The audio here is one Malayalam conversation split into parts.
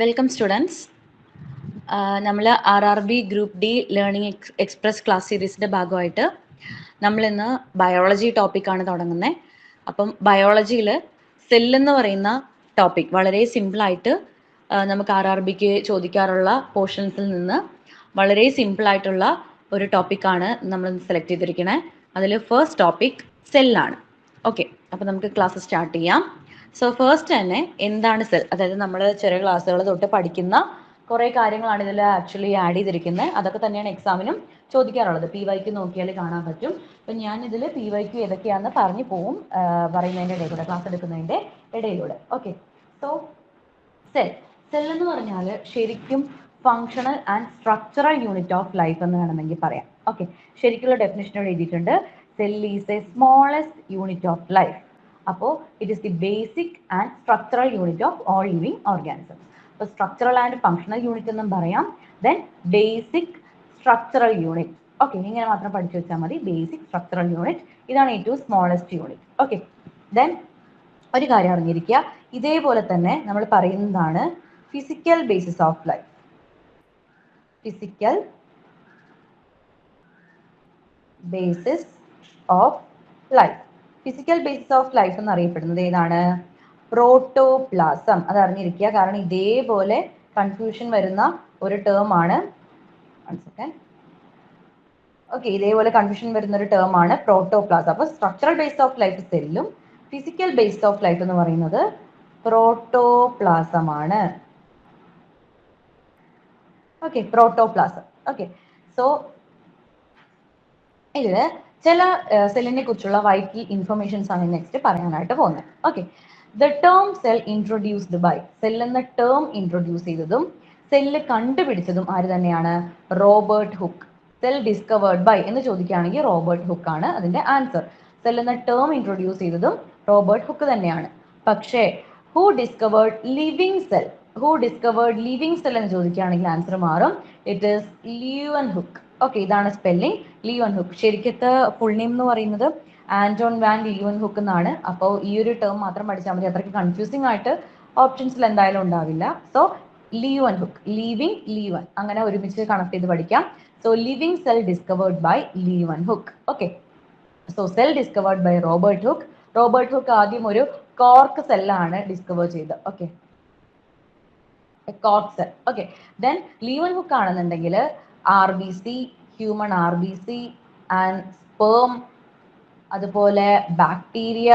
Welcome students. നമ്മൾ RRB group D learning express class സീരീസിൻ്റെ ഭാഗമായിട്ട് നമ്മളിന്ന് ബയോളജി ടോപ്പിക്കാണ് തുടങ്ങുന്നത്. അപ്പം ബയോളജിയിൽ സെല്ലെന്ന് പറയുന്ന ടോപ്പിക് വളരെ സിമ്പിളായിട്ട് നമുക്ക് RRBക്ക് ചോദിക്കാറുള്ള പോർഷൻസിൽ നിന്ന് വളരെ സിമ്പിളായിട്ടുള്ള ഒരു ടോപ്പിക്കാണ് നമ്മൾ സെലക്ട് ചെയ്തിരിക്കുന്നത്. അതിൽ ഫസ്റ്റ് ടോപ്പിക് സെല്ലാണ്. ഓക്കെ, അപ്പോൾ നമുക്ക് ക്ലാസ് സ്റ്റാർട്ട് ചെയ്യാം. സോ ഫസ്റ്റ് തന്നെ എന്താണ് സെൽ, അതായത് നമ്മൾ ചെറിയ ക്ലാസ്സുകൾ തൊട്ട് പഠിക്കുന്ന കുറേ കാര്യങ്ങളാണ് ഇതിൽ ആക്ച്വലി ആഡ് ചെയ്തിരിക്കുന്നത്. അതൊക്കെ തന്നെയാണ് എക്സാമിനും ചോദിക്കാറുള്ളത്. PYQ നോക്കിയാൽ കാണാൻ പറ്റും. അപ്പം ഞാൻ ഇതിൽ PYQ ഏതൊക്കെയാണെന്ന് പറഞ്ഞു പോവും പറയുന്നതിൻ്റെ ഇടയിലൂടെ, ക്ലാസ് എടുക്കുന്നതിൻ്റെ ഇടയിലൂടെ. ഓക്കെ, സോ സെൽ എന്ന് പറഞ്ഞാൽ ശരിക്കും functional and structural unit of life എന്ന് വേണമെങ്കിൽ പറയാം. ഓക്കെ, ശരിക്കുള്ള ഡെഫിനിഷനോട് എഴുതിയിട്ടുണ്ട്. Cell is a smallest unit of life. അപ്പോൾ it is the basic and structural unit of all living organisms. അപ്പോൾ സ്ട്രക്ചറൽ ആൻഡ് ഫങ്ഷണൽ യൂണിറ്റ് എന്നും പറയാം, then basic structural unit. Okay, ഇങ്ങനെ മാത്രം പഠിച്ചു വെച്ചാൽ മതി. ബേസിക് സ്ട്രക്ചറൽ യൂണിറ്റ്, ഇതാണ് ഏറ്റവും സ്മോളസ്റ്റ് യൂണിറ്റ്. ഓക്കെ, ദെൻ ഒരു കാര്യം അറിഞ്ഞിരിക്കുക, ഇതേപോലെ തന്നെ നമ്മൾ പറയുന്നതാണ് physical basis of life. Physical basis of life. Physical basis of life എന്നറിയപ്പെടുന്നത് ഏതാണ്? പ്രോട്ടോപ്ലാസം. അത് അറിഞ്ഞിരിക്കുക, കാരണം ഇതേപോലെ കൺഫ്യൂഷൻ വരുന്ന ഒരു ടേം ആണ്. ഓക്കെ, ഇതേപോലെ കൺഫ്യൂഷൻ വരുന്ന ഒരു ടേം ആണ് പ്രോട്ടോപ്ലാസം. അപ്പോൾ സ്ട്രക്ചറൽ ബേസ് ഓഫ് ലൈഫ് സെല്ലും ഫിസിക്കൽ ബേസ് ഓഫ് ലൈഫ് എന്ന് പറയുന്നത് പ്രോട്ടോപ്ലാസം ആണ്. Okay, protoplasm. ഓക്കെ, സോ ഇതില് ചില സെല്ലിനെ കുറിച്ചുള്ള വൈറ്റൽ ഇൻഫർമേഷൻസ് ആണ് നെക്സ്റ്റ് പറയാനായിട്ട് പോകുന്നത്. Okay, the term cell introduced by, cell എന്ന ടേം ഇൻട്രൊഡ്യൂസ് ചെയ്തതും സെല്ല് കണ്ടുപിടിച്ചതും ആര് തന്നെയാണ്? Robert Hooke. Cell discovered by എന്ന് ചോദിക്കുകയാണെങ്കിൽ റോബർട്ട് ഹുക്ക് ആണ് അതിന്റെ ആൻസർ. സെൽ എന്ന ടേം ഇൻട്രൊഡ്യൂസ് ചെയ്തതും റോബർട്ട് ഹുക്ക് തന്നെയാണ്. പക്ഷേ who discovered living cell, who discovered living cell എന്ന് ചോദിക്കുകയാണെങ്കിൽ ആൻസർ മാറും. It is Leeuwenhoek. Okay, ഇതാണ് സ്പെല്ലിംഗ്, ലിയുവൻ ഹുക്ക്. ശരിക്കത്തെ ഫുൾ നെയിം എന്ന് പറയുന്നത് ആന്റോൺ വാൻ ലിയുവൻ ഹുക്ക് എന്നാണ്. അപ്പോൾ ഈ ഒരു ടേം മാത്രം പഠിച്ചാൽ മതി, അത്രയ്ക്ക് കൺഫ്യൂസിംഗ് ആയിട്ട് ഓപ്ഷൻസിൽ എന്തായാലും ഉണ്ടാവില്ല. So Leeuwenhoek, living, Leeuwen, അങ്ങനെ ഒരുമിച്ച് കണക്ട് ചെയ്ത് പഠിക്കാം. So living cell discovered by Leeuwenhoek. Okay, so cell discovered by Robert Hooke. Robert Hooke ആദ്യം ഒരു കോർക്ക് സെല്ലാണ് ഡിസ്കവർ ചെയ്തത്. Okay, cork cell. Okay, then Leeuwenhoek ആണെന്നുണ്ടെങ്കിൽ RBC, human RBC and sperm, അതുപോലെ ബാക്ടീരിയ,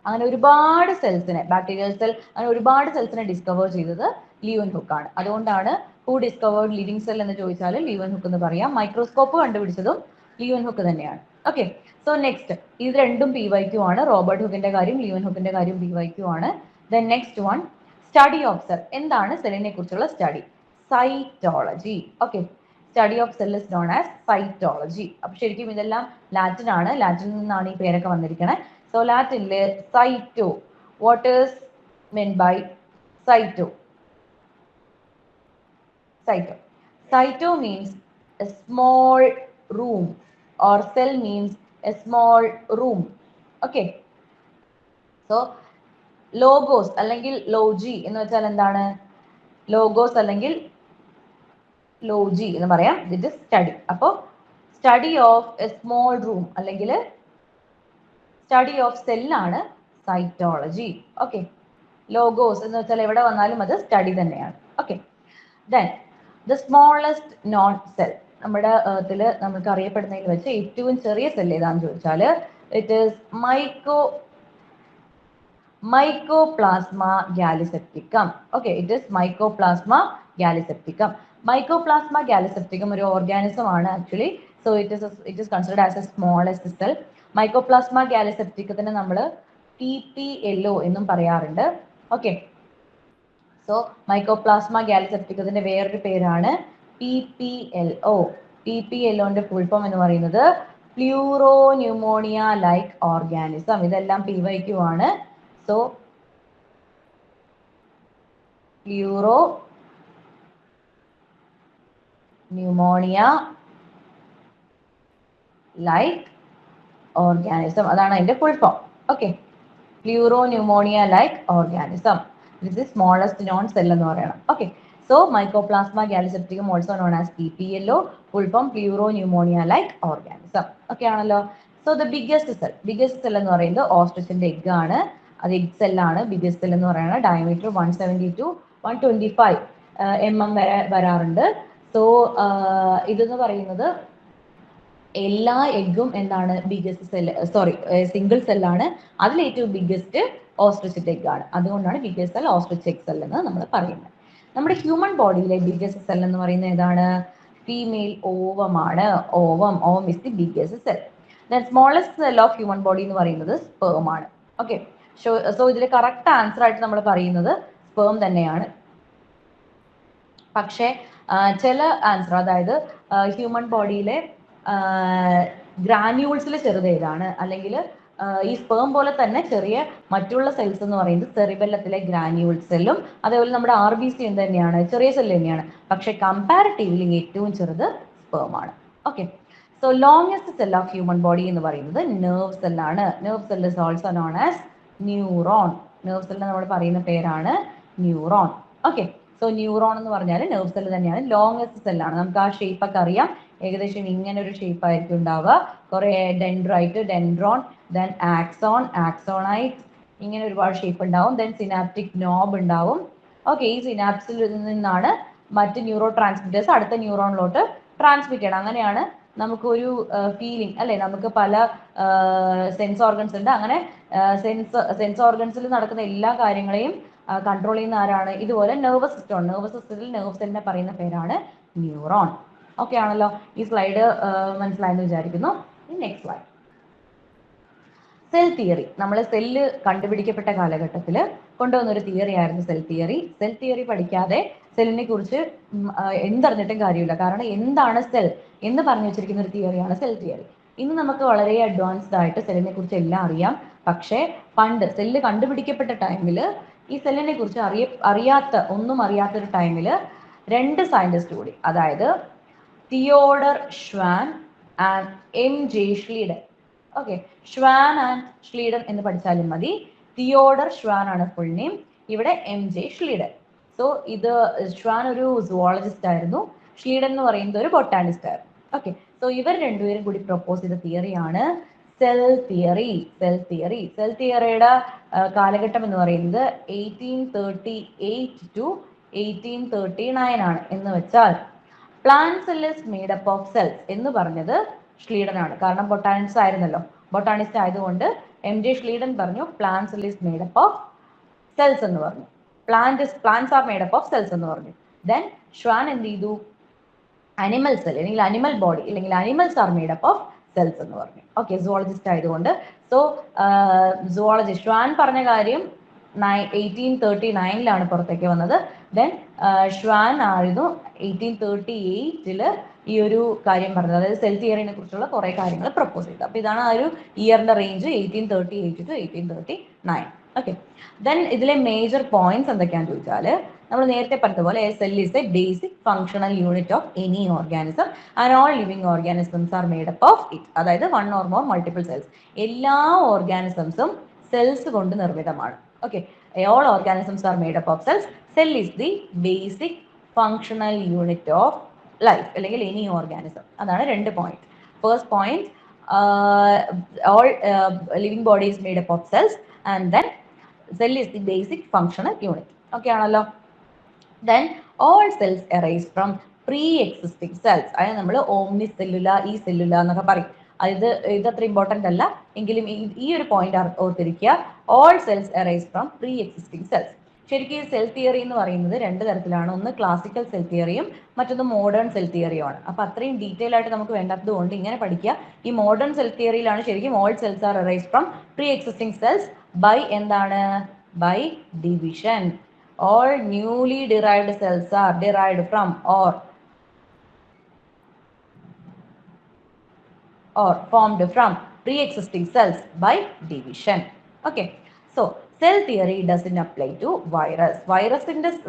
അങ്ങനെ ഒരുപാട് സെൽസിനെ, ബാക്ടീരിയൽ സെൽ, അങ്ങനെ ഒരുപാട് സെൽസിനെ ഡിസ്കവർ ചെയ്തത് ലിയുവൻ ഹുക്ക് ആണ്. അതുകൊണ്ടാണ് ഹു ഡിസ്കവേർഡ് ലിവിങ് സെൽ എന്ന് ചോദിച്ചാൽ ലിയുവൻ ഹുക്ക് എന്ന് പറയാം. മൈക്രോസ്കോപ്പ് കണ്ടുപിടിച്ചതും ലിയുവൻ ഹുക്ക് തന്നെയാണ്. ഓക്കെ, സോ നെക്സ്റ്റ്, ഇത് രണ്ടും PYQ ആണ്. റോബർട്ട് ഹുക്കിന്റെ കാര്യം, ലിയുവൻ ഹുക്കിന്റെ കാര്യം PYQ ആണ്. Then next one, study of cell. എന്താണ് സെല്ലിനെ കുറിച്ചുള്ള study? Cytology. Okay, study of cell is known as cytology. അപ്പൊ ശരിക്കും ഇതെല്ലാം ലാറ്റിൻ ആണ്, ലാറ്റിനിൽ നിന്നാണ് ഈ പേരൊക്കെ വന്നിരിക്കുന്നത്. സോ ലാറ്റിനിലെ cyto, what is meant by cyto? Cyto. Cyto means a small room, or cell means a small room. Okay. So logos അല്ലെങ്കിൽ ലോജി എന്ന് വെച്ചാൽ എന്താണ്? ലോഗോസ് അല്ലെങ്കിൽ ലോജി എന്ന് പറയാം. ഇത് സ്റ്റഡി. അപ്പോൾ study of a small room അല്ലെങ്കിൽ സ്റ്റഡി ഓഫ് സെല്ലാണ് സൈറ്റോളജി. ഓക്കെ, ലോഗോസ് എന്ന് വെച്ചാൽ എവിടെ വന്നാലും അത് സ്റ്റഡി തന്നെയാണ്. Okay, then the smallest known cell. നമ്മുടെ ഏർത്തിൽ നമുക്ക് അറിയപ്പെടുന്നതിൽ വെച്ച് ഏറ്റവും ചെറിയ സെൽ ഏതാണെന്ന് ചോദിച്ചാൽ it is Mycoplasma gallisepticum. Okay, it is Mycoplasma gallisepticum. Mycoplasma gallisepticum ഒരു ഓർഗാനിസം ആണ് actually. So it is considered as a smallest cell. Mycoplasma ഗാലിസെപ്റ്റിക്കത്തിന് നമ്മൾ PPLO എന്നും പറയാറുണ്ട്. ഓക്കെ, സോ മൈക്കോപ്ലാസ്മ ഗാലിസെപ്റ്റിക്കത്തിന്റെ വേറൊരു പേരാണ് PPLO. PPLOന്റെ ഫുൾ ഫോം എന്ന് പറയുന്നത് പ്ലൂറോ ന്യൂമോണിയ ലൈക്ക് ഓർഗാനിസം. ഇതെല്ലാം PYQ ആണ്. So pleuro pneumonia like organism, അതാണ് അതിന്റെ full form. Okay, pleuro pneumonia like organism. This is smallest known cell എന്ന് പറയണം. Okay, So Mycoplasma gallicipticum also known as PPLO, full form Pleuropneumonia like organism. Okay ആണല്ലോ. So the biggest cell എന്ന് പറയുന്നത് ഓസ്ട്രിച്ചിന്റെ എഗ് ആണ്. അത് എഗ് സെല്ലാണ്. ബിഗ്ഗസ്റ്റ് സെൽ എന്ന് പറയുന്നത് ഡയമീറ്റർ 170 to 125 mm വരെ വരാറുണ്ട്. സോ ഇതെന്ന് പറയുന്നത് എല്ലാ എഗ്ഗും എന്താണ് ബിഗ്ഗസ്റ്റ് സെല്ല്, സോറി സിംഗിൾ സെല്ലാണ്. അതിൽ ഏറ്റവും ബിഗ്ഗസ്റ്റ് ഓസ്ട്രിച്ചിന്റെ എഗ് ആണ്. അതുകൊണ്ടാണ് biggest cell ostrich egg cell എന്ന് നമ്മൾ പറയുന്നത്. നമ്മുടെ ഹ്യൂമൻ ബോഡിയിലെ ബിഗ്ഗസ്റ്റ് സെൽ എന്ന് പറയുന്നത് ഏതാണ്? ഫീമെയിൽ ഓവം ആണ്. Ovum is the biggest cell. Then smallest cell of human body എന്ന് പറയുന്നത് സ്പേം ആണ്. ഓക്കെ, സോ ഇതിൽ കറക്റ്റ് ആൻസർ ആയിട്ട് നമ്മൾ പറയുന്നത് സ്പേം തന്നെയാണ്. പക്ഷേ ചില ആൻസർ, അതായത് ഹ്യൂമൻ ബോഡിയിലെ ഗ്രാന്യൂൾസിൽ ചെറുത് ഏതാണ്, അല്ലെങ്കിൽ ഈ സ്പേം പോലെ തന്നെ ചെറിയ മറ്റുള്ള സെൽസ് എന്ന് പറയുന്നത് സെറിബെല്ലത്തിലെ ഗ്രാന്യൂൾ സെല്ലും അതേപോലെ നമ്മുടെ RBC എന്ത് തന്നെയാണ്, ചെറിയ സെല്ല് തന്നെയാണ്. പക്ഷെ കമ്പാരിറ്റീവ്ലി ഏറ്റവും ചെറുത് സ്പേം ആണ്. Okay, so longest cell of human body എന്ന് പറയുന്നത് നെർവ് സെല്ലാണ്. Nerve cell is also known as neuron. Nerve സെല്ലിന് നമ്മൾ പറയുന്ന പേരാണ് ന്യൂറോൺ. ഓക്കെ, സോ ന്യൂറോൺ എന്ന് പറഞ്ഞാൽ നെർവ് സെൽ തന്നെയാണ്. ലോങ്സ്റ്റ് സെല്ലാണ്. നമുക്ക് ആ ഷേപ്പ് ഒക്കെ അറിയാം. ഏകദേശം ഇങ്ങനെ ഒരു ഷേപ്പ് ആയിരിക്കും ഉണ്ടാവുക. കുറെ ഡെൻഡ്രൈറ്റ്, ഡെൻഡ്രോൺ, ദെൻ ആക്സോൺ, ആക്സോണൈറ്റ്, ഇങ്ങനെ ഒരുപാട് ഷേപ്പ് ഉണ്ടാവും. ദെൻ സിനാപ്റ്റിക് നോബ് ഉണ്ടാവും. ഓക്കെ, ഈ സിനാപ്സിൽ നിന്നാണ് മറ്റ് ന്യൂറോ ട്രാൻസ്മിറ്റേഴ്സ് അടുത്ത ന്യൂറോണിലോട്ട് ട്രാൻസ്മിറ്റ് ചെയ്യണം. അങ്ങനെയാണ് നമുക്കൊരു ഫീലിംഗ് അല്ലെ. നമുക്ക് പല സെൻസ് ഓർഗൻസ് ഉണ്ട്. അങ്ങനെ സെൻസ് ഓർഗൻസിൽ നടക്കുന്ന എല്ലാ കാര്യങ്ങളെയും കൺട്രോൾ ചെയ്യുന്ന ആരാണ്? ഇതുപോലെ നെർവസ് സിസ്റ്റം. നെർവസ് സിസ്റ്റത്തിൽ നെർവ് സെല്ലിനെ പറയുന്ന പേരാണ് ന്യൂറോൺ. ഓക്കെ ആണല്ലോ. ഈ സ്ലൈഡ് മനസ്സിലായെന്ന് വിചാരിക്കുന്നു. Next slide. Cell theory. നമ്മൾ സെല്ല് കണ്ടുപിടിക്കപ്പെട്ട കാലഘട്ടത്തിൽ കൊണ്ടുവന്ന ഒരു തിയറി ആയിരുന്നു സെൽ തിയറി. സെൽ തിയറി പഠിക്കാതെ സെല്ലിനെ കുറിച്ച് എന്തറിഞ്ഞിട്ടും കാര്യമില്ല. കാരണം എന്താണ് സെൽ എന്ന് പറഞ്ഞു വെച്ചിരിക്കുന്ന ഒരു തിയറിയാണ് സെൽ തിയറി. ഇന്ന് നമുക്ക് വളരെ അഡ്വാൻസ്ഡ് ആയിട്ട് സെല്ലിനെ കുറിച്ച് എല്ലാം അറിയാം. പക്ഷേ പണ്ട് സെല്ല് കണ്ടുപിടിക്കപ്പെട്ട ടൈമിൽ ഈ സെല്ലിനെ കുറിച്ച് ഒന്നും അറിയാത്തൊരു ടൈമിൽ രണ്ട് സയന്റിസ്റ്റ് കൂടി, അതായത് Theodore Schwann and MJ Schleiden. Okay, Schwann and Schleiden എന്ന് പഠിച്ചാലും മതി. തിയോഡർ ഷ്വാൻ ആണ് ഫുൾ നെയിം, ഇവിടെ MJ ഷ്ലീഡൻ. സോ ഇത് ഷ്വാൻ ഒരു സുവോളജിസ്റ്റ് ആയിരുന്നു, ഷ്ലീഡൻ എന്ന് പറയുന്നത് ഒരു ബൊട്ടാനിസ്റ്റ് ആയിരുന്നു. ഓക്കെ, സോ ഇവർ രണ്ടുപേരും കൂടി പ്രൊപ്പോസ് ചെയ്ത തിയറിയാണ് സെൽ തിയറി. സെൽ തിയറിയുടെ കാലഘട്ടം എന്ന് പറയുന്നത് 1838 to 1839 ആണ്. എന്ന് വെച്ചാൽ plant cell is made up of cells എന്ന് പറഞ്ഞത് ഷ്ലീഡൻ ആണ്. കാരണം ബൊട്ടാനിസ്റ്റ് ആയതുകൊണ്ട് MJ ഷ്ലീഡൻ പറഞ്ഞു plant cell is made up of cells എന്ന് പറഞ്ഞു. Plants R made up of cells എന്ന് പറഞ്ഞു. ദെൻ ഷ്വാൻ എന്ത് ചെയ്തു? അനിമൽ സെൽ അല്ലെങ്കിൽ അനിമൽ ബോഡി അല്ലെങ്കിൽ animals R made up of cells എന്ന് പറഞ്ഞു. ഓക്കെ, സുവോളജിസ്റ്റ് ആയതുകൊണ്ട്. സോ സുവോളജിസ്റ്റ് ഷ്വാൻ പറഞ്ഞ കാര്യം 1839 പുറത്തേക്ക് വന്നത്. ദെൻ ഷ്വാൻ ആയിരുന്നു 1838 ഈ ഒരു കാര്യം പറഞ്ഞത്. അതായത് സെൽ തിയറിനെ കുറിച്ചുള്ള കുറെ കാര്യങ്ങൾ പ്രപ്പോസ് ചെയ്തു. അപ്പൊ ഇതാണ് ആ ഒരു ഇയറിന്റെ റേഞ്ച്, 1838 to 1839. ഓക്കെ, ദെൻ ഇതിലെ മേജർ പോയിന്റ്സ് എന്തൊക്കെയാണെന്ന് ചോദിച്ചാൽ, നമ്മൾ നേരത്തെ പറഞ്ഞതുപോലെ cell is a basic functional unit of any organism and all living organisms are made up of it. അതായത് one or more multiple cells. എല്ലാ ഓർഗാനിസംസും സെൽസ് കൊണ്ട് നിർമ്മിതമാണ്. Okay, all organisms are made up of cells. Cell is the basic functional unit of life അല്ലെങ്കിൽ any organism. അതാണ് രണ്ട് point. First point, all living body is made up of cells and then cell is the basic functional unit. Okay ആണല്ലോ. Then all cells arise from pre-existing cells. അതായത് നമ്മൾ ഓംനി സെല്ലുല, ഈ സെല്ലുല എന്നൊക്കെ പറയും. ഇത് അത്ര ഇമ്പോർട്ടൻ്റ് അല്ല എങ്കിലും ഈ ഒരു പോയിന്റ് ഓർത്തിരിക്കുക. All cells arise from pre existing cells. ശരിക്കും സെൽ തിയറി എന്ന് പറയുന്നത് രണ്ട് തരത്തിലാണ്. ഒന്ന് ക്ലാസിക്കൽ സെൽ തിയറിയും മറ്റൊന്ന് മോഡേൺ സെൽ തിയറിയുമാണ്. അപ്പൊ അത്രയും ഡീറ്റെയിൽ ആയിട്ട് നമുക്ക് വേണ്ടാത്തത് കൊണ്ട് ഇങ്ങനെ പഠിക്കുക. ഈ മോഡേൺ സെൽ തിയറിയിലാണ് ശരിക്കും all cells are arise from pre existing cells by എന്താണ്? By division. All newly derived cells are derived from or formed from pre-existing cells by division. Okay, so cell theory doesn't apply to virus.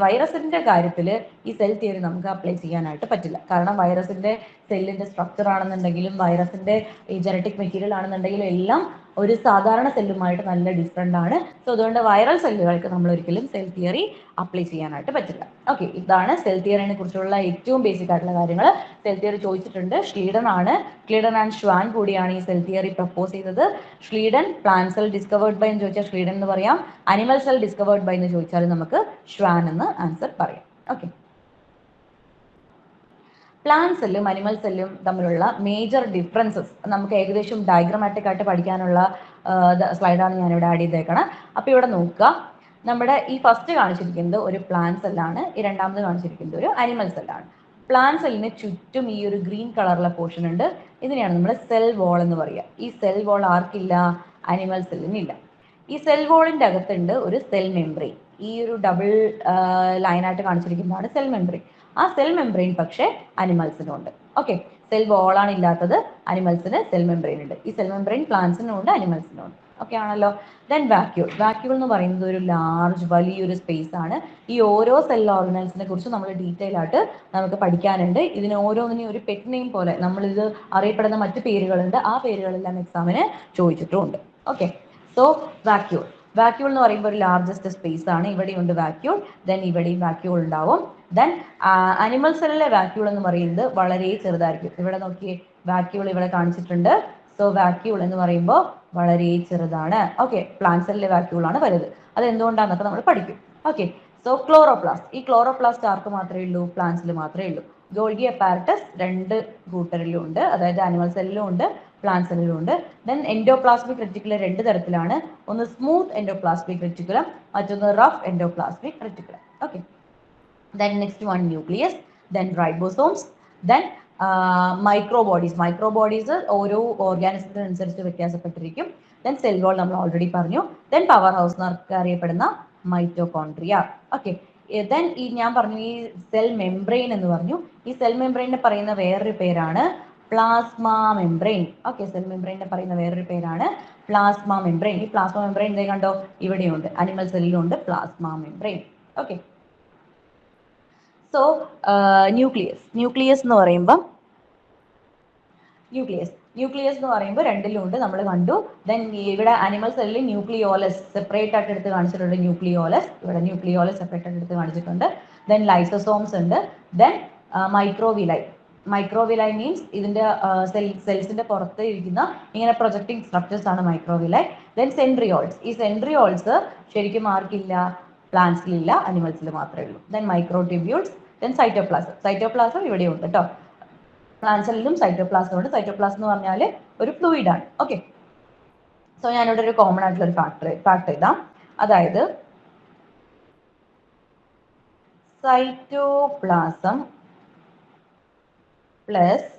വൈറസിന്റെ കാര്യത്തിൽ ഈ സെൽ തിയറി നമുക്ക് അപ്ലൈ ചെയ്യാനായിട്ട് പറ്റില്ല. കാരണം വൈറസിന്റെ സെല്ലിന്റെ സ്ട്രക്ചർ ആണെന്നുണ്ടെങ്കിലും വൈറസിന്റെ ഈ ജനറ്റിക് മെറ്റീരിയൽ ആണെന്നുണ്ടെങ്കിലും എല്ലാം ഒരു സാധാരണ സെല്ലുമായിട്ട് നല്ല ഡിഫറെൻ്റ് ആണ്. സോ അതുകൊണ്ട് വൈറൽ സെല്ലുകൾക്ക് നമ്മൾ ഒരിക്കലും സെൽ തിയറി അപ്ലൈ ചെയ്യാനായിട്ട് പറ്റില്ല. ഓക്കെ, ഇതാണ് സെൽ തിയറിനെ കുറിച്ചുള്ള ഏറ്റവും ബേസിക് ആയിട്ടുള്ള കാര്യങ്ങൾ. സെൽ തിയറി ചോദിച്ചിട്ടുണ്ട്. ഷ്ലീഡൻ ആൻഡ് ഷ്വാൻ കൂടിയാണ് ഈ സെൽ തിയറി പ്രപ്പോസ് ചെയ്തത്. Schleiden plant cell discovered by എന്ന് ചോദിച്ചാൽ ഷ്ലീഡൻ എന്ന് പറയാം. അനിമൽ സെൽ ഡിസ്കവേർഡ് ബൈ എന്ന് ചോദിച്ചാൽ നമുക്ക് ഷ്വാൻ എന്ന് ആൻസർ പറയാം. ഓക്കെ, പ്ലാന്റ് സെല്ലും അനിമൽ സെല്ലും തമ്മിലുള്ള മേജർ ഡിഫറൻസസ് നമുക്ക് ഏകദേശം ഡയഗ്രമാറ്റിക് ആയിട്ട് പഠിക്കാനുള്ള സ്ലൈഡാണ് ഞാനിവിടെ ആഡ് ചെയ്തേക്കണം. അപ്പോൾ ഇവിടെ നോക്കുക, നമ്മുടെ ഈ ഫസ്റ്റ് കാണിച്ചിരിക്കുന്നത് ഒരു പ്ലാന്റ് സെല്ലാണ്, ഈ രണ്ടാമത് കാണിച്ചിരിക്കുന്നത് ഒരു അനിമൽ സെല്ലാണ്. പ്ലാന്റ് സെല്ലിന് ചുറ്റും ഈ ഒരു ഗ്രീൻ കളറുള്ള പോർഷൻ ഉണ്ട്. ഇതിനെയാണ് നമ്മൾ സെൽ വോൾ എന്ന് പറയുക. ഈ സെൽ വോൾ ആർക്കില്ല? അനിമൽ സെല്ലിനില്ല. ഈ സെൽ വോളിന്റെ അകത്തുണ്ട് ഒരു സെൽ മെംബ്രെയിൻ. ഈ ഒരു ഡബിൾ ലൈനായിട്ട് കാണിച്ചിരിക്കുന്നതാണ് സെൽ മെംബ്രെയിൻ. ആ സെൽ മെംബ്രെയിൻ പക്ഷേ അനിമൽസിനും ഉണ്ട്. ഓക്കെ, സെൽ വോളാണ് ഇല്ലാത്തത്, അനിമൽസിന് സെൽ മെംബ്രെയിൻ ഉണ്ട്. ഈ സെൽ മെംബ്രെയിൻ പ്ലാന്റ്സിനും ഉണ്ട്, അനിമൽസിനും ഉണ്ട്. ഓക്കെ ആണല്ലോ. Then vacuole. വാക്യൂൾ എന്ന് പറയുന്നത് ഒരു ലാർജ് വലിയൊരു സ്പേസ് ആണ്. ഈ ഓരോ സെൽ ഓർഗനൽസിനെ കുറിച്ച് നമ്മൾ ഡീറ്റെയിൽ ആയിട്ട് നമുക്ക് പഠിക്കാനുണ്ട്. ഇതിന് ഓരോന്നിനും ഒരു പെറ്റ് നെയിം പോലെ നമ്മളിത് അറിയപ്പെടുന്ന മറ്റു പേരുകളുണ്ട്. ആ പേരുകളെല്ലാം എക്സാമിന് ചോദിച്ചിട്ടുമുണ്ട്. Okay, so vacuole. വാക്യൂൾ എന്ന് പറയുമ്പോൾ ഒരു ലാർജസ്റ്റ് സ്പേസ് ആണ്. ഇവിടെയുണ്ട് വാക്യൂൾ, ദെൻ ഇവിടെയും വാക്യൂൾ ഉണ്ടാവും. ദെൻ അനിമൽ സെല്ലിലെ വാക്യൂൾ എന്ന് പറയുന്നത് വളരെ ചെറുതായിരിക്കും. ഇവിടെ നോക്കിയേ, വാക്യൂൾ ഇവിടെ കാണിച്ചിട്ടുണ്ട്. സോ വാക്യൂൾ എന്ന് പറയുമ്പോൾ വളരെ ചെറുതാണ്. ഓക്കെ, പ്ലാന്റ് സെല്ലിലെ വാക്യൂൾ ആണ് വലുത്. അത് എന്തുകൊണ്ടാണെന്നൊക്കെ നമ്മൾ പഠിക്കും. Okay, so chloroplast. ഈ ക്ലോറോപ്ലാസ്റ്റ് ആർക്ക് മാത്രമേ ഉള്ളൂ? പ്ലാന്റ്സിൽ മാത്രമേ ഉള്ളൂ. ഗോൾഗി അപ്പാരറ്റസ് രണ്ട് കൂട്ടരിലും ഉണ്ട്, അതായത് അനിമൽ സെല്ലിലും ഉണ്ട്, പ്ലാന്റ് സെല്ലിലും ഉണ്ട്. ദെൻ എൻഡോപ്ലാസ്മിക് റെറ്റിക്കുലം രണ്ട് തരത്തിലാണ്. ഒന്ന് സ്മൂത്ത് എൻഡോപ്ലാസ്മിക് റെറ്റിക്കുലം, മറ്റൊന്ന് rough endoplasmic reticulum. Okay, then next one nucleus, then ribosomes, then microbodies. Microbodies ഓരോ ഓർഗാനിസത്തിന് അനുസരിച്ച് വ്യത്യാസപ്പെട്ടിരിക്കും. then cell wall നമ്മൾ ഓൾറെഡി പറഞ്ഞു. then പവർ ഹൗസ് എന്നൊക്കെ അറിയപ്പെടുന്ന മൈറ്റോകോൺട്രിയ. ഓക്കെ, then ഈ ഞാൻ പറഞ്ഞു ഈ സെൽ മെംബ്രെയിൻ എന്ന് പറഞ്ഞു. ഈ സെൽ മെംബ്രെയിനെ പറയുന്ന വേറൊരു പേരാണ് പ്ലാസ്മ മെംബ്രെയിൻ. ഓക്കെ, സെൽ മെംബ്രെയിനെ പറയുന്ന വേറൊരു പേരാണ് പ്ലാസ്മ മെംബ്രെയിൻ. ഈ പ്ലാസ്മ മെംബ്രെയിൻ ഇതേ കണ്ടോ, ഇവിടെയുണ്ട്, അനിമൽ സെല്ലിലും ഉണ്ട് plasma membrane. Okay, so nucleus എന്ന് പറയുമ്പോൾ ന്യൂക്ലിയസ് എന്ന് പറയുമ്പോൾ രണ്ടിലും ഉണ്ട്, നമ്മൾ കണ്ടു. ദെൻ ഇവിടെ അനിമൽ സെല്ലിൽ ന്യൂക്ലിയോലസ് സെപ്പറേറ്റ് ആയിട്ട് എടുത്ത് കാണിച്ചിട്ടുണ്ട്. ന്യൂക്ലിയോലസ് ഇവിടെ ന്യൂക്ലിയോലസ് സെപ്പറേറ്റ് ആയിട്ട് എടുത്ത് കാണിച്ചിട്ടുണ്ട്. ദെൻ ലൈസോസോംസ് ഉണ്ട്. ദെൻ മൈക്രോവിലൈ മീൻസ് ഇതിന്റെ സെൽസിന്റെ പുറത്ത് ഇരിക്കുന്ന ഇങ്ങനെ പ്രൊജക്ടിങ് സ്ട്രക്ചേഴ്സ് ആണ് മൈക്രോവിലൈ. ദെൻ സെൻട്രിയോൾസ്. ഈ സെൻട്രിയോൾസ് ശരിക്കും ആർക്കില്ല? പ്ലാന്റ്സിലില്ല, അനിമൽസിൽ മാത്രമേ ഉള്ളൂ. ദെൻ മൈക്രോട്യൂബ്യൂൾസ്. ദെൻ സൈറ്റോപ്ലാസം ഇവിടെയുണ്ട് കേട്ടോ. പ്ലാന്റ് സെല്ലിലും സൈറ്റോപ്ലാസം ഉണ്ട്. സൈറ്റോപ്ലാസം എന്ന് പറഞ്ഞാൽ ഒരു ഫ്ലൂയിഡ് ആണ്. ഓക്കെ, സോ ഞാനിവിടെ ഒരു കോമൺ ആയിട്ടുള്ള ഒരു ഫാക്ട് എഴുതാം. അതായത് cytoplasm plus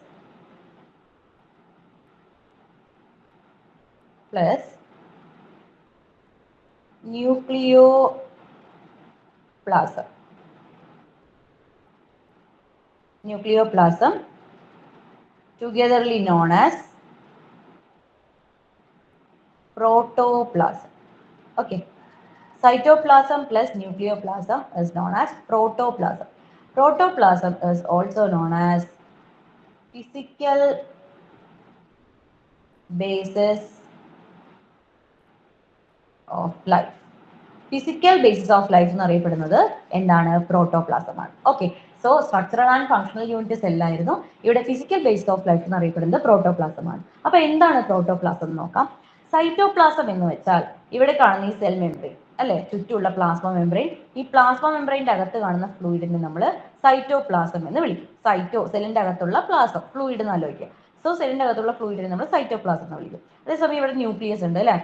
nucleoplasm togetherly known as protoplasm. Okay, cytoplasm plus nucleoplasm is known as protoplasm. Protoplasm is also known as physical basis of life. Physical basis of life എന്ന് അറിയപ്പെടുന്നത് എന്താണ്? പ്രോട്ടോപ്ലാസം ആണ്. Okay, so structural and functional unit സെല്ലായിരുന്നു. ഇവിടെ ഫിസിക്കൽ ബേസിസ് ഓഫ് ലൈഫ് എന്ന് അറിയപ്പെടുന്നത് പ്രോട്ടോപ്ലാസം ആണ്. അപ്പൊ എന്താണ് പ്രോട്ടോപ്ലാസം എന്ന് നോക്കാം. സൈറ്റോപ്ലാസം എന്ന് വെച്ചാൽ ഇവിടെ കാണുന്ന ഈ സെൽ മെംബ്രെയിൻ അല്ലെ, ചുറ്റുമുള്ള പ്ലാസ്മ മെംബ്രെയിൻ. ഈ പ്ലാസ്മ മെംബ്രെയിൻ്റെ അകത്ത് കാണുന്ന ഫ്ലൂയിഡിനെ നമ്മൾ സൈറ്റോപ്ലാസം എന്ന് വിളിക്കും. സെല്ലിന്റെ അകത്തുള്ള പ്ലാസം ഫ്ലൂയിഡ് എന്ന് ആലോചിക്കുക. സോ സെല്ലിന്റെ അകത്തുള്ള ഫ്ലൂയിഡിനെ നമ്മൾ സൈറ്റോപ്ലാസം എന്ന് വിളിക്കും. അതേസമയം ഇവിടെ ന്യൂക്ലിയസ് ഉണ്ട് അല്ലെ.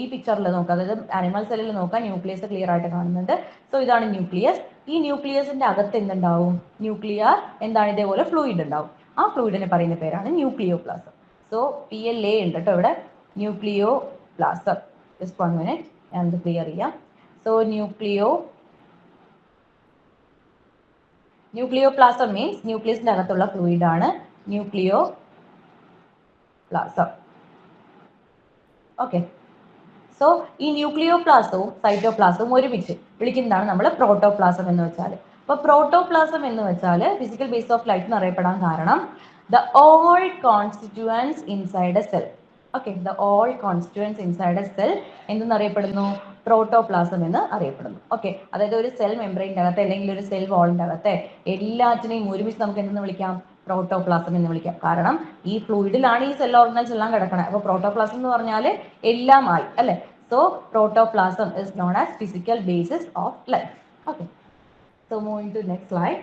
ഈ പിക്ചറിൽ നോക്കാം, അതായത് അനിമൽ സെല്ലിൽ നോക്കാം, ന്യൂക്ലിയസ് ക്ലിയർ ആയിട്ട് കാണുന്നുണ്ട്. സോ ഇതാണ് ന്യൂക്ലിയസ്. ഈ ന്യൂക്ലിയസിന്റെ അകത്ത് എന്തുണ്ടാവും? ന്യൂക്ലിയർ എന്താണ്? ഇതേപോലെ ഫ്ലൂയിഡ് ഉണ്ടാവും. ആ ഫ്ലൂയിഡിനെ പറയുന്ന പേരാണ് ന്യൂക്ലിയോപ്ലാസം. സോ PLA ഉണ്ട് കേട്ടോ ഇവിടെ, ന്യൂക്ലിയോപ്ലാസം. ജസ്റ്റ് 1 minute, ഞാൻ ഇത് ക്ലിയർ ചെയ്യാം. സോ ന്യൂക്ലിയോപ്ലാസം മീൻസ് ന്യൂക്ലിയസിന്റെ അകത്തുള്ള ഫ്ലൂയിഡ് ആണ് ന്യൂക്ലിയോപ്ലാസം. ഓക്കെ, സോ ഈ ന്യൂക്ലിയോപ്ലാസവും സൈറ്റോപ്ലാസവും ഒരുമിച്ച് വിളിക്കുന്നതാണ് നമ്മൾ പ്രോട്ടോപ്ലാസം എന്ന് വെച്ചാൽ. അപ്പൊ പ്രോട്ടോപ്ലാസം എന്ന് വെച്ചാൽ ഫിസിക്കൽ ബേസ് ഓഫ് ലൈഫ് എന്ന് അറിയപ്പെടാൻ കാരണം the all constituents inside a cell. Okay, the all constituents inside a cell എന്തെന്നറിയപ്പെടുന്നു? പ്രോട്ടോപ്ലാസം എന്ന് അറിയപ്പെടുന്നു. ഓക്കെ, അതായത് ഒരു സെൽ മെംബ്രെയിൻ്റെ അകത്ത് അല്ലെങ്കിൽ ഒരു സെൽ വാളിൻ്റെ അകത്തെ എല്ലാറ്റിനെയും ഒരുമിച്ച് നമുക്ക് എന്തെന്ന് വിളിക്കാം? പ്രോട്ടോപ്ലാസം എന്ന് വിളിക്കാം. കാരണം ഈ ഫ്ലൂയിഡിലാണ് ഈ സെൽ ഓർഗനൽസ് എല്ലാം കിടക്കുന്നത്. അപ്പോൾ പ്രോട്ടോപ്ലാസം എന്ന് പറഞ്ഞാൽ എല്ലാമായി അല്ലേ? So protoplasm is known as physical basis of life. Okay, so moving to next slide.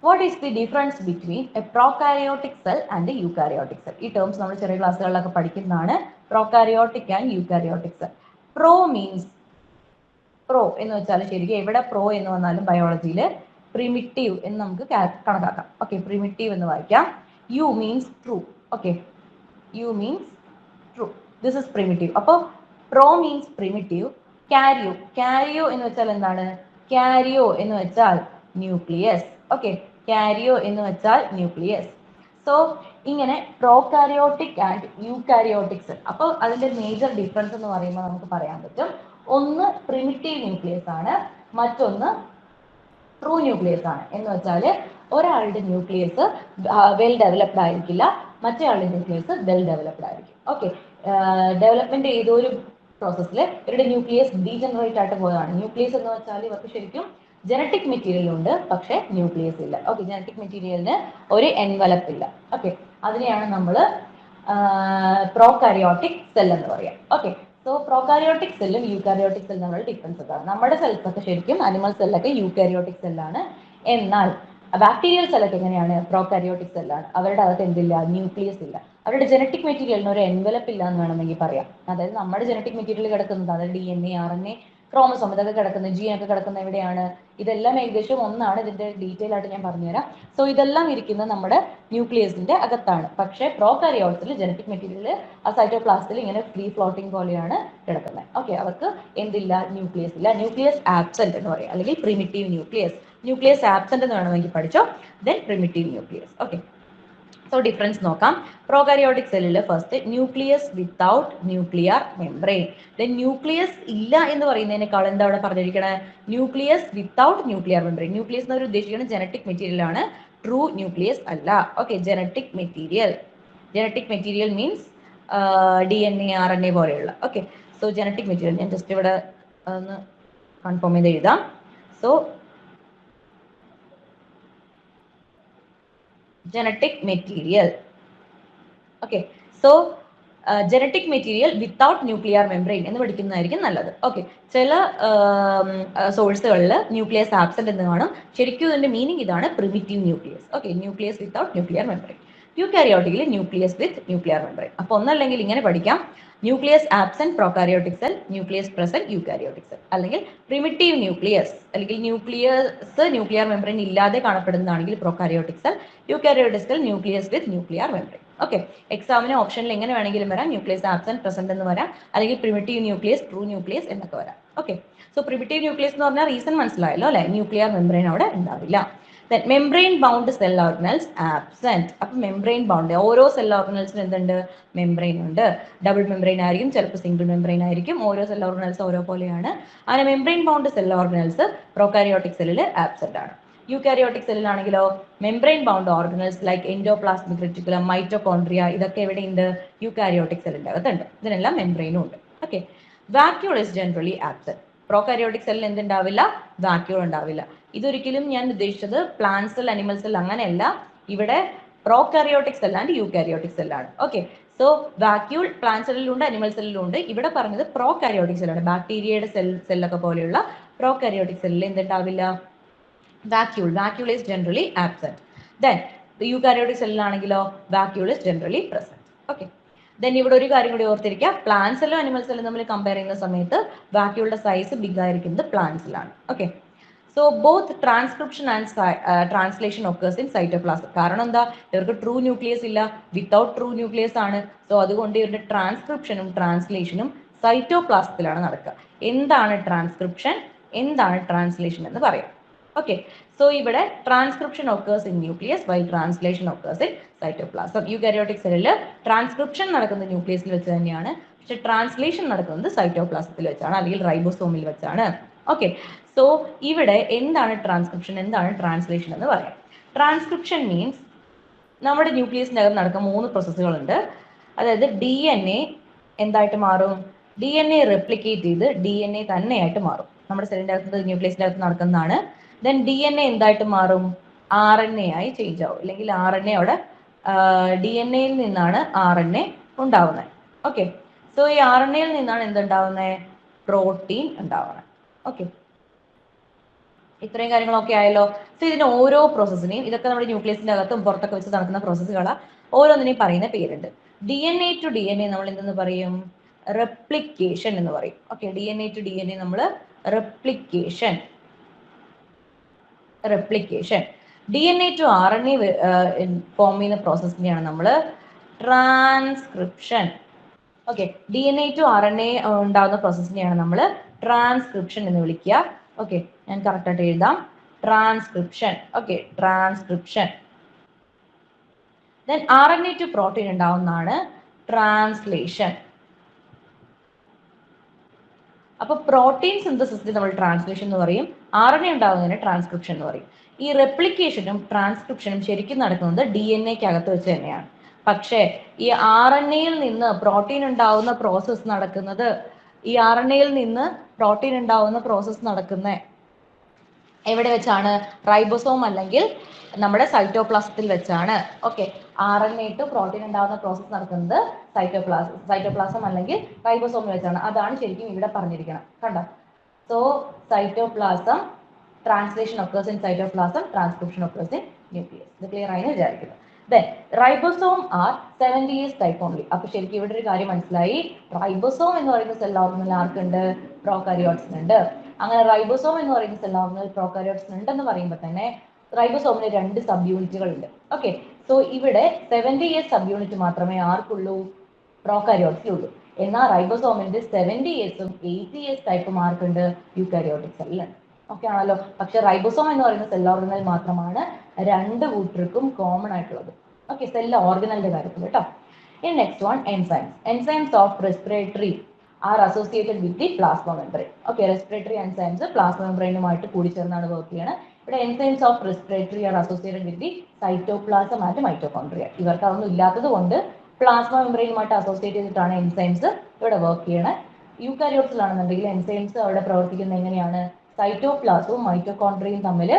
What is the difference between a prokaryotic cell and a eukaryotic cell? ഈ ടേംസ് നമ്മൾ ചെറിയ ക്ലാസ്സുകളിലൊക്കെ പഠിക്കുന്നതാണ്. prokaryotic and eukaryotic cell. Pro means pro എന്ന് വെച്ചാൽ ശരിക്കും എവിടെ പ്രോ എന്ന് വന്നാലും ബയോളജിയിൽ പ്രിമിറ്റീവ് എന്ന് നമുക്ക് കണക്കാക്കാം. ഓക്കെ, പ്രിമിറ്റീവ് എന്ന് വായിക്കാം. Eu means true. Okay, eu means true. This is primitive. അപ്പോൾ pro means primitive. Karyo, karyo എന്ന് വെച്ചാൽ എന്താണ്? കാരിയോ എന്ന് വെച്ചാൽ ന്യൂക്ലിയസ്. ഓക്കെ, കാരിയോ എന്ന് വെച്ചാൽ ന്യൂക്ലിയസ്. സോ ഇങ്ങനെ പ്രോകാരിയോട്ടിക് ആൻഡ് യൂകാരിയോട്ടിക് സെൽ. അപ്പോൾ അതിന്റെ മേജർ ഡിഫറൻസ് എന്ന് പറയുമ്പോൾ നമുക്ക് പറയാൻ പറ്റും, ഒന്ന് പ്രിമിറ്റീവ് ന്യൂക്ലിയസ് ആണ്, മറ്റൊന്ന് ട്രൂ ന്യൂക്ലിയസ് ആണ്. എന്ന് വെച്ചാൽ ഒരാളുടെ ന്യൂക്ലിയസ് വെൽ ഡെവലപ്ഡ് ആയിരിക്കില്ല, മറ്റേ ആളുടെ ന്യൂക്ലിയസ് വെൽ ഡെവലപ്ഡ് ആയിരിക്കും. ഓക്കെ, ഡെവലപ്മെന്റ് ഏതോ ഒരു പ്രോസസ്സിൽ ഇവരുടെ ന്യൂക്ലിയസ് ഡീജനറേറ്റ് ആയിട്ട് പോയതാണ്. ന്യൂക്ലിയസ് എന്ന് വെച്ചാൽ ഇവർക്ക് ശരിക്കും ജനറ്റിക് മെറ്റീരിയൽ ഉണ്ട്, പക്ഷേ ന്യൂക്ലിയസ് ഇല്ല. ഓക്കെ, ജനറ്റിക് മെറ്റീരിയലിന് ഒരു എൻവലപ്പ് ഇല്ല. ഓക്കെ, അതിനെയാണ് നമ്മൾ പ്രോകാരിയോട്ടിക് സെൽ എന്ന് പറയാം. ഓക്കെ, സോ പ്രോകാരിയോട്ടിക് സെല്ലും യൂകാരിയോട്ടിക് സെല്ലും തമ്മിലുള്ള ഡിഫറൻസ് ഇതാണ്. നമ്മുടെ സെൽസ് ഒക്കെ ശരിക്കും അനിമൽ സെല്ലൊക്കെ യൂകാരിയോട്ടിക് സെല്ലാണ്. എന്നാൽ ബാക്ടീരിയൽ സെല്ലൊക്കെ എങ്ങനെയാണ്? പ്രോകാരിയോട്ടിക് സെല്ലാണ്. അവരുടെ അകത്ത് എന്തില്ല? ന്യൂക്ലിയസ് ഇല്ല. അവരുടെ ജനറ്റിക് മെറ്റീരിയലിന് ഒരു എൻവലപ്പ് ഇല്ല എന്ന് വേണമെങ്കിൽ പറയാം. അതായത് നമ്മുടെ ജനറ്റിക് മെറ്റീരിയൽ കിടക്കുന്നത്, അതായത് DNA, RNA, ക്രോമസോം ഇതൊക്കെ കിടക്കുന്നത്, ജീനൊക്കെ കിടക്കുന്നത് എവിടെയാണ്? ഇതെല്ലാം ഏകദേശം ഒന്നാണ്. ഇതിന്റെ ഡീറ്റെയിൽ ആയിട്ട് ഞാൻ പറഞ്ഞുതരാം. സോ ഇതെല്ലാം ഇരിക്കുന്നത് നമ്മുടെ ന്യൂക്ലിയസിന്റെ അകത്താണ്. പക്ഷേ പ്രോകാരിയോട്സിൽ ജനറ്റിക് മെറ്റീരിയൽ ആ സൈറ്റോപ്ലാസത്തിൽ ഇങ്ങനെ ഫ്രീ ഫ്ലോട്ടിംഗ് പോലെയാണ് കിടക്കുന്നത്. ഓക്കെ, അവർക്ക് എന്തില്ല? ന്യൂക്ലിയസ് ഇല്ല. ന്യൂക്ലിയസ് ആബ്സെന്റ് എന്ന് പറയാം, അല്ലെങ്കിൽ പ്രിമിറ്റീവ് ന്യൂക്ലിയസ്. ന്യൂക്ലിയസ് ആബ്സെന്റ് എന്ന് വേണമെങ്കിൽ പഠിച്ചോ. Then primitive nucleus. Okay, so difference നോക്കാം. പ്രോകാരിയോട്ടിക് സെല്ലിൽ first nucleus without nuclear membrane. Then nucleus ഇല്ല എന്ന് പറയുന്നതിനേക്കാൾ എന്താ അവിടെ പറഞ്ഞിരിക്കണേ? Nucleus without nuclear membrane. Nucleus എന്ന് ഉദ്ദേശിക്കുന്നത് ജനറ്റിക് മെറ്റീരിയൽ ആണ്, ട്രൂ ന്യൂക്ലിയസ് അല്ല. Okay, genetic material. Genetic material means DNA, RNA പോലെയുള്ള. ഓക്കെ, സോ ജനറ്റിക് മെറ്റീരിയൽ ഞാൻ ജസ്റ്റ് ഇവിടെ ഒന്ന് കൺഫേം ചെയ്ത് എഴുതാം. So genetic material. Okay, so genetic material without nuclear membrane എന്ന് പഠിക്കുന്നതായിരിക്കും നല്ലത്. ഓക്കെ, ചില സോഴ്സുകളിൽ ന്യൂക്ലിയസ് ആബ്സെന്റ് എന്ന് കാണും. ശരിക്കും ഇതിന്റെ മീനിങ് ഇതാണ്, primitive nucleus. Okay, nucleus without nuclear membrane. യൂകാരിയോട്ടിക്കിൽ ന്യൂക്ലിയസ് വിത്ത് ന്യൂക്ലിയർ മെംബ്രെയിൻ. അപ്പോൾ ഒന്നല്ലെങ്കിൽ ഇങ്ങനെ പഠിക്കാം, nucleus absent prokaryotic cell, nucleus present eukaryotic cell. അല്ലെങ്കിൽ പ്രിമിറ്റീവ് ന്യൂക്ലിയസ്, അല്ലെങ്കിൽ ന്യൂക്ലിയർ മെംബ്രെയിൻ ഇല്ലാതെ കാണപ്പെടുന്നതാണെങ്കിൽ prokaryotic cell, eukaryotic cell nucleus with nuclear membrane. Okay, എക്സാമിന് ഓപ്ഷനിൽ എങ്ങനെ വേണമെങ്കിലും വരാം, ന്യൂക്ലിയസ് ആബ്സെന്റ് പ്രസന്റ് എന്ന് വരാം, അല്ലെങ്കിൽ പ്രിമിറ്റീവ് ന്യൂക്ലിയസ്, ട്രൂ ന്യൂക്ലിയസ് എന്നൊക്കെ വരാം. ഓക്കെ, സോ പ്രിമിറ്റീവ് ന്യൂക്ലിയസ് എന്ന് പറഞ്ഞാൽ റീസൺ മനസ്സിലായല്ലോ അല്ലെ? ന്യൂക്ലിയർ മെംബ്രെയിൻ അവിടെ ഉണ്ടാവില്ല. Then membrane bound cell organelles absent. അപ്പോൾ മെംബ്രെയിൻ ബൗണ്ട് ഓരോ സെൽ ഓർഗനൽസിനും എന്തുണ്ട്? മെംബ്രെയിൻ ഉണ്ട്. ഡബിൾ മെംബ്രെയിൻ ആയിരിക്കും, ചിലപ്പോൾ സിംഗിൾ മെംബ്രെയിൻ ആയിരിക്കും. ഓരോ സെൽ ഓർഗനൽസ് ഓരോ പോലെയാണ്. അങ്ങനെ membrane bound cell organelles prokaryotic സെല്ലിൽ ആബ്സെന്റ് ആണ്. യൂകാരിയോട്ടിക് സെല്ലിലാണെങ്കിലോ membrane bound organelles like endoplasmic reticulum, mitochondria, ഇതൊക്കെ എവിടെയുണ്ട്? യൂകാരിയോട്ടിക് സെല്ലിന്റെ അകത്തുണ്ട്. ഇതിനെല്ലാം മെംബ്രെയിനും ഉണ്ട്. Okay, vacuole is generally absent. Prokaryotic സെല്ലിൽ എന്തുണ്ടാവില്ല? വാക്യൂൾ ഉണ്ടാവില്ല. ഇതൊരിക്കലും ഞാൻ ഉദ്ദേശിച്ചത് പ്ലാന്റ് സെൽ, അനിമൽ സെൽ അങ്ങനെയല്ല. ഇവിടെ പ്രോകാരിയോട്ടിക് സെൽ ആൻഡ് യൂകാരിയോട്ടിക് സെല്ലാണ്. ഓക്കെ, സോ വാക്യൂൾ പ്ലാന്റ് സെല്ലിലുണ്ട്, അനിമൽ സെല്ലിലുണ്ട്. ഇവിടെ പറഞ്ഞത് പ്രോകാരിയോട്ടിക് സെല്ലാണ്. ബാക്ടീരിയയുടെ സെല്ലൊക്കെ പോലെയുള്ള പ്രോകാരിയോട്ടിക് സെല്ലിൽ എന്തുണ്ടാവില്ല? Vacuole is generally absent. Then eukaryotic സെല്ലിലാണെങ്കിലോ vacuole is generally present. Okay, then ഇവിടെ ഒരു കാര്യം കൂടി ഓർത്തിരിക്കുക, പ്ലാന്റ് സെല്ലും അനിമൽ സെല്ലും തമ്മിൽ കമ്പയർ ചെയ്യുന്ന സമയത്ത് വാക്യൂളുടെ സൈസ് ബിഗ് ആയിരിക്കുന്നത് പ്ലാന്റ് സെല്ലാണ്. Okay, so both transcription and translation occurs in cytoplasm. കാരണം എന്താ? ഇവർക്ക് ട്രൂ ന്യൂക്ലിയസ് ഇല്ല, വിത്തൗട്ട് ട്രൂ ന്യൂക്ലിയസ് ആണ്. സോ അതുകൊണ്ട് ഇവരുടെ ട്രാൻസ്ക്രിപ്ഷനും ട്രാൻസ്ലേഷനും സൈറ്റോപ്ലാസത്തിലാണ് നടക്കുക. എന്താണ് ട്രാൻസ്ക്രിപ്ഷൻ, എന്താണ് ട്രാൻസ്ലേഷൻ എന്ന് പറയാം. ഓക്കെ, സോ ഇവിടെ transcription occurs in nucleus while translation occurs in cytoplasm. Eukaryotic സെല്ലിൽ ട്രാൻസ്ക്രിപ്ഷൻ നടക്കുന്നത് ന്യൂക്ലിയസിൽ വെച്ച് തന്നെയാണ്, പക്ഷെ ട്രാൻസ്ലേഷൻ നടക്കുന്നത് സൈറ്റോപ്ലാസത്തിൽ വെച്ചാണ്, അല്ലെങ്കിൽ റൈബോസോമിൽ വെച്ചാണ്. ഓക്കെ, സോ ഇവിടെ എന്താണ് ട്രാൻസ്ക്രിപ്ഷൻ, എന്താണ് ട്രാൻസ്ലേഷൻ എന്ന് പറയാം. ട്രാൻസ്ക്രിപ്ഷൻ മീൻസ് നമ്മുടെ ന്യൂക്ലിയസിൻ്റെ അകത്ത് നടക്കുന്ന 3 പ്രോസസ്സുകളുണ്ട്. അതായത് DNA എന്തായിട്ട് മാറും? DNA റെപ്ലിക്കേറ്റ് ചെയ്ത് DNA തന്നെയായിട്ട് മാറും. നമ്മുടെ സെല്ലിന്റെ അകത്ത് ന്യൂക്ലിയസിന്റെ അകത്ത് നടക്കുന്നതാണ്. ദെൻ DNA എന്തായിട്ട് മാറും? RNA ആയി ചേഞ്ച് ആവും. അല്ലെങ്കിൽ RNA അവിടെ DNA-യിൽ നിന്നാണ് RNA ഉണ്ടാവുന്നത്. ഓക്കെ, സോ ഈ RNA-യിൽ നിന്നാണ് എന്തുണ്ടാവുന്നത്? പ്രോട്ടീൻ ഉണ്ടാവുന്നത്. ഓക്കെ, ഇത്രയും കാര്യങ്ങളൊക്കെ ആയല്ലോ. സോ ഇതിന്റെ ഓരോ പ്രോസസ്സിനെയും, ഇതൊക്കെ നമ്മുടെ ന്യൂക്ലിയസിന്റെ അകത്തും പുറത്തൊക്കെ വെച്ച് നടക്കുന്ന പ്രോസസ്സുകളാണ്. ഓരോന്നിനെയും പറയുന്ന പേരുണ്ട്. DNA to DNA നമ്മൾ എന്തെന്ന് പറയും? റെപ്ലിക്കേഷൻ എന്ന് പറയും. ഓക്കെ, DNA to DNA നമ്മൾ replication. DNA to RNA form ചെയ്യുന്ന പ്രോസസ്സിനെയാണ് നമ്മൾ transcription. Okay, DNA to RNA ഉണ്ടാകുന്ന പ്രോസസ്സിനെയാണ് നമ്മൾ ട്രാൻസ്ക്രിപ്ഷൻ എന്ന് വിളിക്കുക. ഓക്കെ, ഞാൻ കറക്റ്റ് ആയിട്ട് എഴുതാം. Transcription. Okay, transcription. Then RNA to protein ഉണ്ടാവുന്നതാണ് ട്രാൻസ്ലേഷൻ. അപ്പൊ പ്രോട്ടീൻ സിന്തസിസിന് നമ്മൾ ട്രാൻസ്ലേഷൻ എന്ന് പറയും, RNA ഉണ്ടാകുന്നതിന് ട്രാൻസ്ക്രിപ്ഷൻ എന്ന് പറയും. ഈ റെപ്ലിക്കേഷനും ട്രാൻസ്ക്രിപ്ഷനും ശരിക്കും നടക്കുന്നത് DNA-ക്ക് അകത്ത് വെച്ച് തന്നെയാണ്. പക്ഷേ ഈ RNA-യിൽ നിന്ന് പ്രോട്ടീൻ ഉണ്ടാവുന്ന പ്രോസസ്സ് നടക്കുന്നത്, ഈ RNA-യിൽ നിന്ന് പ്രോട്ടീൻ ഉണ്ടാവുന്ന പ്രോസസ്സ് നടക്കുന്ന എവിടെ വെച്ചാണ്? റൈബോസോം അല്ലെങ്കിൽ നമ്മുടെ സൈറ്റോപ്ലാസത്തിൽ വെച്ചാണ്. ഓക്കെ, RNA ടു പ്രോട്ടീൻ ഉണ്ടാകുന്ന പ്രോസസ്സ് നടക്കുന്നത് സൈറ്റോപ്ലാസം അല്ലെങ്കിൽ റൈബോസോമിൽ വെച്ചാണ്. അതാണ് ശരിക്കും ഇവിടെ പറഞ്ഞിരിക്കണം. കണ്ടോ? So cytoplasm, translation occurs in cytoplasm, transcription occurs in nucleus. ഇത് ക്ലിയർ ആയെന്ന് വിചാരിക്കുന്നു. Then ribosome are 70S type only. അപ്പോൾ ശരിക്കും ഇവിടെ ഒരു കാര്യം മനസ്സിലായി. റൈബോസോം എന്ന് പറയുന്ന സെൽ ഓർഗനൽ ആർക്കുണ്ട്? പ്രോകാരിയോട്സിനുണ്ട്. അങ്ങനെ റൈബോസോം എന്ന് പറയുന്ന സെൽ ഓർഗനൽ പ്രോകാരിയോട്സിന് ഉണ്ടെന്ന് പറയുമ്പോൾ തന്നെ റൈബോസോമിന് 2 സബ് യൂണിറ്റുകൾ ഉണ്ട്. ഓക്കെ, സോ ഇവിടെ 70S സബ് യൂണിറ്റ് മാത്രമേ ആർക്കുള്ളൂ? പ്രോകാരിയോട്സിലുള്ളൂ. എന്നാൽ റൈബോസോമിന്റെ 70Sഉം 80S ടൈപ്പും ആർക്കുണ്ട്? യൂക്കാരിയോട്ടിക് സെല്ലിലുണ്ട്. ഓക്കെ ആണല്ലോ. പക്ഷെ റൈബോസോം എന്ന് പറയുന്ന സെൽ ഓർഗനൽ മാത്രമാണ് 2 കൂട്ടർക്കും കോമൺ ആയിട്ടുള്ളത്. ഓക്കെ, സെൽ ഓർഗനലിന്റെ കാര്യത്തിൽ കേട്ടോ. ഇനി next one, enzymes. Enzymes of respiratory are associated with the plasma membrane. Okay, respiratory enzymes plasma മെംബ്രെയിനുമായിട്ട് കൂടി ചേർന്നാണ് വർക്ക് ചെയ്യുന്നത്. ഇവിടെ enzymes of respiratory are associated with the cytoplasm and mitochondria. ഇവർക്ക് അതൊന്നും ഇല്ലാത്തത് കൊണ്ട് പ്ലാസ്മ മെംബ്രെയിനുമായിട്ട് അസോസിയേറ്റ് ചെയ്തിട്ടാണ് എൻസൈംസ് ഇവിടെ വർക്ക് ചെയ്യണത്. യൂക്കാരിയോട്സിലാണെന്നുണ്ടെങ്കിൽ എൻസൈംസ് അവിടെ പ്രവർത്തിക്കുന്നത് എങ്ങനെയാണ്? സൈറ്റോപ്ലാസവും മൈറ്റോകോൺട്രിയയും തമ്മിൽ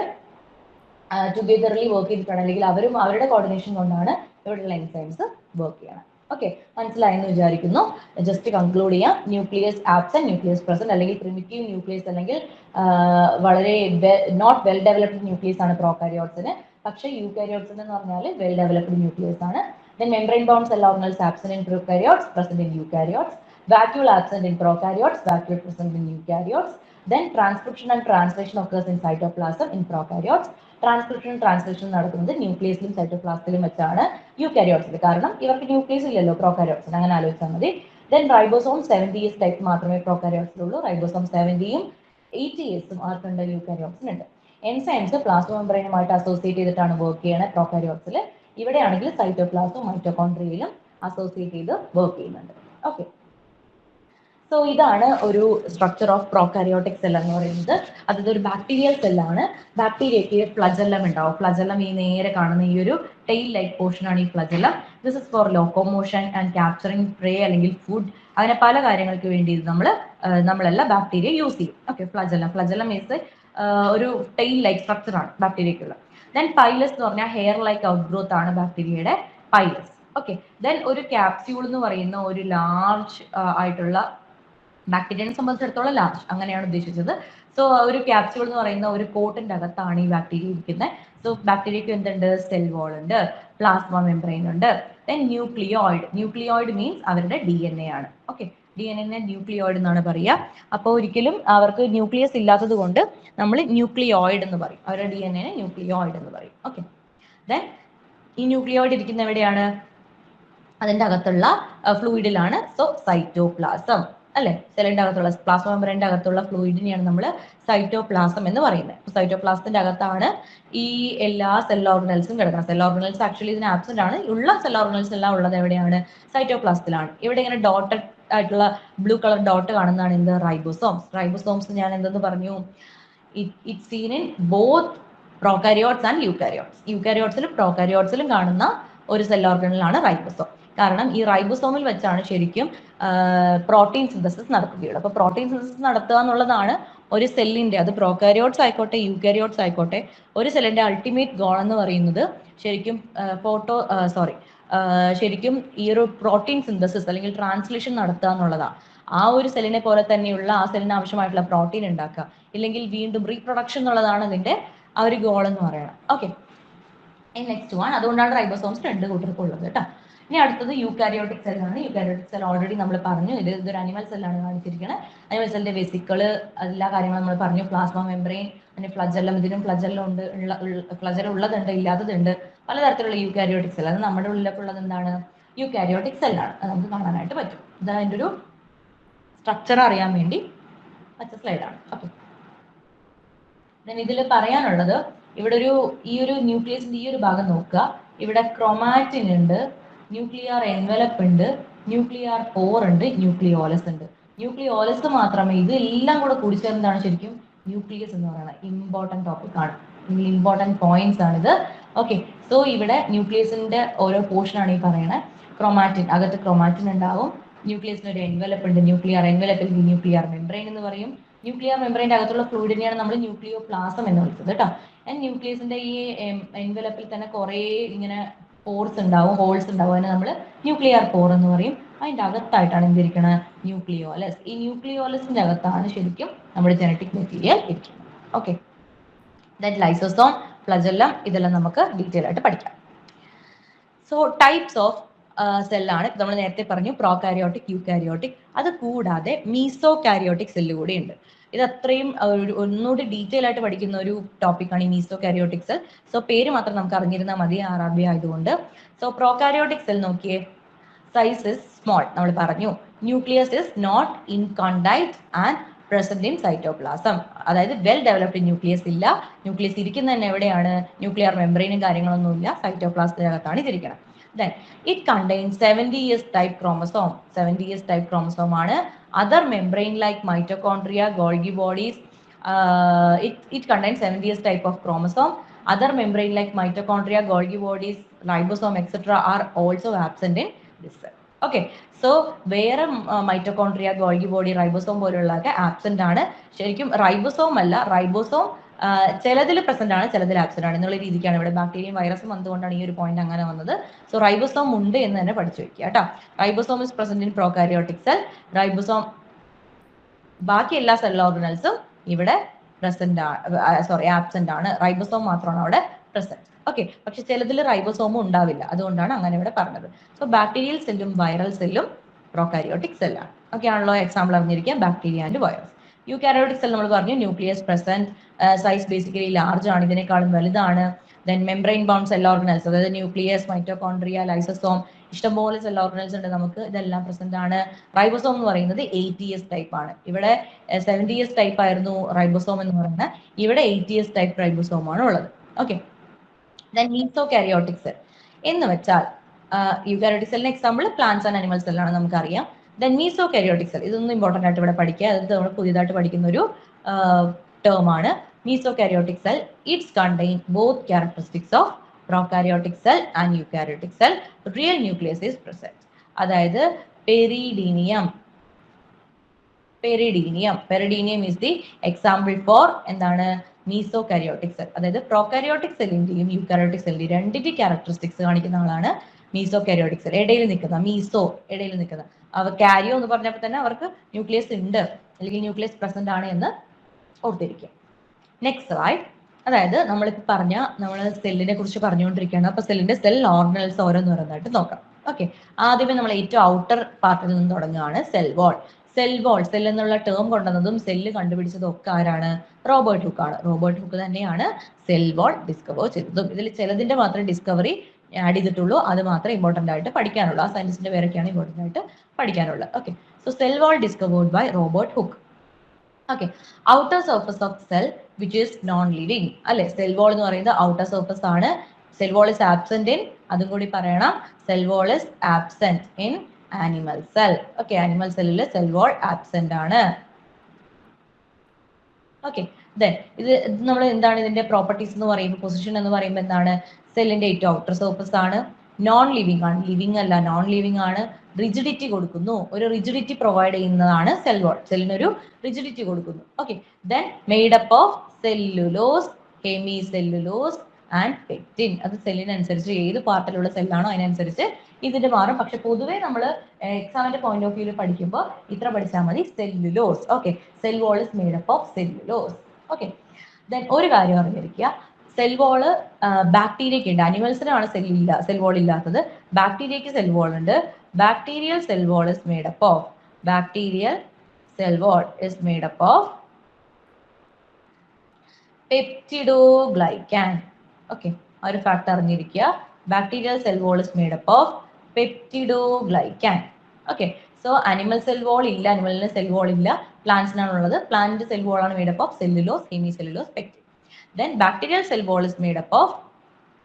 ടുഗദർലി വർക്ക് ചെയ്തിട്ടാണ്, അല്ലെങ്കിൽ അവരുടെ കോർഡിനേഷൻ കൊണ്ടാണ് ഇവിടെയുള്ള എൻസൈംസ് വർക്ക് ചെയ്യണം. ഓക്കെ, മനസ്സിലായെന്ന് വിചാരിക്കുന്നു. ജസ്റ്റ് കൺക്ലൂഡ് ചെയ്യാം. ന്യൂക്ലിയസ് ആബ്സെന്റ്, ന്യൂക്ലിയസ് പ്രസന്റ്, അല്ലെങ്കിൽ പ്രിമിറ്റീവ് ന്യൂക്ലിയസ് അല്ലെങ്കിൽ വളരെ നോട്ട് വെൽ ഡെവലപ്ഡ് ന്യൂക്ലിയസ് ആണ് പ്രോകാരിയോട്സിന്. പക്ഷേ യൂക്കാരിയോട്സിന് എന്ന് പറഞ്ഞാൽ വെൽ ഡെവലപ്ഡ് ന്യൂക്ലിയസ് ആണ്. Then membrane bound cell organelles absent in prokaryotes, present in eukaryotes. Vacuole absent in prokaryotes, vacuole present in eukaryotes. Then transcription and translation occurs in cytoplasm in prokaryotes. Transcription translation നടക്കുന്നത് ന്യൂക്ലിയസിലും സൈറ്റോപ്ലാസത്തിലും വെച്ചാണ് യൂക്കാരിയോട്സിൽ. കാരണം ഇവർക്ക് ന്യൂക്ലിയസ് ഇല്ലല്ലോ പ്രോകാരിയോട്സിന്, അങ്ങനെ ആലോചിച്ചാൽ മതി. ദെൻ റൈബോസോം 70S ടൈപ്പ് മാത്രമേ പ്രോകാരിയോട്സിലുള്ളൂ. റൈബോസോം 70യും 80Sഉം ആർക്കുണ്ട്? യൂക്കാരിയോട്സിനുണ്ട്. എൻസൈംസ് പ്ലാസ്മ മെംബ്രെയിനുമായിട്ട് അസോസിയേറ്റ് ചെയ്തിട്ടാണ് വർക്ക് ചെയ്യണത് പ്രോകാരിയോട്സിൽ. ഇവിടെയാണെങ്കിൽ സൈറ്റോപ്ലാസവും മൈറ്റോകോൺട്രിയയിലും അസോസിയേറ്റ് ചെയ്ത് വർക്ക് ചെയ്യുന്നുണ്ട്. ഓക്കെ, സോ ഇതാണ് ഒരു സ്ട്രക്ചർ ഓഫ് പ്രോകാരിയോട്ടിക് സെൽ എന്ന് പറയുന്നത്. അതൊരു ബാക്ടീരിയൽ സെല്ലാണ്. ബാക്ടീരിയയ്ക്ക് ഫ്ലജെല്ലം ഉണ്ടാവും. ഫ്ലജെല്ലം ഈ നേരെ കാണുന്ന ഈ ഒരു ടെയിൽ ലൈക്ക് പോർഷൻ ആണ് ഈ flagellum. This is for locomotion and capturing prey അല്ലെങ്കിൽ ഫുഡ്, അങ്ങനെ പല കാര്യങ്ങൾക്ക് വേണ്ടി നമ്മളെല്ലാം ബാക്ടീരിയ യൂസ് ചെയ്യും. ഓക്കെ, ഫ്ലജെല്ലം മീൻസ് ഒരു ടെയിൽ ലൈക്ക് സ്ട്രക്ചർ ആണ് ബാക്ടീരിയക്കുള്ളത്. ദെൻ പൈലസ് എന്ന് പറഞ്ഞാൽ ഹെയർ ലൈക്ക് ഔട്ട്ഗ്രോത്ത് ആണ് ബാക്ടീരിയയുടെ പൈലസ്. ഓക്കെ, ദെൻ ഒരു ക്യാപ്സ്യൂൾ എന്ന് പറയുന്ന ഒരു ലാർജ് ആയിട്ടുള്ള, ബാക്ടീരിയനെ സംബന്ധിച്ചിടത്തോളം ലാർജ് അങ്ങനെയാണ് ഉദ്ദേശിച്ചത്. സോ ഒരു ക്യാപ്സ്യൂൾ എന്ന് പറയുന്ന ഒരു കോട്ടിന്റെ അകത്താണ് ഈ ബാക്ടീരിയ ഇരിക്കുന്നത്. സോ ബാക്ടീരിയക്ക് എന്തുണ്ട്? സെൽ വാൾ ഉണ്ട്, പ്ലാസ്മ മെംബ്രെയിൻ ഉണ്ട്. ദെൻ ന്യൂക്ലിയോയിഡ് മീൻസ് അവരുടെ DNA ആണ്. ഓക്കെ, DNA ന്യൂക്ലിയോയിഡ് എന്നാണ് പറയുക. അപ്പോൾ ഒരിക്കലും അവർക്ക് ന്യൂക്ലിയസ് ഇല്ലാത്തത് കൊണ്ട് നമ്മൾ ന്യൂക്ലിയോയിഡ് എന്ന് പറയും. അവരുടെ DNA ന്യൂക്ലിയോയിഡ് എന്ന് പറയും. ഓക്കെ, ദെൻ ഈ ന്യൂക്ലിയോയിഡ് ഇരിക്കുന്ന എവിടെയാണ്? അതിന്റെ അകത്തുള്ള ഫ്ലൂയിഡിലാണ്. സോ സൈറ്റോപ്ലാസം അല്ലെ, സെല്ലിന്റെ അകത്തുള്ള പ്ലാസ്മ മെംബ്രെയിന്റെ അകത്തുള്ള ഫ്ലൂയിഡിനെയാണ് നമ്മൾ സൈറ്റോപ്ലാസം എന്ന് പറയുന്നത്. സൈറ്റോപ്ലാസത്തിന്റെ അകത്താണ് ഈ എല്ലാ സെൽ ഓർഗനൽസും കിടക്കുന്നത്. സെൽ ഓർഗനൽസ് ആക്ച്വലി ഇതിന് ആബ്സെന്റ് ആണ്. ഉള്ള സെൽ ഓർഗനൽസ് എല്ലാം ഉള്ളത് എവിടെയാണ്? സൈറ്റോപ്ലാസത്തിലാണ്. ഇവിടെ ഇങ്ങനെ ഡോട്ടഡ് ആയിട്ടുള്ള ബ്ലൂ കളർ ഡോട്ട് കാണുന്നതാണ് എന്ത്? റൈബോസോംസ് ഞാൻ എന്തെന്ന് പറഞ്ഞു? It seen in both prokaryotes and eukaryotes. യൂക്കാരിയോട്സിലും പ്രോകാരിയോട്സിലും കാണുന്ന ഒരു സെൽ ഓർഗനലാണ് റൈബോസോം. കാരണം ഈ റൈബോസോമിൽ വെച്ചാണ് ശരിക്കും പ്രോട്ടീൻ സിന്തസിസ് നടക്കുകയുള്ളൂ. അപ്പോൾ പ്രോട്ടീൻ സിന്തസിസ് നടത്തുക എന്നുള്ളതാണ് ഒരു സെല്ലിന്റെ, അത് പ്രോകാരിയോട്സ് ആയിക്കോട്ടെ യൂകാരിയോട്സ് ആയിക്കോട്ടെ, ഒരു സെല്ലിന്റെ അൾട്ടിമേറ്റ് ഗോൾ എന്ന് പറയുന്നത് ശരിക്കും ശരിക്കും ഈ ഒരു പ്രോട്ടീൻ സിന്തസിസ് അല്ലെങ്കിൽ ട്രാൻസ്ലേഷൻ നടത്തുക എന്നുള്ളതാണ്. ആ ഒരു സെല്ലിനെ പോലെ തന്നെയുള്ള ആ സെല്ലിന് ആവശ്യമായിട്ടുള്ള പ്രോട്ടീൻ ഉണ്ടാക്കുക, ഇല്ലെങ്കിൽ വീണ്ടും റീപ്രൊഡക്ഷൻ എന്നുള്ളതാണ് ഇതിന്റെ ആ ഒരു ഗോൾ എന്ന് പറയുന്നത്. ഓക്കെ, നെക്സ്റ്റ് വൺ, അതുകൊണ്ടാണ് റൈബോസോംസ് 2 കൂട്ടർക്ക് ഉള്ളത് കേട്ടോ. ഇനി അടുത്തത് യൂകാരിയോട്ടിക് സെല്ലാണ്. യൂകാരിയോട്ടിക് സെൽ ഓൾറെഡി നമ്മൾ പറഞ്ഞു, ഇതൊരു അനിമൽ സെല്ലാണ് കാണിച്ചിരിക്കുന്നത്. അനിമൽ സെല്ലിന്റെ വെസിക്കിള് എല്ലാ കാര്യങ്ങളും നമ്മൾ പറഞ്ഞു. പ്ലാസ്മ മെംബ്രെയിൻ, പിന്നെ ഫ്ലജെല്ലം, ഇതിനും ഫ്ലജെല്ലം ഉണ്ട്, ഫ്ലജെല്ലം ഉള്ളതുണ്ട്, ഇല്ലാത്തതുണ്ട്, പലതരത്തിലുള്ള യൂകാരിയോട്ടിക് സെൽ. അത് നമ്മുടെ ഉള്ളിലൊക്കെ ഉള്ളത് എന്താണ്? യൂകാരിയോട്ടിക് സെല്ലാണ്. അത് നമുക്ക് കാണാനായിട്ട് പറ്റും. ഇത് അതിൻ്റെ ഒരു സ്ട്രക്ചർ അറിയാൻ വേണ്ടി മറ്റു സ്ലൈഡാണ്. ഓക്കെ, ഇതിൽ പറയാനുള്ളത്, ഇവിടെ ഈ ഒരു ന്യൂക്ലിയസിന്റെ ഈ ഒരു ഭാഗം നോക്കുക. ഇവിടെ ക്രോമാറ്റിൻ ഉണ്ട്, ന്യൂക്ലിയർ എൻവലപ്പ് ഉണ്ട്, ന്യൂക്ലിയർ പോർ ഉണ്ട്, ന്യൂക്ലിയോലസ് ഉണ്ട്. ന്യൂക്ലിയോലസ് മാത്രമേ, ഇതെല്ലാം കൂടെ കൂടിച്ചേർന്നതാണ് ശരിക്കും ന്യൂക്ലിയസ് എന്ന് പറയുന്നത്. ഇമ്പോർട്ടൻറ്റ് ടോപ്പിക് ആണ്, ഇമ്പോർട്ടൻറ്റ് പോയിന്റ്സ് ആണിത്. ഓക്കെ, സോ ഇവിടെ ന്യൂക്ലിയസിന്റെ ഓരോ പോർഷൻ ആണ് ഈ പറയുന്നത്. ക്രോമാറ്റിൻ, അകത്ത് ക്രോമാറ്റിൻ ഉണ്ടാവും. ന്യൂക്ലിയസിന് ഒരു എൻവലപ്പ് ഉണ്ട്, ന്യൂക്ലിയർ എൻവലപ്പിൽ ന്യൂക്ലിയർ മെംബ്രെയിൻ എന്ന് പറയും. ന്യൂക്ലിയർ മെംബ്രെയിൻ്റെ അകത്തുള്ള ഫ്ലൂയിഡിനെയാണ് നമ്മൾ ന്യൂക്ലിയോപ്ലാസം എന്ന് വിളിച്ചത് കേട്ടോ. ന്യൂക്ലിയസിന്റെ ഈ എൻവലപ്പിൽ തന്നെ കുറേ ഇങ്ങനെ പോർസ് ഉണ്ടാവും, ഹോൾസ് ഉണ്ടാവും. അതിനെ നമ്മൾ ന്യൂക്ലിയർ പോർ എന്ന് പറയും. അതിൻ്റെ അകത്തായിട്ടാണ് എന്തിരിക്കുന്നത്? ന്യൂക്ലിയോലസ്. ഈ ന്യൂക്ലിയോലസിന്റെ അകത്താണ് ശരിക്കും നമ്മുടെ ജനറ്റിക് മെറ്റീരിയൽ ഇരിക്കുന്നത്. ഓക്കെ, ദാറ്റ് ലൈസോസോം, ഫ്ലജെല്ലം, ഇതെല്ലാം നമുക്ക് ഡീറ്റെയിൽ ആയിട്ട് പഠിക്കാം. സോ ടൈപ്സ് ഓഫ് സെല്ലാണ് നമ്മൾ നേരത്തെ പറഞ്ഞു, പ്രോകാരിയോട്ടിക്, യൂകാരിയോട്ടിക്. അത് കൂടാതെ മീസോകാരിയോട്ടിക് സെല്ല് കൂടി ഉണ്ട്. ഇത് അത്രയും ഒന്നുകൂടി ഡീറ്റെയിൽ ആയിട്ട് പഠിക്കുന്ന ഒരു ടോപ്പിക്കാണ് ഈ മീസോകാരിയോട്ടിക് സെൽ. സോ പേര് മാത്രം നമുക്ക് അറിഞ്ഞിരുന്നാൽ മതി, RRB ആയതുകൊണ്ട്. സോ പ്രോകാരിയോട്ടിക് സെൽ നോക്കിയേ, സൈസ് ഇസ് സ്മോൾ, നമ്മൾ പറഞ്ഞു. ന്യൂക്ലിയസ് ഇസ് നോട്ട് ഇൻകോണ്ടൈറ്റ് ആൻഡ് പ്രസന്റ് ഇൻ സൈറ്റോപ്ലാസം. അതായത് വെൽ ഡെവലപ്ഡ് ന്യൂക്ലിയസ് ഇല്ല. ന്യൂക്ലിയസ് ഇരിക്കുന്ന തന്നെ എവിടെയാണ്? ന്യൂക്ലിയർ മെംബ്രെയിനും കാര്യങ്ങളൊന്നുമില്ല, സൈറ്റോപ്ലാസത്തിനകത്താണ് ഇതിരിക്കണം. Then it contains 70S type chromosome. 70S type chromosome ആണ്. Other membrane like mitochondria, Golgi bodies, it contains 70S type of chromosome. Other membrane like mitochondria, Golgi bodies, ribosome, etc. are also absent in this cell. Okay, so വേറെ മൈറ്റോകോൺട്രിയ, ഗോൾഗി ബോഡി, റൈബോസോം പോലുള്ളതൊക്കെ ആബ്സെന്റ് ആണ്. ശരിക്കും റൈബോസോം അല്ല, റൈബോസോം ചിലതിൽ പ്രസന്റ് ആണ്, ചിലതിൽ ആബ്സെന്റ് ആണ് എന്നുള്ള രീതിക്കാണ്. ഇവിടെ ബാക്ടീരിയയും വൈറസും വന്നതുകൊണ്ടാണ് ഈ ഒരു പോയിന്റ് അങ്ങനെ വന്നത്. സോ റൈബോസോം ഉണ്ട് എന്ന് തന്നെ പഠിച്ചു വെക്കുക കേട്ടോ. Ribosome is present in prokaryotic cell. Ribosome ബാക്കി എല്ലാ സെൽ ഓർഗനൽസും ഇവിടെ പ്രസന്റ് ആബ്സെന്റ് ആണ്. റൈബോസോം മാത്രമാണ് അവിടെ പ്രസന്റ്. ഓക്കെ, പക്ഷെ ചിലതിൽ റൈബോസോമും ഉണ്ടാവില്ല, അതുകൊണ്ടാണ് അങ്ങനെ ഇവിടെ പറഞ്ഞത്. സോ ബാക്ടീരിയൽ സെല്ലും വൈറൽ സെല്ലും പ്രോകാരിയോട്ടിക് സെല്ലാണ്. ഓക്കെ ആണല്ലോ, എക്സാമ്പിൾ അറിഞ്ഞിരിക്കുക, bacteria and virus. Eukaryotic cell നമ്മൾ പറഞ്ഞു, nucleus present, size basically large ആണ്, ഇതിനേക്കാളും വലുതാണ്. Then membrane bound cell organelles, അതായത് ന്യൂക്ലിയസ്, മൈറ്റോകോൺട്രിയ, ലൈസോസോം, ഇഷ്ടംപോലെ സെൽ ഓർഗനൽസ് ഉണ്ട് നമുക്ക്, ഇതെല്ലാം പ്രസന്റ് ആണ്. റൈബോസോം എന്ന് പറയുന്നത് 80S ടൈപ്പ് ആണ്. ഇവിടെ 70S ടൈപ്പ് ആയിരുന്നു റൈബോസോം എന്ന് പറയുന്നത്, ഇവിടെ 80S ടൈപ്പ് റൈബോസോം ആണ് ഉള്ളത്. ഓക്കെ, ദെൻ മീസോകാരിയോട്ടിക് സെൽ എന്ന് വെച്ചാൽ, യൂകാരിയോട്ടിക് സെല്ലിന് എക്സാമ്പിൾ പ്ലാന്റ്സ് ആൻഡ് അനിമൽ സെല്ലാണ് നമുക്കറിയാം. ദെൻ മീസോകാരിയോട്ടിക് സെൽ, ഇതൊന്നും ഇമ്പോർട്ടൻ്റ് ആയിട്ട് ഇവിടെ പഠിക്കുക, അത് നമ്മൾ പുതിയതായിട്ട് പഠിക്കുന്ന ഒരു ടേം ആണ്. Mesokaryotic cell, it's contain both characteristics of prokaryotic cell and eukaryotic cell. Real nucleus is present. അതായത് പെരിഡീനിയം is the example for എന്താണ്? മീസോകാരിയോട്ടിക് സെൽ. അതായത് പ്രോകാരിയോട്ടിക് സെല്ലിന്റെയും യൂകാരിയോട്ടിക് സെല്ലിന്റെയും രണ്ടിന്റെ ക്യാരക്ടറിസ്റ്റിക്സ് കാണിക്കുന്ന ആളാണ് മീസോകാരിയോട്ടിക് സെൽ. ഇടയിൽ നിൽക്കുന്ന ഇടയിൽ നിൽക്കുന്ന അവർ കാരിയോ എന്ന് പറഞ്ഞപ്പോൾ തന്നെ അവർക്ക് ന്യൂക്ലിയസ് ഉണ്ട് അല്ലെങ്കിൽ ന്യൂക്ലിയസ് പ്രസന്റ് ആണ് എന്ന് ഓർത്തിരിക്കുക. നെക്സ്റ്റ് സ്ലൈഡ്, അതായത് നമ്മളിപ്പോൾ നമ്മൾ സെല്ലിനെ കുറിച്ച് പറഞ്ഞുകൊണ്ടിരിക്കുകയാണ്. അപ്പോൾ സെല്ലിന്റെ സെൽ ഓർഗനൽസ് ഓരോന്നോരോന്നായിട്ട് നോക്കാം. ഓക്കെ, ആദ്യമേ നമ്മൾ ഏറ്റവും ഔട്ടർ പാർട്ടിൽ നിന്ന് തുടങ്ങുകയാണ്, സെൽ വാൾ. സെൽ എന്നുള്ള ടേം കൊണ്ടുവന്നതും സെല്ല് കണ്ടുപിടിച്ചതും ഒക്കെ ആരാണ്? റോബർട്ട് ഹുക്ക് ആണ്. റോബർട്ട് ഹുക്ക് തന്നെയാണ് സെൽ വാൾ ഡിസ്കവർ ചെയ്തതും. ഇതിൽ ചിലതിന്റെ മാത്രം ഡിസ്കവറി ആഡ് ചെയ്തിട്ടുള്ളൂ, അത് മാത്രം ഇമ്പോർട്ടൻ്റ് ആയിട്ട് പഠിക്കാനുള്ളൂ. ആ സയൻസിന്റെ പേരൊക്കെയാണ് ഇമ്പോർട്ടൻ്റ് ആയിട്ട് പഠിക്കാനുള്ളത്. Okay, so cell wall discovered by Robert Hooke. Okay, outer surface of cell which is non living അല്ലെ. സെൽ വാൾ എന്ന് പറയുന്നത് ഔട്ടർ സർഫസ് ആണ്. Cell wall is absent in, അതും കൂടി പറയണം, cell wall is absent in animal cell. Okay, animal സെല്ലിൽ സെൽ വാൾ ആബ്സെന്റ് ആണ്. ഓക്കെ, ദെൻ ഇത് നമ്മൾ എന്താണ് ഇതിന്റെ പ്രോപ്പർട്ടീസ് എന്ന് പറയുമ്പോൾ, പൊസിഷൻ എന്ന് പറയുമ്പോൾ എന്താണ്? സെല്ലിന്റെ ഏറ്റവും ഔട്ടർ സർഫസ് ആണ്. നോൺ ലിവിങ് ആണ്, ലിവിങ് അല്ല, നോൺ ലിവിങ് ആണ്, റിജിഡിറ്റി കൊടുക്കുന്നു, ഒരു റിജിഡിറ്റി പ്രൊവൈഡ് ചെയ്യുന്നതാണ് സെൽ വാൾ, സെല്ലിനൊരു റിജിഡിറ്റി കൊടുക്കുന്നു. Okay, then made up of cellulose, hemi cellulose and pectin. അത് സെല്ലിനനുസരിച്ച് ഏത് പാർട്ടിലുള്ള സെല്ലാണോ അതിനനുസരിച്ച് ഇതിന്റെ മാറും. പക്ഷെ പൊതുവെ നമ്മൾ എക്സാമിന്റെ പോയിന്റ് ഓഫ് വ്യൂവിൽ പഠിക്കുമ്പോൾ ഇത്ര പഠിച്ചാൽ മതി, cellulose. Okay, cell wall is made up of cellulose. Okay, then ഒരു കാര്യം അറിഞ്ഞിരിക്കുക, സെൽ വാള് ബാക്ടീരിയക്ക് ഉണ്ട്, അനിമൽസിനാണ് സെൽ വാൾ ഇല്ലാത്തത്. ബാക്ടീരിയക്ക് സെൽ വാൾ ഉണ്ട്. Bacterial cell wall is made up of, bacterial cell wall is made up of peptidoglycan. Okay, ആ ഒരു ഫാക്ട് അറിഞ്ഞിരിക്കുക, bacterial cell wall is made up of peptidoglycan. Okay, so animal cell wall ഇല്ല, അനിമലിന് സെൽ വാൾ ഇല്ല, പ്ലാന്റ്സിനാണുള്ളത്. പ്ലാന്റ് സെൽ വാൾ ആണ് made up of cellulose, hemi cellulose, pectin. Then bacterial cell wall is made up of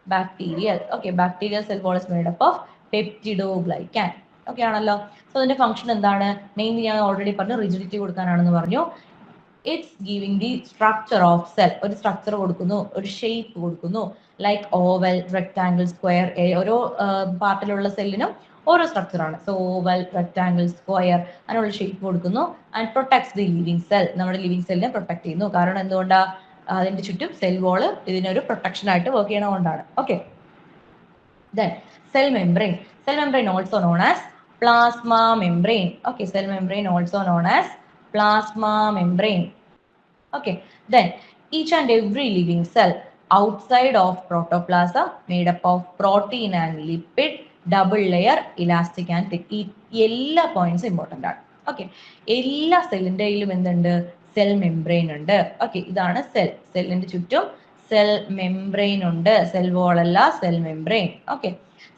bacterial. Okay, bacterial cell wall is made up of peptidoglycan. Okay ആണല്ലോ. സോ ഇതിന്റെ ഫംഗ്ഷൻ എന്താണ്? മെയിൻലി ഞാൻ ഓൾറെഡി പറഞ്ഞു, റിജിഡിറ്റി കൊടുക്കാനാണെന്ന് പറഞ്ഞു. It's giving the structure of cell, ഒരു സ്ട്രക്ചർ കൊടുക്കുന്നു, ഒരു ഷേപ്പ് കൊടുക്കുന്നു, ലൈക്ക് ഓവൽ, റെക്ടാംഗിൾ, സ്ക്വയർ. ഓരോ പാർട്ടിലുള്ള സെല്ലിനും ഓരോ സ്ട്രക്ചറാണ്. സോ ഓവൽ, റെക്ടാംഗിൾ, സ്ക്വയർ അങ്ങനെയുള്ള ഷേപ്പ് കൊടുക്കുന്നു. And protects the living cell, നമ്മുടെ ലിവിങ് സെല്ലിനെ പ്രൊട്ടക്ട് ചെയ്യുന്നു. കാരണം എന്തുകൊണ്ടാണ്? അതിന്റെ ചുറ്റും സെൽ വാള് ഇതിനൊരു പ്രൊട്ടക്ഷൻ ആയിട്ട് വർക്ക് ചെയ്യണതുകൊണ്ടാണ്. Okay, then cell membrane. Cell membrane also known as plasma membrane. Okay, cell membrane also known as plasma membrane. Okay, then each and every living cell outside of protoplasm made up of protein and lipid, double layer, elastic and thick. എല്ലാ പോയിന്റ്സും ഇമ്പോർട്ടൻ്റ് ആണ്. ഓക്കെ, എല്ലാ സെല്ലിൻ്റെയിലും എന്തുണ്ട്? സെൽ മെംബ്രെയിൻ ഉണ്ട്. ഓക്കെ, ഇതാണ് സെൽ, സെല്ലിന്റെ ചുറ്റും സെൽ മെംബ്രെയിൻ ഉണ്ട്, സെൽ വാൾ അല്ല, cell membrane. Okay,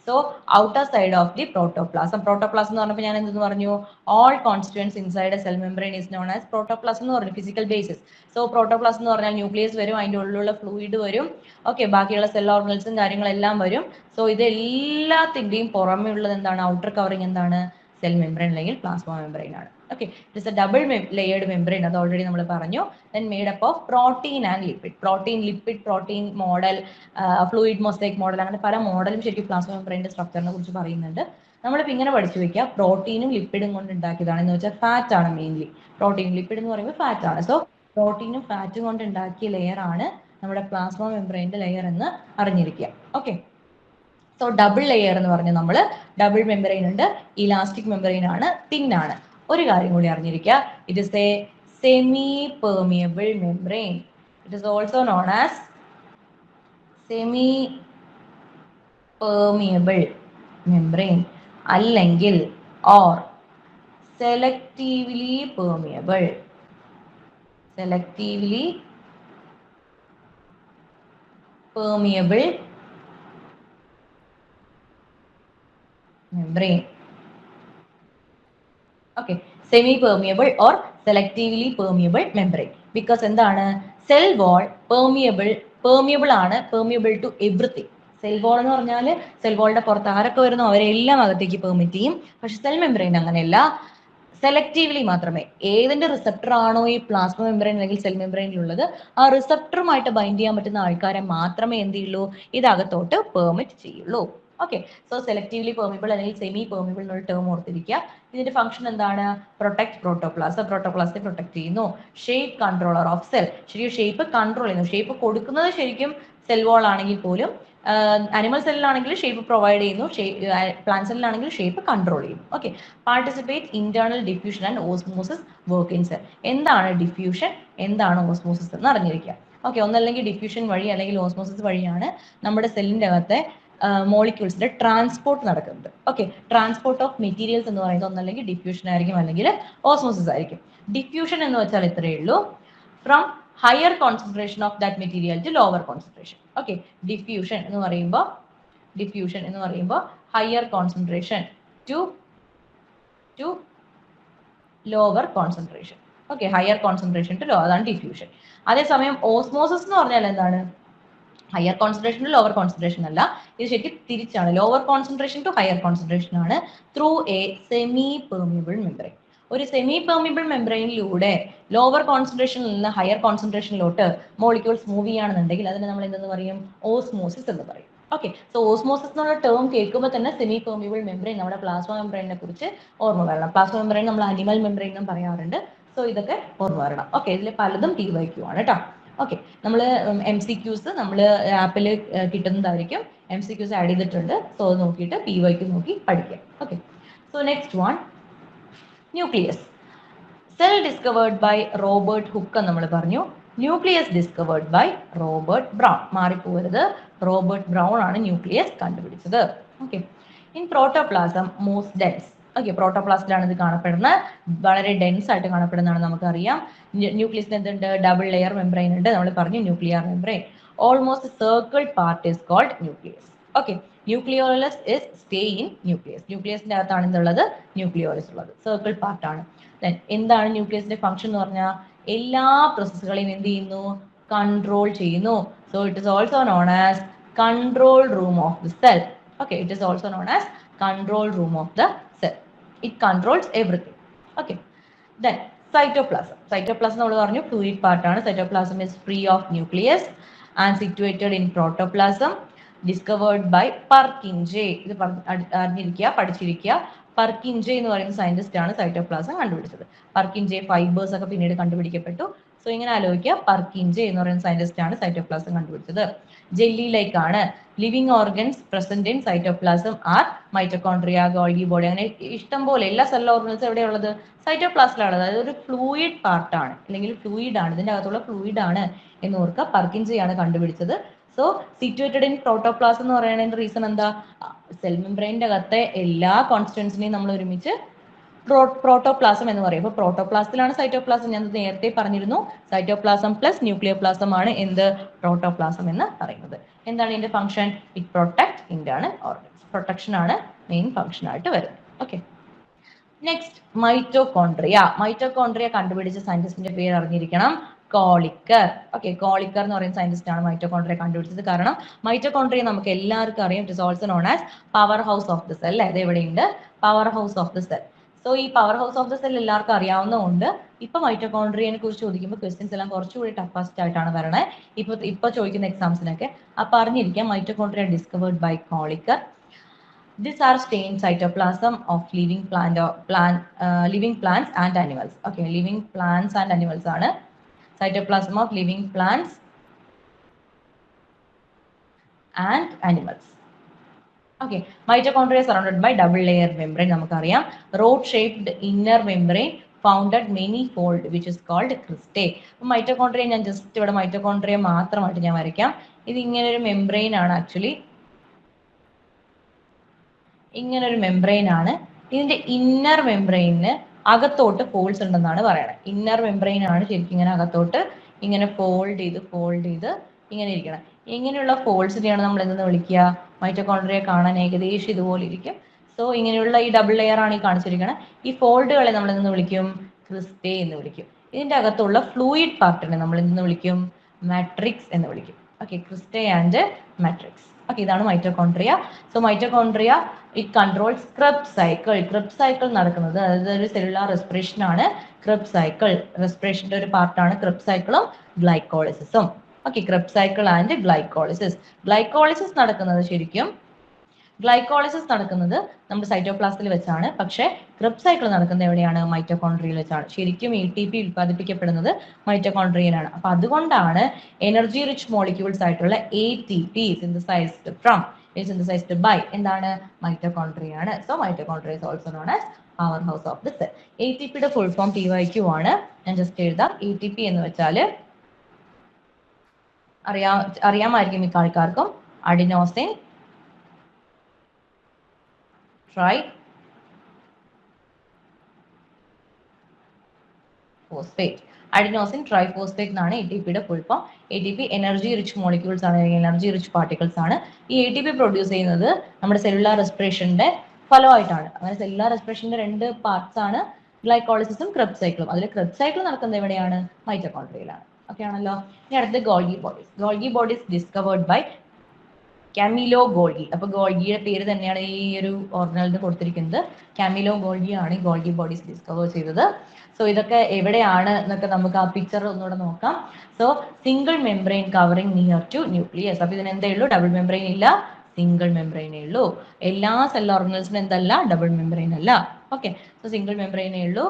so outer side of the protoplasm. Protoplasm എന്ന് പറഞ്ഞപ്പോൾ ഞാൻ എന്തെന്ന് പറഞ്ഞു? All constituents inside a cell membrane is known as protoplasm എന്ന് പറഞ്ഞു, ഫിസിക്കൽ ബേസിസ്. സോ പ്രോട്ടോപ്ലാസം എന്ന് പറഞ്ഞാൽ ന്യൂക്ലിയസ് വരും, അതിൻ്റെ ഉള്ളിലുള്ള ഫ്ലൂയിഡ് വരും, ഓക്കെ, ബാക്കിയുള്ള സെൽ ഓർഗനൽസും കാര്യങ്ങളെല്ലാം വരും. സോ ഇത് എല്ലാത്തിൻ്റെയും പുറമേ ഉള്ളത് എന്താണ്? ഔട്ടർ കവറിങ് എന്താണ്? സെൽ മെംബ്രെയിൻ അല്ലെങ്കിൽ പ്ലാസ്മ മെംബ്രെയിൻ ആണ്. Okay, it is A double layered membrane, അത് ഓൾറെഡി നമ്മൾ പറഞ്ഞു. Then made up of protein and lipid. Protein, lipid, protein model, fluid mosaic model, അങ്ങനെ പല മോഡലും ശരിക്കും പ്ലാസ്മ മെംബ്രെയിൻ്റെ സ്ട്രക്ചറിനെ കുറിച്ച് പറയുന്നുണ്ട്. നമ്മളിപ്പോൾ ഇങ്ങനെ പഠിച്ചു വെക്കുക, പ്രോട്ടീനും ലിപ്പിഡും കൊണ്ട് ഉണ്ടാക്കിയതാണ് എന്ന് വെച്ചാൽ ഫാറ്റ് ആണ് മെയിൻലി. പ്രോട്ടീൻ, ലിപ്പിഡ് എന്ന് പറയുമ്പോൾ ഫാറ്റ് ആണ്. സോ പ്രോട്ടീനും ഫാറ്റും കൊണ്ട് ഉണ്ടാക്കിയ ലെയർ ആണ് നമ്മുടെ പ്ലാസ്മ മെംബ്രെയിൻ്റെ ലെയർ എന്ന് അറിഞ്ഞിരിക്കുക. ഓക്കെ, സോ ഡബിൾ ലെയർ എന്ന് പറഞ്ഞാൽ നമ്മൾ ഡബിൾ മെംബ്രെയിൻ ഉണ്ട്, ഇലാസ്റ്റിക് മെംബ്രെയിൻ ആണ്, തിൻ ആണ്. ഒരു കാര്യം കൂടി അറിഞ്ഞിരിക്കുക, it is a semi permeable membrane. It is also known as semi permeable membrane, അല്ലെങ്കിൽ or selectively permeable. Selectively permeable membrane. Okay, semi permeable or selectively permeable membrane. Because എന്താണ്? സെൽ വാൾ പെർമിയബിൾ ആണ്, permeable to everything. Cell wall എന്ന് പറഞ്ഞാൽ സെൽ വാളിന്റെ പുറത്ത് ആരൊക്കെ വരുന്നു അവരെല്ലാം അകത്തേക്ക് പെർമിറ്റ് ചെയ്യും. പക്ഷെ സെൽ മെംബ്രെയിൻ അങ്ങനെയല്ല, സെലക്റ്റീവ്ലി മാത്രമേ. ഏതിന്റെ റിസപ്റ്റർ ആണോ ഈ പ്ലാസ്മ മെംബ്രെയിൻ അല്ലെങ്കിൽ സെൽ മെംബ്രെയിനിലുള്ളത്, ആ റിസപ്റ്ററുമായിട്ട് ബൈൻഡ് ചെയ്യാൻ പറ്റുന്ന ആൾക്കാരെ മാത്രമേ എന്ത് ചെയ്യുള്ളൂ, ഇതകത്തോട്ട് പെർമിറ്റ് ചെയ്യുള്ളൂ. ഓക്കെ, സോ സെലക്റ്റീവ്ലി പെർമിബിൾ അല്ലെങ്കിൽ സെമി പെർമിബിൾ എന്നുള്ള ടേം ഓർത്തിരിക്കുക. ഇതിന്റെ ഫംഗ്ഷൻ എന്താണ്? പ്രൊട്ടക്ട് പ്രോട്ടോപ്ലാസം, പ്രോട്ടോപ്ലാസത്തെ പ്രൊട്ടക്ട് ചെയ്യുന്നു. ഷേപ്പ് കൺട്രോളർ ഓഫ് സെൽ, ശരിക്കും ഷേപ്പ് കൺട്രോൾ ചെയ്യുന്നു. ഷേപ്പ് കൊടുക്കുന്നത് ശരിക്കും സെൽ വാൾ ആണെങ്കിൽ പോലും, അനിമൽ സെല്ലിലാണെങ്കിൽ ഷേപ്പ് പ്രൊവൈഡ് ചെയ്യുന്നു, പ്ലാന്റ് സെല്ലിലാണെങ്കിൽ ഷേപ്പ് കൺട്രോൾ ചെയ്യുന്നു. Okay, participate internal diffusion and osmosis work in cell. എന്താണ് ഡിഫ്യൂഷൻ, എന്താണ് ഓസ്മോസിസ് എന്ന് അറിഞ്ഞിരിക്കുക. ഓക്കെ, ഒന്നല്ലെങ്കിൽ ഡിഫ്യൂഷൻ വഴി അല്ലെങ്കിൽ ഓസ്മോസിസ് വഴിയാണ് നമ്മുടെ സെല്ലിന്റെ അകത്തെ മോളിക്യൂൾസിന്റെ ട്രാൻസ്പോർട്ട് നടക്കുന്നത്. ഓക്കെ, ട്രാൻസ്പോർട്ട് ഓഫ് മെറ്റീരിയൽസ് എന്ന് പറയുന്നത് ഒന്നല്ലെങ്കിൽ ഡിഫ്യൂഷൻ ആയിരിക്കും അല്ലെങ്കിൽ ഓസ്മോസിസ് ആയിരിക്കും. ഡിഫ്യൂഷൻ എന്ന് വെച്ചാൽ ഇത്രയേ ഉള്ളൂ, from higher concentration of that material to lower concentration. Okay, diffusion എന്ന് പറയുമ്പോൾ higher concentration to lower concentration. Okay, higher concentration to low, അതാണ് ഡിഫ്യൂഷൻ. അതേസമയം ഓസ്മോസിസ് എന്ന് പറഞ്ഞാൽ എന്താണ്? Higher concentration to lower concentration അല്ല, ഇത് ശരിക്കും തിരിച്ചാണ്. Lower concentration to higher concentration ആണ് through a semi permeable membrane. ഒരു സെമി പെർമിബിൾ മെംബ്രെയിനിലൂടെ ലോവർ കോൺസെൻട്രേഷനിൽ നിന്ന് ഹയർ കോൺസെൻട്രേഷനിലോട്ട് മോളിക്യൂൾസ് മൂവ് ചെയ്യുകയാണെന്നുണ്ടെങ്കിൽ അതിനെ നമ്മൾ എന്തെന്ന് പറയും? ഓസ്മോസിസ് എന്ന് പറയും. ഓക്കെ, സോ ഓസ്മോസിസ് എന്നുള്ള ടേം കേൾക്കുമ്പോൾ തന്നെ സെമി പെർമിയബിൾ മെംബ്രെയിൻ നമ്മുടെ പ്ലാസ്മ മെംബ്രെയിനെ കുറിച്ച് ഓർമ്മ വരണം. പ്ലാസ്മ മെംബ്രെയിൻ നമ്മൾ അനിമൽ മെംബ്രെയിൻ എന്നും പറയാറുണ്ട്. സോ ഇതൊക്കെ ഓർമ്മ വരണം. ഓക്കെ, ഇതിൽ പലതും PYQ ആണ് കേട്ടോ. ഓക്കെ, നമ്മൾ MCQs നമ്മൾ ആപ്പിൽ കിട്ടുന്നതായിരിക്കും. MCQs ആഡ് ചെയ്തിട്ടുണ്ട്. സോ അത് നോക്കിയിട്ട് PYQ നോക്കി പഠിക്കാം. Okay, so next one, nucleus. Cell discovered by Robert Hooke നമ്മൾ പറഞ്ഞു. Nucleus discovered by Robert Brown. മാറിപ്പോകരുത്, റോബർട്ട് ബ്രൗൺ ആണ് ന്യൂക്ലിയസ് കണ്ടുപിടിച്ചത്. Okay, in protoplasm most dense. Okay, പ്രോട്ടോപ്ലാസ്റ്റിലാണ് ഇത് കാണപ്പെടുന്നത്. വളരെ ഡെൻസ് ആയിട്ട് കാണപ്പെടുന്നതാണ് നമുക്കറിയാം. ന്യൂക്ലിയസിന് എന്തുണ്ട്? ഡബിൾ ലെയർ മെംബ്രെയിൻ ഉണ്ട്. നമ്മൾ പറഞ്ഞു nuclear membrane. Almost circle part is called nucleus. Okay, nucleolus is stay in nucleus. ന്യൂക്ലിയസിന്റെ അകത്താണ് എന്തുള്ളത്? ന്യൂക്ലിയോളസ് ഉള്ളത്. സർക്കിൾ പാർട്ടാണ്. എന്താണ് ന്യൂക്ലിയസിന്റെ ഫംഗ്ഷൻ എന്ന് പറഞ്ഞാൽ? എല്ലാ പ്രോസസ്സുകളെയും എന്ത് ചെയ്യുന്നു? കൺട്രോൾ ചെയ്യുന്നു. So it is also known as control room of the cell. Okay, it is also known as control room of the cell. It controls everything. Okay, then cytoplasm. Cytoplasm നമ്മൾ പറഞ്ഞു ഫ്ലൂയിഡ് പാർട്ടാണ്. Cytoplasm is free of nucleus and situated in protoplasm. Discovered by Purkinje. ഇത് അറിഞ്ഞിരിക്കുക, പഠിച്ചിരിക്കുക. പർക്കിൻജെ എന്ന് പറയുന്ന സയന്റിസ്റ്റ് ആണ് സൈറ്റോപ്ലാസം കണ്ടുപിടിച്ചത്. പർക്കിൻജെ ഫൈബേഴ്സ് ഒക്കെ പിന്നീട് കണ്ടുപിടിക്കപ്പെട്ടു. സോ ഇങ്ങനെ ആലോചിക്കുക, പർക്കിൻജെ എന്ന് പറയുന്ന സയന്റിസ്റ്റ് ആണ് സൈറ്റോപ്ലാസം കണ്ടുപിടിച്ചത്. ജെല്ലി ലൈക്ക് ആണ്. Living organs present in cytoplasm are mitochondria, Golgi body. അങ്ങനെ ഇഷ്ടം പോലെ എല്ലാ സെൽ ഓർഗൻസും എവിടെയുള്ളത്? സൈറ്റോപ്ലാസ്റ്റിലാണ്. അതായത് ഒരു ഫ്ലൂയിഡ് പാർട്ടാണ്, അല്ലെങ്കിൽ ഫ്ലൂയിഡ് ആണ്, ഇതിന്റെ അകത്തുള്ള ഫ്ലൂയിഡ് ആണ് എന്ന് ഓർക്കുക. പർക്കിൻജെ ആണ് കണ്ടുപിടിച്ചത്. സോ സിറ്റുവേറ്റഡ് ഇൻ പ്രോട്ടോപ്ലാസം എന്ന് പറയുന്നതിന്റെ റീസൺ എന്താ? സെൽ മെംബ്രെയിന്റെ അകത്തെ എല്ലാ കോൺസ്റ്റിറ്റ്യൂൻസിനെയും നമ്മൾ ഒരുമിച്ച് പ്രോട്ടോപ്ലാസം എന്ന് പറയും. അപ്പോൾ പ്രോട്ടോപ്ലാസത്തിലാണ് സൈറ്റോപ്ലാസം. ഞാൻ നേരത്തെ പറഞ്ഞിരുന്നു, സൈറ്റോപ്ലാസം പ്ലസ് ന്യൂക്ലിയോപ്ലാസം ആണ് എന്ത്? പ്രോട്ടോപ്ലാസം എന്ന് പറയുന്നത്. എന്താണ് ഇതിന്റെ function? It protect internal organs. Protection ആണ് മെയിൻ ഫംഗ്ഷൻ ആയിട്ട് വരുന്നത്. Okay, next mitochondria. മൈറ്റോകോൺട്രിയ കണ്ടുപിടിച്ച സയന്റിസ്റ്റിന്റെ പേര് അറിഞ്ഞിരിക്കണം, കോളിക്കർ. ഓക്കെ, കോളിക്കർ എന്ന് പറയുന്ന സയന്റിസ്റ്റ് ആണ് മൈറ്റോകോൺട്രിയ കണ്ടുപിടിച്ചത്. കാരണം മൈറ്റോകോൺട്രിയ നമുക്ക് എല്ലാവർക്കും അറിയാം, it is also known as power house of the cell. അത് എവിടെയുണ്ട്? Power house of the cell. So ഈ power house of the cell എല്ലാവർക്കും അറിയാവുന്നതുകൊണ്ട് ഇപ്പൊ മൈറ്റോകോൺട്രിയനെ കുറിച്ച് ചോദിക്കുമ്പോൾ ക്വസ്റ്റ്യൻസ് എല്ലാം കുറച്ചുകൂടി ടഫസ്റ്റ് ആയിട്ടാണ് വരണേ ഇപ്പൊ ചോദിക്കുന്ന എക്സാംസിനൊക്കെ. അപ്പൊ അറിഞ്ഞിരിക്കാം, mitochondria discovered by Kolliker. These are stained cytoplasm of living plants and animals. Okay, living plants and animals ആണ്. Cytoplasm of living plants and animals. Okay, mitochondria surrounded by double layer membrane. നമുക്കറിയാം, rod shaped inner membrane founded many fold which is called cristae. Mitochondria ഞാൻ ജസ്റ്റ് ഇവിടെ മൈറ്റോകോൺട്രിയ മാത്രമായിട്ട് ഞാൻ വരയ്ക്കാം. ഇത് ഇങ്ങനെ ഒരു മെംബ്രെയിൻ ആണ്. ആക്ച്വലി ഇങ്ങനെ ഒരു മെംബ്രെയിൻ ആണ്. ഇതിന്റെ ഇന്നർ മെംബ്രെയിനിന് അകത്തോട്ട് ഫോൾഡ്സ് ഉണ്ടെന്നാണ് പറയുന്നത്. ഇന്നർ മെംബ്രെയിൻ ആണ് ശരിക്കും ഇങ്ങനെ അകത്തോട്ട് ഇങ്ങനെ ഫോൾഡ് ചെയ്ത് ഇങ്ങനെ ഇരിക്കണം. ഇങ്ങനെയുള്ള ഫോൾഡ്സിനെയാണ് നമ്മൾ എന്തെന്ന് വിളിക്കുക? മൈറ്റോകോൺട്രിയ കാണാൻ ഏകദേശം ഇതുപോലെ ഇരിക്കും. സോ ഇങ്ങനെയുള്ള ഈ ഡബിൾ ലെയർ ആണ് ഈ കാണിച്ചിരിക്കുന്നത്. ഈ ഫോൾഡുകളെ നമ്മൾ എന്തെന്ന് വിളിക്കും? ക്രിസ്റ്റേ എന്ന് വിളിക്കും. ഇതിന്റെ അകത്തുള്ള ഫ്ലൂയിഡ് പാർട്ടിനെ നമ്മൾ എന്തെന്ന് വിളിക്കും? മാട്രിക്സ് എന്ന് വിളിക്കും. Okay, cristae and matrix. Okay, ഇതാണ് mitochondria. So mitochondria it controls Krebs cycle. Krebs cycle നടക്കുന്നത്, അതായത് ഒരു സെല്ലുലാർ റെസ്പിറേഷൻ ആണ് ക്രെബ്സ് സൈക്കിൾ. റെസ്പിറേഷന്റെ ഒരു പാർട്ടാണ് ക്രെബ്സ് സൈക്കിളും ഗ്ലൈക്കോളിസിസും. Okay, Krebs cycle and glycolysis. Glycolysis നടക്കുന്നത് നമ്മുടെ സൈറ്റോപ്ലാസത്തിൽ വെച്ചാണ്. പക്ഷേ ക്രെബ്സ് സൈക്കിൾ നടക്കുന്നത് എവിടെയാണ്? മൈറ്റോകോൺട്രിയയിൽ വെച്ചാണ്. ശരിക്കും ATP ഉൽപ്പാദിപ്പിക്കപ്പെടുന്നത് മൈറ്റോകോൺട്രിയയിലാണ്. അപ്പൊ അതുകൊണ്ടാണ് എനർജി റിച്ച് മോളിക്യൂൾസ് ആയിട്ടുള്ള ATP synthesized by എന്താണ്? മൈറ്റോകോൺട്രിയ ആണ്. So mitochondria is also known as power house of the cell. ATPയുടെ ഫുൾ ഫോം PYQ ആണ്. ഞാൻ ജസ്റ്റ് എഴുതാം. ATP എന്ന് വെച്ചാൽ അറിയാമായിരിക്കും മിക്ക ആൾക്കാർക്കും. Adenosine triphosphate. അഡിനോസിൻ ട്രൈഫോസ്ഫേറ്റ് എന്നാണ് ATPയുടെ full form. ATP energy rich molecules ആണ്, എനർജി റിച്ച് പാർട്ടിക്കിൾസ് ആണ്. ഈ ATP പ്രൊഡ്യൂസ് ചെയ്യുന്നത് നമ്മുടെ സെല്ലുലാർ റെസ്പിറേഷന്റെ ഫലമായിട്ടാണ്. അങ്ങനെ സെല്ലുലാർ റെസ്പിറേഷന്റെ രണ്ട് പാർട്സ് ആണ് ഗ്ലൈക്കോളിസിസും ക്രെബ്സ് സൈക്കിളും. അതിൽ ക്രെബ്സ് സൈക്കിൾ നടക്കുന്നത് എവിടെയാണ്? മൈറ്റോകോൺട്രിയയിലാണ്. ഓക്കെ ആണല്ലോ. ഇനി അടുത്ത് Golgi bodies. Golgi bodies discovered by Camillo Golgi. അപ്പൊ ഗോൾഗിയുടെ പേര് തന്നെയാണ് ഈ ഒരു ഓർഗനലിന് കൊടുത്തിരിക്കുന്നത്. കാമിലോ ഗോൾഗി ആണ് ഈ ഗോൾഗി ബോഡീസ് ഡിസ്കവർ ചെയ്തത്. സോ ഇതൊക്കെ എവിടെയാണ് എന്നൊക്കെ നമുക്ക് ആ പിക്ചർ ഒന്നുകൂടെ നോക്കാം. So single membrane covering near to nucleus. അപ്പൊ ഇതിന് എന്തേ ഉള്ളൂ? ഡബിൾ മെംബ്രെയിൻ ഇല്ല, സിംഗിൾ മെംബ്രെയിനേ ഉള്ളൂ. എല്ലാ സെൽ ഓർഗനൽസിനും എന്തല്ല, ഡബിൾ മെംബ്രെയിൻ അല്ല. ഓക്കെ, സോ സിംഗിൾ മെംബ്രെയിനേ ഉള്ളൂ.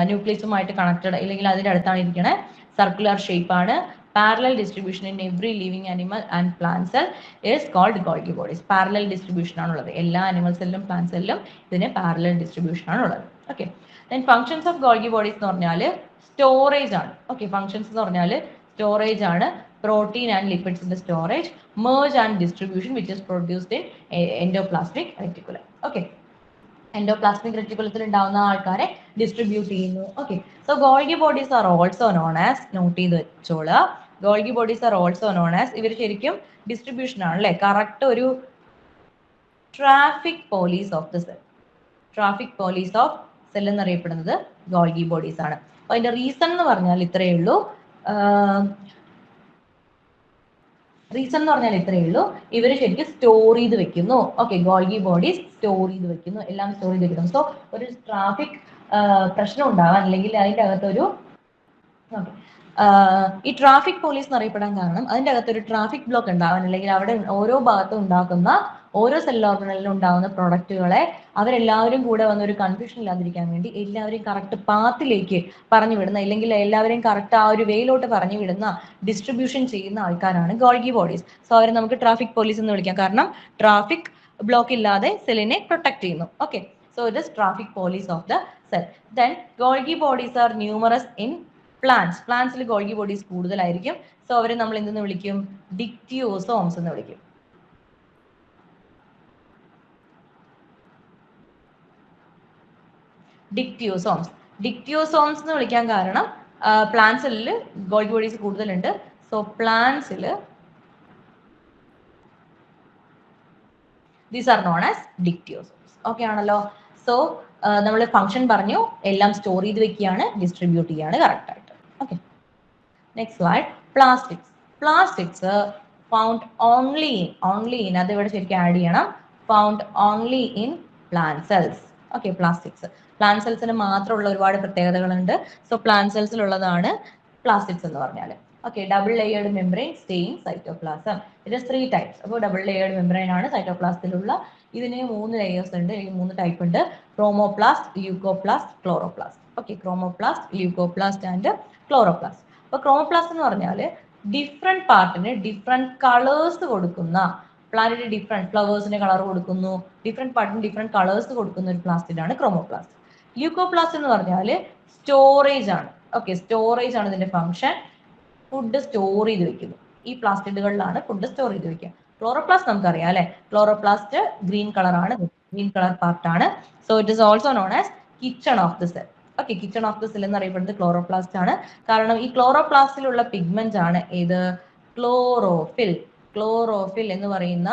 ന്യൂക്ലിയസുമായിട്ട് കണക്റ്റഡ് അല്ലെങ്കിൽ അതിന്റെ അടുത്താണ് ഇരിക്കണേ. സർക്കുലർ ഷേപ്പ് ആണ്. Parallel distribution in every living animal and plant cell is called Golgi bodies. Parallel distribution ആണുള്ളത് എല്ലാ ആനിമൽ സെല്ലിലും പ്ലാന്റ് സെല്ലിലും ഇതിന് പാരലൽ ഡിസ്ട്രിബ്യൂഷൻ ആണുള്ളത്. Okay, then functions of Golgi bodies എന്ന് പറഞ്ഞാൽ സ്റ്റോറേജ് ആണ്. ഓക്കെ, ഫങ്ഷൻസ് എന്ന് പറഞ്ഞാൽ സ്റ്റോറേജ് ആണ്. പ്രോട്ടീൻ ആൻഡ് ലിപ്പിഡ്സിന്റെ storage, merge and distribution which is produced in endoplasmic reticulum. Okay, endoplasmic reticulum ഉണ്ടാവുന്ന ആൾക്കാരെ ഡിസ്ട്രിബ്യൂട്ട് ചെയ്യുന്നു. Okay, so Golgi bodies are also known as, note ചെയ്ത് വെച്ചോളുക, Golgi bodies are also known as, ഇവർ ശരിക്കും ഡിസ്ട്രിബ്യൂഷൻ ആണ് അല്ലെ, കറക്റ്റ് ഒരു traffic police of the cell, traffic police of cell എന്നറിയപ്പെടുന്നത് ഗോൾഗി ബോഡീസ് ആണ്. അപ്പൊ അതിന്റെ റീസൺ എന്ന് പറഞ്ഞാൽ ഇത്രയേ ഉള്ളൂ. റീസൺ എന്ന് പറഞ്ഞാൽ ഇത്രയേ ഉള്ളൂ, ഇവർ ശരിക്കും സ്റ്റോർ ചെയ്ത് വെക്കുന്നു. ഓക്കെ, ഗോൾഗി ബോഡീസ് സ്റ്റോർ ചെയ്ത് വെക്കുന്നു, എല്ലാം സ്റ്റോർ ചെയ്ത് വെക്കുന്നു. സോ ഒരു ട്രാഫിക് പ്രശ്നം ഉണ്ടാവാൻ അല്ലെങ്കിൽ അതിൻ്റെ അകത്തൊരു ഈ ട്രാഫിക് പോലീസ് എന്നറിയപ്പെടാൻ കാരണം അതിൻ്റെ അകത്തൊരു ട്രാഫിക് ബ്ലോക്ക് ഉണ്ടാവാൻ അല്ലെങ്കിൽ അവിടെ ഓരോ ഭാഗത്തും ഉണ്ടാക്കുന്ന ഓരോ സെൽ ഓർഗനലിലും ഉണ്ടാകുന്ന പ്രൊഡക്റ്റുകളെ അവരെല്ലാവരും കൂടെ വന്ന ഒരു കൺഫ്യൂഷൻ ഇല്ലാതിരിക്കാൻ വേണ്ടി എല്ലാവരെയും കറക്റ്റ് പാത്തിലേക്ക് പറഞ്ഞു വിടുന്ന, ഇല്ലെങ്കിൽ എല്ലാവരെയും കറക്റ്റ് ആ ഒരു വേയിലോട്ട് പറഞ്ഞു വിടുന്ന, ഡിസ്ട്രിബ്യൂഷൻ ചെയ്യുന്ന ആൾക്കാരാണ് ഗോൾഗി ബോഡീസ്. സോ അവരെ നമുക്ക് ട്രാഫിക് പോലീസ് എന്ന് വിളിക്കാം, കാരണം ട്രാഫിക് ബ്ലോക്ക് ഇല്ലാതെ സെല്ലിനെ പ്രൊട്ടക്ട് ചെയ്യുന്നു. Okay, so it is traffic police of the cell. Then Golgi bodies are numerous in plants. പ്ലാന്റ്സിൽ ഗോൾഗി ബോഡീസ് കൂടുതലായിരിക്കും. സോ അവരെ നമ്മൾ എന്തെന്ന് വിളിക്കും, ഡിക്റ്റിയോസോംസ് എന്ന് വിളിക്കും. ഡിക്റ്റിയോസോംസ്, ഡിക്റ്റിയോസോംസ് എന്ന് വിളിക്കാൻ കാരണം പ്ലാന്റ്സിൽ ഗോൾഗി ബോഡീസ് കൂടുതലുണ്ട്. സോ പ്ലാന്റ്സിൽ these are known as dictyosomes. Okay ആണല്ലോ. സോ നമ്മൾ ഫംഗ്ഷൻ പറഞ്ഞു, എല്ലാം സ്റ്റോർ ചെയ്ത് വെക്കുകയാണ്, ഡിസ്ട്രിബ്യൂട്ട് ചെയ്യാണ് കറക്റ്റ് ആയിട്ട്. Okay, next slide. Plastics. Plastics found only in അത് ഇവിടെ ശരിക്കും ആഡ് ചെയ്യണം, found only in plant cells. Okay, plastics plant സെൽസിന് മാത്രമുള്ള ഒരുപാട് പ്രത്യേകതകളുണ്ട്. സോ പ്ലാന്റ് സെൽസിലുള്ളതാണ് പ്ലാസ്റ്റിക്സ് എന്ന് പറഞ്ഞാൽ. Okay, double layered membrane stain cytoplasm. It is 3 types. അപ്പോൾ ഡബിൾ ലെയേർഡ് മെംബ്രെയിൻ ആണ് സൈറ്റോപ്ലാസത്തിലുള്ള. ഇതിന് 3 ലെയേഴ്സ് ഉണ്ട്, 3 ടൈപ്പ് ഉണ്ട്. Chromoplast, leucoplast, chloroplast. Okay, chromoplast, leucoplast and chloroplast. അപ്പൊ ക്രോമോപ്ലാസ്റ്റ് എന്ന് പറഞ്ഞാൽ ഡിഫറെന്റ് പാർട്ടിന് ഡിഫറെന്റ് കളേഴ്സ് കൊടുക്കുന്ന, പ്ലാന്റിന് ഡിഫറെന്റ് ഫ്ലവേഴ്സിന് കളർ കൊടുക്കുന്നു, ഡിഫറെന്റ് പാർട്ടിന് ഡിഫറെന്റ് കളേഴ്സ് കൊടുക്കുന്ന ഒരു പ്ലാസ്റ്റിഡാണ് ക്രോമോപ്ലാസ്റ്റ്. ല്യൂക്കോപ്ലാസ്റ്റ് എന്ന് പറഞ്ഞാൽ സ്റ്റോറേജ് ആണ്. ഓക്കെ, സ്റ്റോറേജ് ആണ് ഇതിന്റെ ഫംഗ്ഷൻ. ഫുഡ് സ്റ്റോർ ചെയ്ത് വെക്കുന്നു. ഈ പ്ലാസ്റ്റിഡുകളിലാണ് ഫുഡ് സ്റ്റോർ ചെയ്ത് വെക്കുക. ക്ലോറോപ്ലാസ്റ്റ് നമുക്കറിയാം അല്ലെ, ക്ലോറോപ്ലാസ്റ്റ് ഗ്രീൻ കളർ ആണ്, ഗ്രീൻ കളർ പാർട്ടാണ്. So it is also known as kitchen of the cell. Okay, kitchen of the cell എന്നറിയപ്പെടുന്നത് ക്ലോറോപ്ലാസ്റ്റ് ആണ്. കാരണം ഈ ക്ലോറോപ്ലാസ്റ്റിലുള്ള പിഗ്മെന്റ് ആണ് ഏത്, ക്ലോറോഫിൽ. ക്ലോറോഫിൽ എന്ന് പറയുന്ന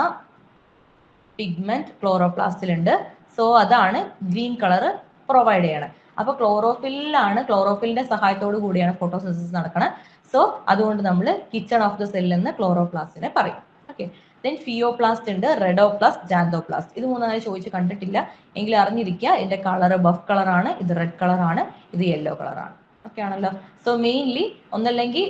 പിഗ്മെന്റ് ക്ലോറോപ്ലാസ്റ്റിലുണ്ട്. സോ അതാണ് ഗ്രീൻ കളർ പ്രൊവൈഡ് ചെയ്യണത്. അപ്പൊ ക്ലോറോഫില്ലാണ്, ക്ലോറോഫിലിന്റെ സഹായത്തോടു കൂടിയാണ് ഫോട്ടോസിന്തസിസ് നടക്കുന്നത്. സോ അതുകൊണ്ട് നമ്മൾ കിച്ചൺ ഓഫ് ദ സെൽ എന്ന് ക്ലോറോപ്ലാസ്റ്റിനെ പറയും. ഓക്കെ, ദെൻ ഫിയോപ്ലാസ്റ്റ് ഉണ്ട്, റെഡോപ്ലാസ്റ്റ്, ജാന്തോപ്ലാസ്റ്റ്. ഇത് മൂന്നായി ചോദിച്ച് കണ്ടിട്ടില്ല എങ്കിൽ അറിഞ്ഞിരിക്കുക, ഇതിന്റെ കളർ ബഫ് കളർ ആണ്, ഇത് റെഡ് കളർ ആണ്, ഇത് യെല്ലോ കളർ ആണ്. ഓക്കെ ആണല്ലോ. സോ മെയിൻലി ഒന്നല്ലെങ്കിൽ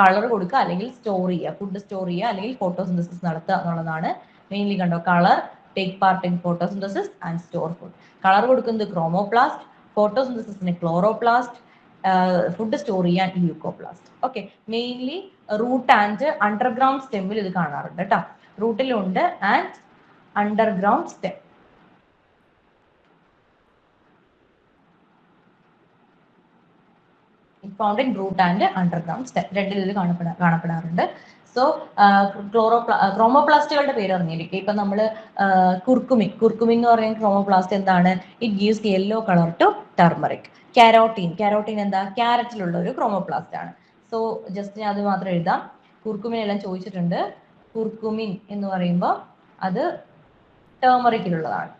കളർ കൊടുക്കുക, അല്ലെങ്കിൽ സ്റ്റോർ ചെയ്യുക, ഫുഡ് സ്റ്റോർ ചെയ്യുക, അല്ലെങ്കിൽ ഫോട്ടോസിന്തസിസ് നടത്തുക എന്നുള്ളതാണ് മെയിൻലി. കണ്ടോ, colour take part in photosynthesis and store food. Colour കൊടുക്കുന്നത് ക്രോമോപ്ലാസ്റ്റ്, ഫോട്ടോസിന്തസിസിന് ക്ലോറോപ്ലാസ്റ്റ്, ഫുഡ് സ്റ്റോർ ചെയ്യാൻ leucoplast. Okay, mainly root and underground സ്റ്റെമ്മിൽ ഇത് കാണാറുണ്ട് കേട്ടോ. റൂട്ടിലുണ്ട് and underground stem. Found in root and underground stem, രണ്ടിൽ ഇത് കാണപ്പെടാറുണ്ട്. സോ ക്രോമോപ്ലാസ്റ്റുകളുടെ പേര് അറിഞ്ഞിരിക്കും. ഇപ്പൊ നമ്മൾ കുർക്കുമിൻ എന്ന് പറയുന്ന ക്രോമോപ്ലാസ്റ്റ് എന്താണ്, it gives yellow colour to turmeric. Carotene എന്താ, ക്യാരറ്റിലുള്ള ഒരു ക്രോമോപ്ലാസ്റ്റ് ആണ്. സോ ജസ്റ്റ് ഞാൻ അത് മാത്രം എഴുതാം. കുർക്കുമിൻ എല്ലാം ചോദിച്ചിട്ടുണ്ട്. കുർക്കുമിൻ എന്ന് പറയുമ്പോൾ അത് ടർമറിക്കിലുള്ളതാണ്.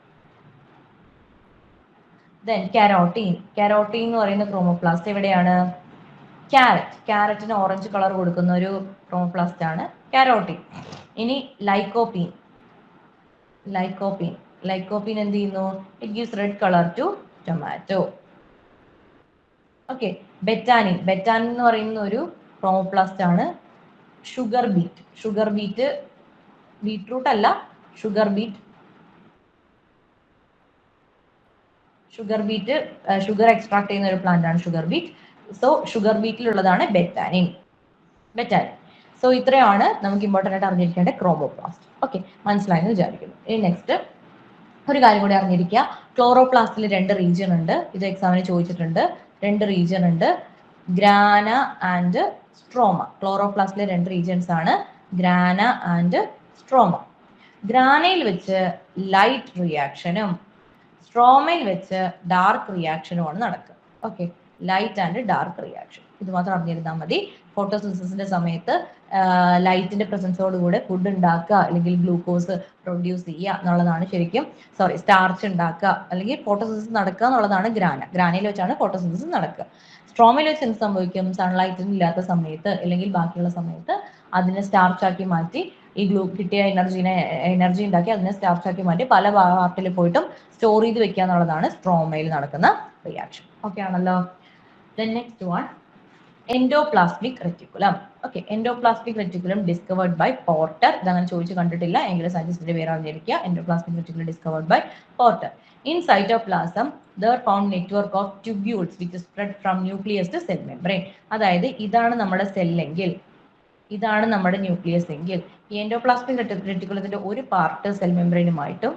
ദെൻ കാരോട്ടീൻ എന്ന് പറയുന്ന ക്രോമോപ്ലാസ്റ്റ് എവിടെയാണ്, ക്യാരറ്റിന് ഓറഞ്ച് കളർ കൊടുക്കുന്ന ഒരു ക്രോമോപ്ലാസ്റ്റ് ആണ് കാരോട്ടീൻ. ഇനി ലൈക്കോപീൻ എന്ത് ചെയ്യുന്നു, it gives red colour to tomato. Okay, betanin എന്ന് പറയുന്ന ഒരു ക്രോമോപ്ലാസ്റ്റ് ആണ്. ഷുഗർ ബീറ്റ് ബീറ്റ്റൂട്ട് അല്ല, ഷുഗർ എക്സ്ട്രാക്ട് ചെയ്യുന്ന ഒരു പ്ലാന്റ് ആണ് ഷുഗർ ബീറ്റ്. സോ ഷുഗർ ബീറ്റിലുള്ളതാണ് ബെറ്റാനിൻ. സോ ഇത്രയാണ് നമുക്ക് ഇമ്പോർട്ടൻ്റ് ആയിട്ട് അറിഞ്ഞിരിക്കേണ്ട ക്രോമോപ്ലാസ്റ്റ്. ഓക്കെ, മനസ്സിലായെന്ന് വിചാരിക്കുന്നു. ഇനി നെക്സ്റ്റ് ഒരു കാര്യം കൂടി അറിഞ്ഞിരിക്കുക. ക്ലോറോപ്ലാസ്റ്റിൽ 2 റീജിയൻ ഉണ്ട്. ഇത് എക്സാമിന് ചോദിച്ചിട്ടുണ്ട്. 2 റീജിയൻ ഉണ്ട്, ഗ്രാന ആൻഡ് സ്ട്രോമ. ക്ലോറോപ്ലാസ്റ്റിലെ 2 റീജിയൻസ് ആണ് ഗ്രാന ആൻഡ് സ്ട്രോമ. ഗ്രാനയിൽ വെച്ച് ലൈറ്റ് റിയാക്ഷനും സ്ട്രോമയിൽ വെച്ച് ഡാർക്ക് റിയാക്ഷനുമാണ് നടക്കുക. Okay, light and dark reaction. ഇത് മാത്രം അറിഞ്ഞിരുന്നാൽ മതി. ഫോട്ടോസിന്തസിന്റെ സമയത്ത് ലൈറ്റിന്റെ പ്രസൻസോടുകൂടെ ഫുഡ് ഉണ്ടാക്കുക അല്ലെങ്കിൽ ഗ്ലൂക്കോസ് പ്രൊഡ്യൂസ് ചെയ്യുക എന്നുള്ളതാണ് ശരിക്കും സ്റ്റാർച്ച് ഉണ്ടാക്കുക അല്ലെങ്കിൽ ഫോട്ടോസിന്തസിസ് നടക്കുക എന്നുള്ളതാണ് ഗ്രാനയിൽ വെച്ചാണ് ഫോട്ടോസിന്തസിസ് നടക്കുക. സ്ട്രോമയിൽ വെച്ച് എന്ത് സംഭവിക്കും? സൺലൈറ്റിന് ഇല്ലാത്ത സമയത്ത് അല്ലെങ്കിൽ ബാക്കിയുള്ള സമയത്ത് അതിനെ സ്റ്റാർച്ച് ആക്കി മാറ്റി ഈ കിട്ടിയ എനർജി ഉണ്ടാക്കി അതിനെ സ്റ്റാർച്ച് ആക്കി മാറ്റി പല പാർട്ടിൽ പോയിട്ടും സ്റ്റോർ ചെയ്ത് വെക്കുക എന്നുള്ളതാണ് സ്ട്രോമയിൽ നടക്കുന്ന റിയാക്ഷൻ. ഓക്കെ ആണല്ലോ. Next one, endoplasmic reticulum. Okay, endoplasmic reticulum discovered by Porter. ഇതങ്ങനെ ചോദിച്ചു കണ്ടിട്ടില്ല എങ്കിലും സയന്റിസ്റ്റിന്റെ പേര് അറിഞ്ഞിരിക്കുക. Endoplasmic reticulum discovered by Porter. In cytoplasm, there found network of tubules which spread from nucleus to cell membrane. അതായത് ഇതാണ് നമ്മുടെ സെല്ലെങ്കിൽ, ഇതാണ് നമ്മുടെ ന്യൂക്ലിയസ് എങ്കിൽ ഈ എൻഡോപ്ലാസ്മിക് റെറ്റിക്കുലത്തിന്റെ ഒരു പാർട്ട് സെൽ മെംബ്രെയിനുമായിട്ടും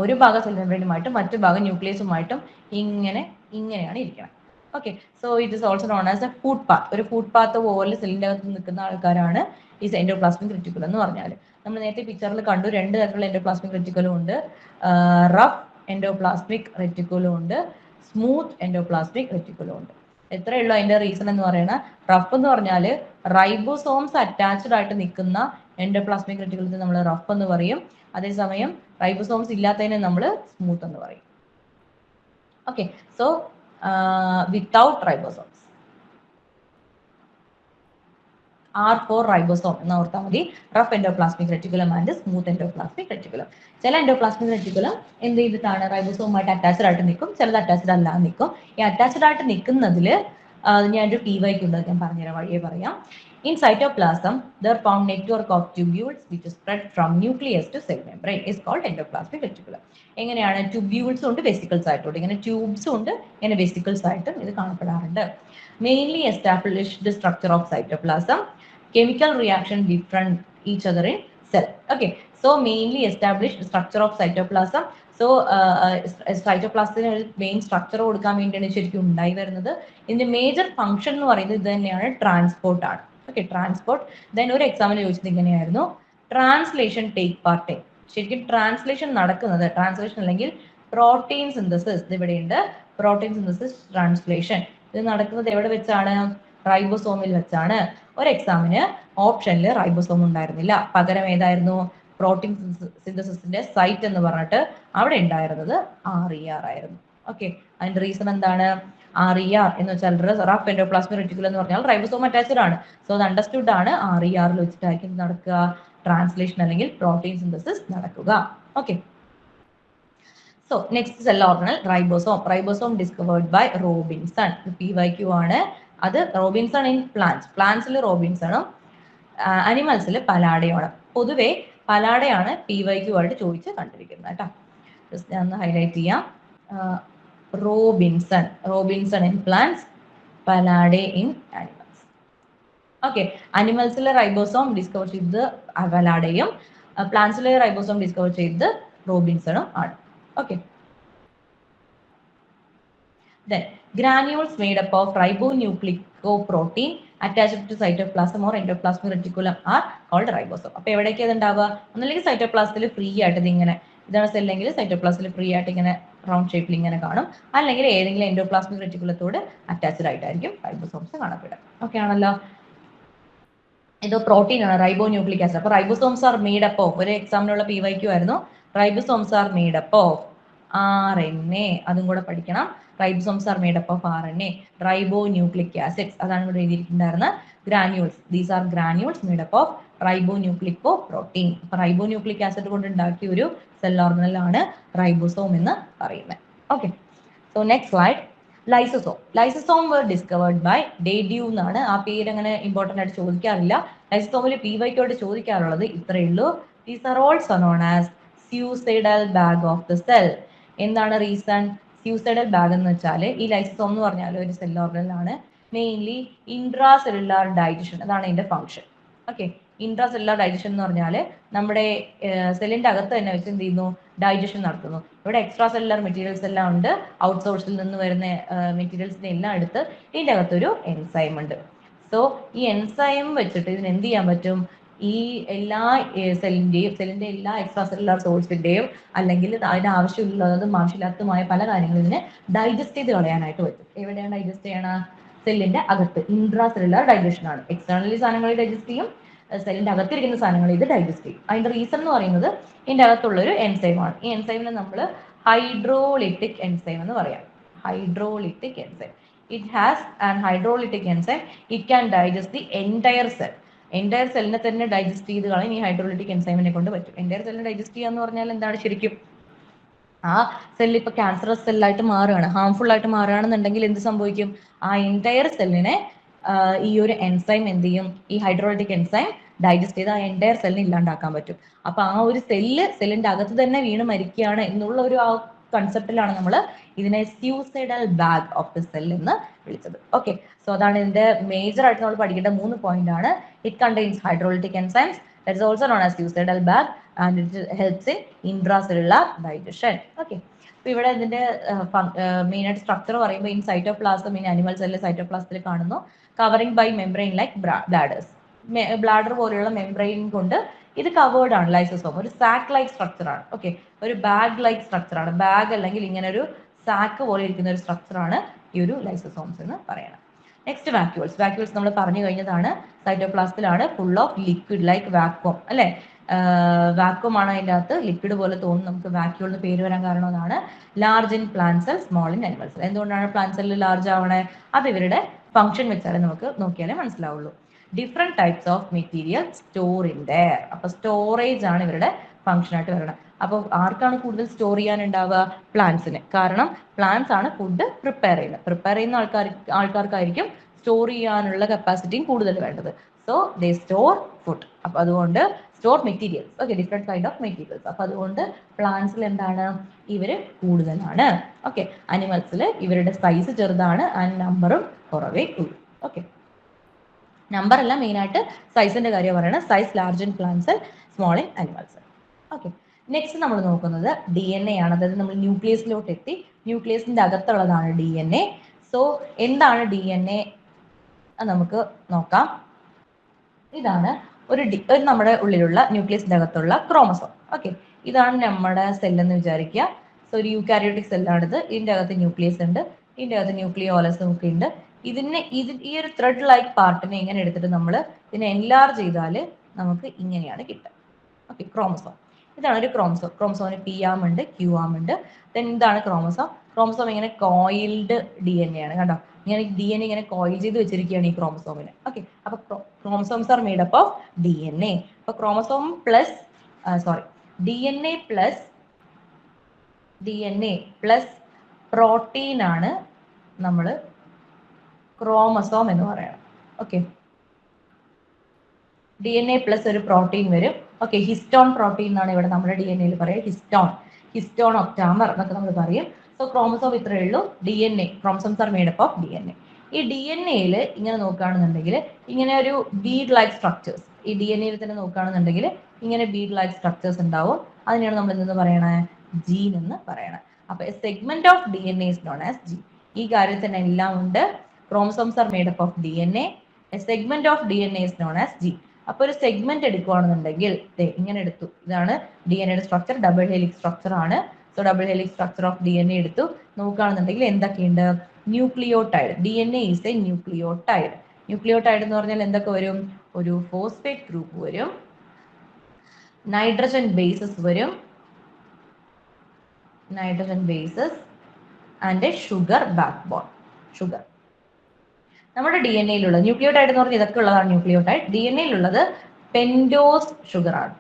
ഒരു ഭാഗം സെൽ മെംബ്രെയിനുമായിട്ടും മറ്റു ഭാഗം ന്യൂക്ലിയസുമായിട്ടും ഇങ്ങനെയാണ് ഇരിക്കുന്നത്. Okay, so it is also known as A food path. ഒരു ഫുഡ് പാത്ത് പോലെ സെല്ലിന്റെ അകത്ത് നിൽക്കുന്ന ആൾക്കാരാണ് ഈ എൻഡോപ്ലാസ്മിക് റെറ്റിക്കുലം എന്ന് പറഞ്ഞാൽ. നമ്മൾ നേരത്തെ പിക്ചറിൽ കണ്ടു 2 തരത്തിലുള്ള എൻഡോപ്ലാസ്മിക് റെറ്റിക്കുലം ഉണ്ട്. റഫ് എൻഡോപ്ലാസ്മിക് റെറ്റിക്കുലം ഉണ്ട്, സ്മൂത്ത് എൻഡോപ്ലാസ്മിക് റെറ്റിക്കുലം ഉണ്ട്. എത്രയേ ഉള്ളൂ അതിന്റെ റീസൺ എന്ന് പറയുന്നത്? റഫ് എന്ന് പറഞ്ഞാൽ റൈബോസോംസ് അറ്റാച്ച്ഡ് ആയിട്ട് നിൽക്കുന്ന എൻഡോപ്ലാസ്മിക് റെറ്റിക്കുലത്തെ നമ്മൾ റഫ് എന്ന് പറയും. അതേസമയം റൈബോസോംസ് ഇല്ലാത്തതിനെ നമ്മൾ സ്മൂത്ത് എന്ന് പറയും. Okay, so without ribosomes R4 ribosome എന്ന് ഓർത്താൽ മതി. Rough endoplasmic reticulum and smooth endoplasmic reticulum. ചില എൻഡോപ്ലാസ്മിക് റെറ്റിക്കുലം എന്ത് ചെയ്തിട്ടാണ് റൈബോസോമായിട്ട് അറ്റാച്ച്ഡ് ആയിട്ട് നിൽക്കും, ചിലത് അറ്റാച്ച്ഡ് അല്ലാതെ നിൽക്കും. ഈ അറ്റാച്ച്ഡ് ആയിട്ട് നിൽക്കുന്നതിൽ ഞാനൊരു PYQ ഉണ്ട്, ഞാൻ പറഞ്ഞുതരാം, വഴിയെ പറയാം. In cytoplasm, there found network of tubules which spread from nucleus to cell membrane is called endoplasmic reticulum. എങ്ങനെയാണ്? ട്യൂബ്യൂൾസ് ഉണ്ട്, വെസിക്കിൾസ് ആയിട്ടുണ്ട്. ഇങ്ങനെ ട്യൂബ്സ് ഉണ്ട്, ഇങ്ങനെ വെസിക്കിൾസ് ആയിട്ടും ഇത് കാണപ്പെടാറുണ്ട്. Mainly established structure of cytoplasm, chemical reaction different each other in cell. Okay, so mainly established structure of cytoplasm. So സൈറ്റോപ്ലാസത്തിന് ഒരു മെയിൻ സ്ട്രക്ചർ കൊടുക്കാൻ വേണ്ടിയാണ് ശരിക്കും ഉണ്ടായി വരുന്നത്. ഇതിന്റെ മേജർ ഫംഗ്ഷൻ എന്ന് പറയുന്നത് ഇത് തന്നെയാണ്, ട്രാൻസ്പോർട്ട് ആണ്. Okay, transport. ദെൻ ഒരു എക്സാമിന് ചോദിച്ചത് ഇങ്ങനെയായിരുന്നു, ട്രാൻസ്ലേഷൻ ടേക്ക് പാർട്ട് ഇൻ. ശരിക്കും ട്രാൻസ്ലേഷൻ നടക്കുന്നത്, ട്രാൻസ്ലേഷൻ അല്ലെങ്കിൽ പ്രോട്ടീൻ സിന്തസിസ്, ഇത് ഇവിടെയുണ്ട്, പ്രോട്ടീൻ സിന്തസിസ് ട്രാൻസ്ലേഷൻ. ഇത് നടക്കുന്നത് എവിടെ വെച്ചാണ്? റൈബോസോമിൽ വെച്ചാണ്. ഒരു എക്സാമിന് ഓപ്ഷനിൽ റൈബോസോം ഉണ്ടായിരുന്നില്ല, പകരം ഏതായിരുന്നു? പ്രോട്ടീൻ സിന്തസിസിന്റെ സൈറ്റ് എന്ന് പറഞ്ഞിട്ട് അവിടെ ഉണ്ടായിരുന്നത് RER ആയിരുന്നു. ഓക്കെ, അതിന്റെ റീസൺ എന്താണ്? RER എന്ന് വെച്ചാൽ റഫ് എൻഡോപ്ലാസ്മിക് റെറ്റിക്കുലം എന്ന് പറഞ്ഞാൽ റൈബോസോം അറ്റാച്ച്ഡ് ആണ്. സോ അത് അണ്ടർസ്റ്റുഡ് ആണ്. RER വെച്ചിട്ടായിരിക്കും നടക്കുക, ട്രാൻസ്ലേഷൻ അല്ലെങ്കിൽ പ്രോട്ടീൻ സിന്തസിസ് നടക്കുക. Okay, so next cell organelle ribosome. Ribosome discovered by Robinson. PYQ ആണ്. അത് റോബിൻസൺ ഇൻ പ്ലാന്റ്സിൽ റോബിൻസണും അനിമൽസിൽ പലാഡയുമാണ്. പൊതുവെ പലാഡയാണ് PYQ ആയിട്ട് ചോദിച്ച് കണ്ടിരിക്കുന്നത് കേട്ടോ. ഞാൻ ഒന്ന് ഹൈലൈറ്റ് ചെയ്യാം. Robinson in plants, Palade in animals. Okay, അനിമൽസിലെ റൈബോസോം ഡിസ്കവർ ചെയ്തത് പലാഡയും പ്ലാന്റ്സിലെ റൈബോസോം ഡിസ്കവർ ചെയ്തത് റോബിൻസണും ആണ്. Okay, then granules made up of ribonucleoprotein attached to cytoplasm or endoplasmic reticulum are called ribosome. അപ്പോൾ എവിടേക്കാണ് ഉണ്ടാവുക? ഒന്നല്ലെങ്കിൽ സൈറ്റോപ്ലാസത്തിൽ ഫ്രീ ആയിട്ട് ഇതിങ്ങനെ, ഇതാണ് സെല്ലെങ്കിൽ സൈറ്റോപ്ലാസത്തിൽ ഫ്രീ ആയിട്ട് ഇങ്ങനെ റൗണ്ട് ഷേപ്പിൽ ഇങ്ങനെ കാണും, അല്ലെങ്കിൽ ഏതെങ്കിലും എൻഡോപ്ലാസ്മിക് റെറ്റിക്കുലത്തോട് അറ്റാച്ച്ഡ് ആയിട്ടായിരിക്കും റൈബോസോംസ് കാണപ്പെടുക. ഓക്കെ ആണല്ലോ. ഇത് പ്രോട്ടീൻ ആണ്, റൈബോന്യൂക്ലിക് ആസിഡ്. അപ്പോൾ ribosomes are made up of, ഒരു എക്സാമിനുള്ള PYQ ആയിരുന്നു, ribosomes are made up of RNA. അതും കൂടെ പഠിക്കണം. Ribosomes are made up of RNA, ribonucleic acids. അതാണ് ഇവിടെ എഴുതിയിട്ടുണ്ടായിരുന്നത്. Granules, these are granules made up of ribonucleoprotein. അപ്പൊ റൈബോന്യൂക്ലിക് ആസിഡ് കൊണ്ട് ഉണ്ടാക്കിയ ഒരു സെൽ ഓർഗനലാണ് റൈബോസോം എന്ന് പറയുന്നത്. Okay, so next slide. Lysosome were discovered by ഡേഡ്യൂ എന്നാണ്. ആ പേര് അങ്ങനെ ഇമ്പോർട്ടൻ്റ് ആയിട്ട് ചോദിക്കാറില്ല. ലൈസോസോമിൽ PYQ ആയിട്ട് ചോദിക്കാറുള്ളത് ഇത്രയേ ഉള്ളൂ. These are also known as suicidal bag of the cell. എന്താണ് റീസൺ? suicidal bag എന്ന് വെച്ചാൽ ഈ ലൈസോസോം എന്ന് പറഞ്ഞാൽ ഒരു സെൽ ഓർഗനിലാണ് മെയിൻലി ഇൻട്രാ സെല്ലുലാർ ഡൈജഷൻ, അതാണ് ഇതിന്റെ function. Okay, intracellular digestion എന്ന് പറഞ്ഞാൽ നമ്മുടെ സെല്ലിന്റെ അകത്ത് തന്നെ വെച്ച് എന്ത് ചെയ്യുന്നു, ഡൈജഷൻ നടത്തുന്നു. ഇവിടെ എക്സ്ട്രാ സെല്ലുലാർ മെറ്റീരിയൽസ് എല്ലാം ഉണ്ട്, ഔട്ട്സോഴ്സിൽ നിന്ന് വരുന്ന മെറ്റീരിയൽസിനെ എല്ലാം എടുത്ത് ഇതിന്റെ അകത്തൊരു എൻസൈം ഉണ്ട്. സോ ഈ എൻസൈം വെച്ചിട്ട് ഇതിന് എന്ത് ചെയ്യാൻ പറ്റും, ഈ എല്ലാ സെല്ലിന്റെ എല്ലാ എക്സ്ട്രാ സെല്ലുലാർ സോഴ്സിന്റെയും അല്ലെങ്കിൽ അതിന് ആവശ്യമുള്ളതും ആവശ്യമില്ലാത്തതുമായ പല കാര്യങ്ങളും ഇതിനെ ഡൈജസ്റ്റ് ചെയ്ത് കളയാനായിട്ട് പറ്റും. എവിടെയാണ് ഡൈജസ്റ്റ് ചെയ്യണ? സെല്ലിന്റെ അകത്ത്. ഇൻട്രാ സെല്ലുലാർ ഡൈജഷൻ ആണ്. എക്സ്റ്റേണലി സാധനങ്ങൾ ഡൈജസ്റ്റ് ചെയ്യും, സെല്ലിന്റെ അകത്തിരിക്കുന്ന സാധനങ്ങൾ ഇത് ഡൈജസ്റ്റ് ചെയ്യും. അതിന്റെ റീസൺ എന്ന് പറയുന്നത് ഇതിന്റെ അകത്തുള്ള ഒരു എൻസൈം ആണ്. ഈ എൻസൈമിനെ നമ്മൾ ഹൈഡ്രോലിറ്റിക് എൻസൈം എന്ന് പറയാം. Hydrolytic enzyme. It has an hydrolytic enzyme. It can digest the entire cell. Entire സെല്ലിനെ തന്നെ ഡൈജസ്റ്റ് ചെയ്ത് കളയാൻ ഈ ഹൈഡ്രോലിറ്റിക് എൻസൈമിനെ കൊണ്ട് പറ്റും. എൻറ്റയർ സെല്ലിനെ ഡൈജസ്റ്റ് ചെയ്യുക എന്ന് പറഞ്ഞാൽ എന്താണ് ശരിക്കും? ആ സെല്ല് ഇപ്പൊ ക്യാൻസറസ് സെല്ലായിട്ട് മാറുകയാണ്, ഹാംഫുൾ ആയിട്ട് മാറുകയാണെന്നുണ്ടെങ്കിൽ എന്ത് സംഭവിക്കും? ആ എൻറ്റയർ സെല്ലിനെ ഈ ഒരു എൻസൈം എന്ത് ചെയ്യും? ഈ ഹൈഡ്രോളിറ്റിക് എൻസൈം ഡൈജസ്റ്റ് ചെയ്ത് ആ എൻറ്റയർ സെല്ലിനെ ഇല്ലാണ്ടാക്കാൻ പറ്റും. അപ്പൊ ആ ഒരു സെല്ലിന്റെ അകത്ത് തന്നെ വീണ് മരിക്കുകയാണ് എന്നുള്ള ഒരു ആ കൺസെപ്റ്റിലാണ് നമ്മൾ ഇതിനെ സ്യൂസൈഡൽ ബാഗ് ഓഫ് ദ സെൽ എന്ന് വിളിച്ചത്. ഓക്കെ, സോ അതാണ് ഇതിന്റെ മേജർ ആയിട്ട് നമ്മൾ പഠിക്കേണ്ട 3 പോയിന്റ് ആണ്. It contains hydrolytic enzymes, that is also known as suicidal bag, and it helps in intracellular digestion. Okay, അപ്പൊ ഇവിടെ ഇതിന്റെ മെയിൻ ആയിട്ട് സ്ട്രക്ചർ പറയുമ്പോൾ in cytoplasm, in animal cell സൈറ്റോപ്ലാസത്തിൽ കാണുന്നു, covering by membrane like bladders. Bladder പോലെയുള്ള മെംബ്രെയിൻ കൊണ്ട് ഇത് കവേർഡ് ആണ്. ലൈസോസോം ഒരു സാക്ക് ലൈക്ക് സ്ട്രക്ചർ ആണ്. ഓക്കെ, ഒരു ബാഗ് ലൈക്ക് സ്ട്രക്ചർ ആണ്. ബാഗ് അല്ലെങ്കിൽ ഇങ്ങനെ ഒരു സാക്ക് പോലെ ഇരിക്കുന്ന ഒരു സ്ട്രക്ചർ ആണ് ഈ ഒരു ലൈസോസോംസ് എന്ന് പറയുന്നത്. Next vacuoles. വാക്യൂൾസ് നമ്മൾ പറഞ്ഞു കഴിഞ്ഞതാണ്. സൈറ്റോപ്ലാസത്തിലാണ്, full of liquid like vacuum അല്ലെ. വാക്വം ആണ് അതിൻ്റെ അകത്ത്, ലിക്വിഡ് പോലെ തോന്നുന്നു. നമുക്ക് വാക്യൂൾ എന്ന് പേര് വരാൻ കാരണം അതാണ്. Large in plant cell, small in animal cell. എന്തുകൊണ്ടാണ് പ്ലാന്റ് സെല്ലിൽ ലാർജ് ആവണേ? അത് ഇവരുടെ ഫംഗ്ഷൻ വെച്ചാലേ നമുക്ക് നോക്കിയാലേ മനസ്സിലാവുള്ളൂ. Different types of material store in there. അപ്പൊ സ്റ്റോറേജ് ആണ് ഇവരുടെ ഫംഗ്ഷൻ ആയിട്ട് വരുന്നത്. അപ്പോൾ ആർക്കാണ് കൂടുതൽ സ്റ്റോർ ചെയ്യാനുണ്ടാവുക? പ്ലാന്റ്സിന്. കാരണം പ്ലാന്റ്സ് ആണ് ഫുഡ് പ്രിപ്പയർ ചെയ്യുന്നത്. പ്രിപ്പയർ ചെയ്യുന്ന ആൾക്കാർക്കായിരിക്കും സ്റ്റോർ ചെയ്യാനുള്ള കപ്പാസിറ്റിയും കൂടുതൽ വേണ്ടത്. So they store food. അപ്പൊ അതുകൊണ്ട് store materials. Okay, different kind of materials. അപ്പൊ അതുകൊണ്ട് പ്ലാന്റ്സിൽ എന്താണ്, ഇവര് കൂടുതലാണ്. ഓക്കെ, അനിമൽസിൽ ഇവരുടെ സൈസ് ചെറുതാണ് ആൻഡ് നമ്പറും കുറവേ ഉള്ളൂ. ഓക്കെ, നമ്പർ അല്ല, മെയിൻ ആയിട്ട് സൈസിന്റെ കാര്യം പറയണം. Size large in plants, small in animals. Okay, next നമ്മൾ നോക്കുന്നത് DNA ആണ്. അതായത് നമ്മൾ ന്യൂക്ലിയസിലോട്ട് എത്തി. ന്യൂക്ലിയസിന്റെ അകത്തുള്ളതാണ് DNA. സോ എന്താണ് DNA നമുക്ക് നോക്കാം. ഇതാണ് ഒരു നമ്മുടെ ഉള്ളിലുള്ള ന്യൂക്ലിയസിന്റെ അകത്തുള്ള ക്രോമസോം. ഓക്കെ, ഇതാണ് നമ്മുടെ സെല്ലെന്ന് വിചാരിക്കുക. സോ ഒരു യൂക്കാരിയോട്ടിക് സെല്ലാണിത്. ഇതിന്റെ അകത്ത് ന്യൂക്ലിയസ് ഉണ്ട്, ഇതിന്റെ അകത്ത് ന്യൂക്ലിയോലസും ഒക്കെ ഉണ്ട്. ഈ ഒരു ത്രെഡ് ലൈക്ക് പാർട്ടിനെ ഇങ്ങനെ എടുത്തിട്ട് നമ്മൾ ഇതിനെ എൻലാർജ് ചെയ്താൽ നമുക്ക് ഇങ്ങനെയാണ് കിട്ടുക. Okay, chromosome. ഇതാണ് ഒരു ക്രോമസോം. ക്രോമസോമിന് പി ആം ഉണ്ട്, ക്യൂ ആം ഉണ്ട്. ദെൻ ഇതാണ് ക്രോമസോം. ക്രോമസോം ഇങ്ങനെ കോയിൽഡ് DNA ആണ്. കണ്ടോ, ഇങ്ങനെ DNA ഇങ്ങനെ കോയിൽ ചെയ്ത് വെച്ചിരിക്കുകയാണ് ഈ ക്രോമസോമിന്. ഓക്കെ, അപ്പൊ chromosomes are made up of DNA. അപ്പൊ chromosome plus DNA plus protein ആണ് നമ്മൾ ക്രോമസോം എന്ന് പറയണം. ഓക്കെ, DNA പ്ലസ് ഒരു പ്രോട്ടീൻ വരും. ഓക്കെ, ഹിസ്റ്റോൺ പ്രോട്ടീൻ എന്നാണ് ഇവിടെ നമ്മുടെ DNA പറയുക. ഹിസ്റ്റോൺ ഒക്ടാമർ എന്നൊക്കെ നമ്മൾ പറയും. സോ ക്രോമസോം ഇത്രയേ ഉള്ളൂ. DNA, chromosomes are made up of DNA. ഈ DNAയിൽ ഇങ്ങനെ നോക്കുകയാണെന്നുണ്ടെങ്കിൽ ഇങ്ങനെ ഒരു ബീഡ് ലൈക്ക് സ്ട്രക്ചേഴ്സ്, ഈ DNAയിൽ തന്നെ നോക്കുകയാണെന്നുണ്ടെങ്കിൽ ഇങ്ങനെ ബീഡ് ലൈക്ക് സ്ട്രക്ചേഴ്സ് ഉണ്ടാവും. അതിനെയാണ് നമ്മൾ എന്തെന്ന് പറയണേ? ജീൻ എന്ന് പറയണേ. അപ്പൊ a segment of DNA is known as gene. ഈ കാര്യത്തിന് എല്ലാം ഉണ്ട്. Chromosomes are made up of DNA. A segment of DNA is known as gene. അപ്പൊ ഒരു സെഗ്മെന്റ് എടുക്കുകയാണെന്നുണ്ടെങ്കിൽ ഇങ്ങനെ എടുത്തു. ഇതാണ് DNAയുടെ സ്ട്രക്ചർ. ഡബിൾ ഹെലിക്സ് സ്ട്രക്ചർ ആണ്. So double helix structure of DNA എടുത്തു. നോക്കുകയാണെന്നുണ്ടെങ്കിൽ എന്തൊക്കെയുണ്ട്? Nucleotide. DNA is a nucleotide. Nucleotide എന്ന് പറഞ്ഞാൽ എന്തൊക്കെ വരും? ഒരു ഫോസ്ഫേറ്റ് ഗ്രൂപ്പ് വരും, നൈട്രജൻ ബേസസ് വരും, and A sugar backbone. Sugar നമ്മുടെ DNA-യിലുള്ള ന്യൂക്ലിയോടൈഡ് എന്ന് പറഞ്ഞാൽ ഇതൊക്കെ ഉള്ളതാണ് ന്യൂക്ലിയോടൈഡ്. DNA-യിലുള്ളത് പെൻഡോസ് ഷുഗർ ആണ്.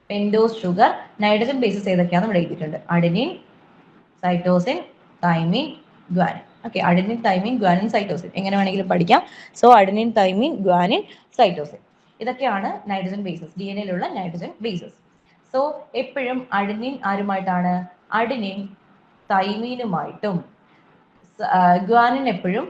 Pentose sugar. നൈട്രജൻ ബേസസ് ഏതൊക്കെയാണെന്ന് ഇവിടെ എഴുതിയിട്ടുണ്ട്. Adenine, cytosine, thymine, guanine. Okay, adenine, thymine, guanine, cytosine എങ്ങനെ വേണമെങ്കിലും പഠിക്കാം. So adenine, thymine, guanine, cytosine. ഇതൊക്കെയാണ് നൈട്രജൻ ബേസസ്, ഡി എൻ എയിലുള്ള നൈട്രജൻ ബേസസ്. സോ എപ്പോഴും അഡിനിൻ ആരുമായിട്ടാണ്? അഡിനിൻ തൈമീനുമായിട്ടും ഗ്വാനിൻ എപ്പോഴും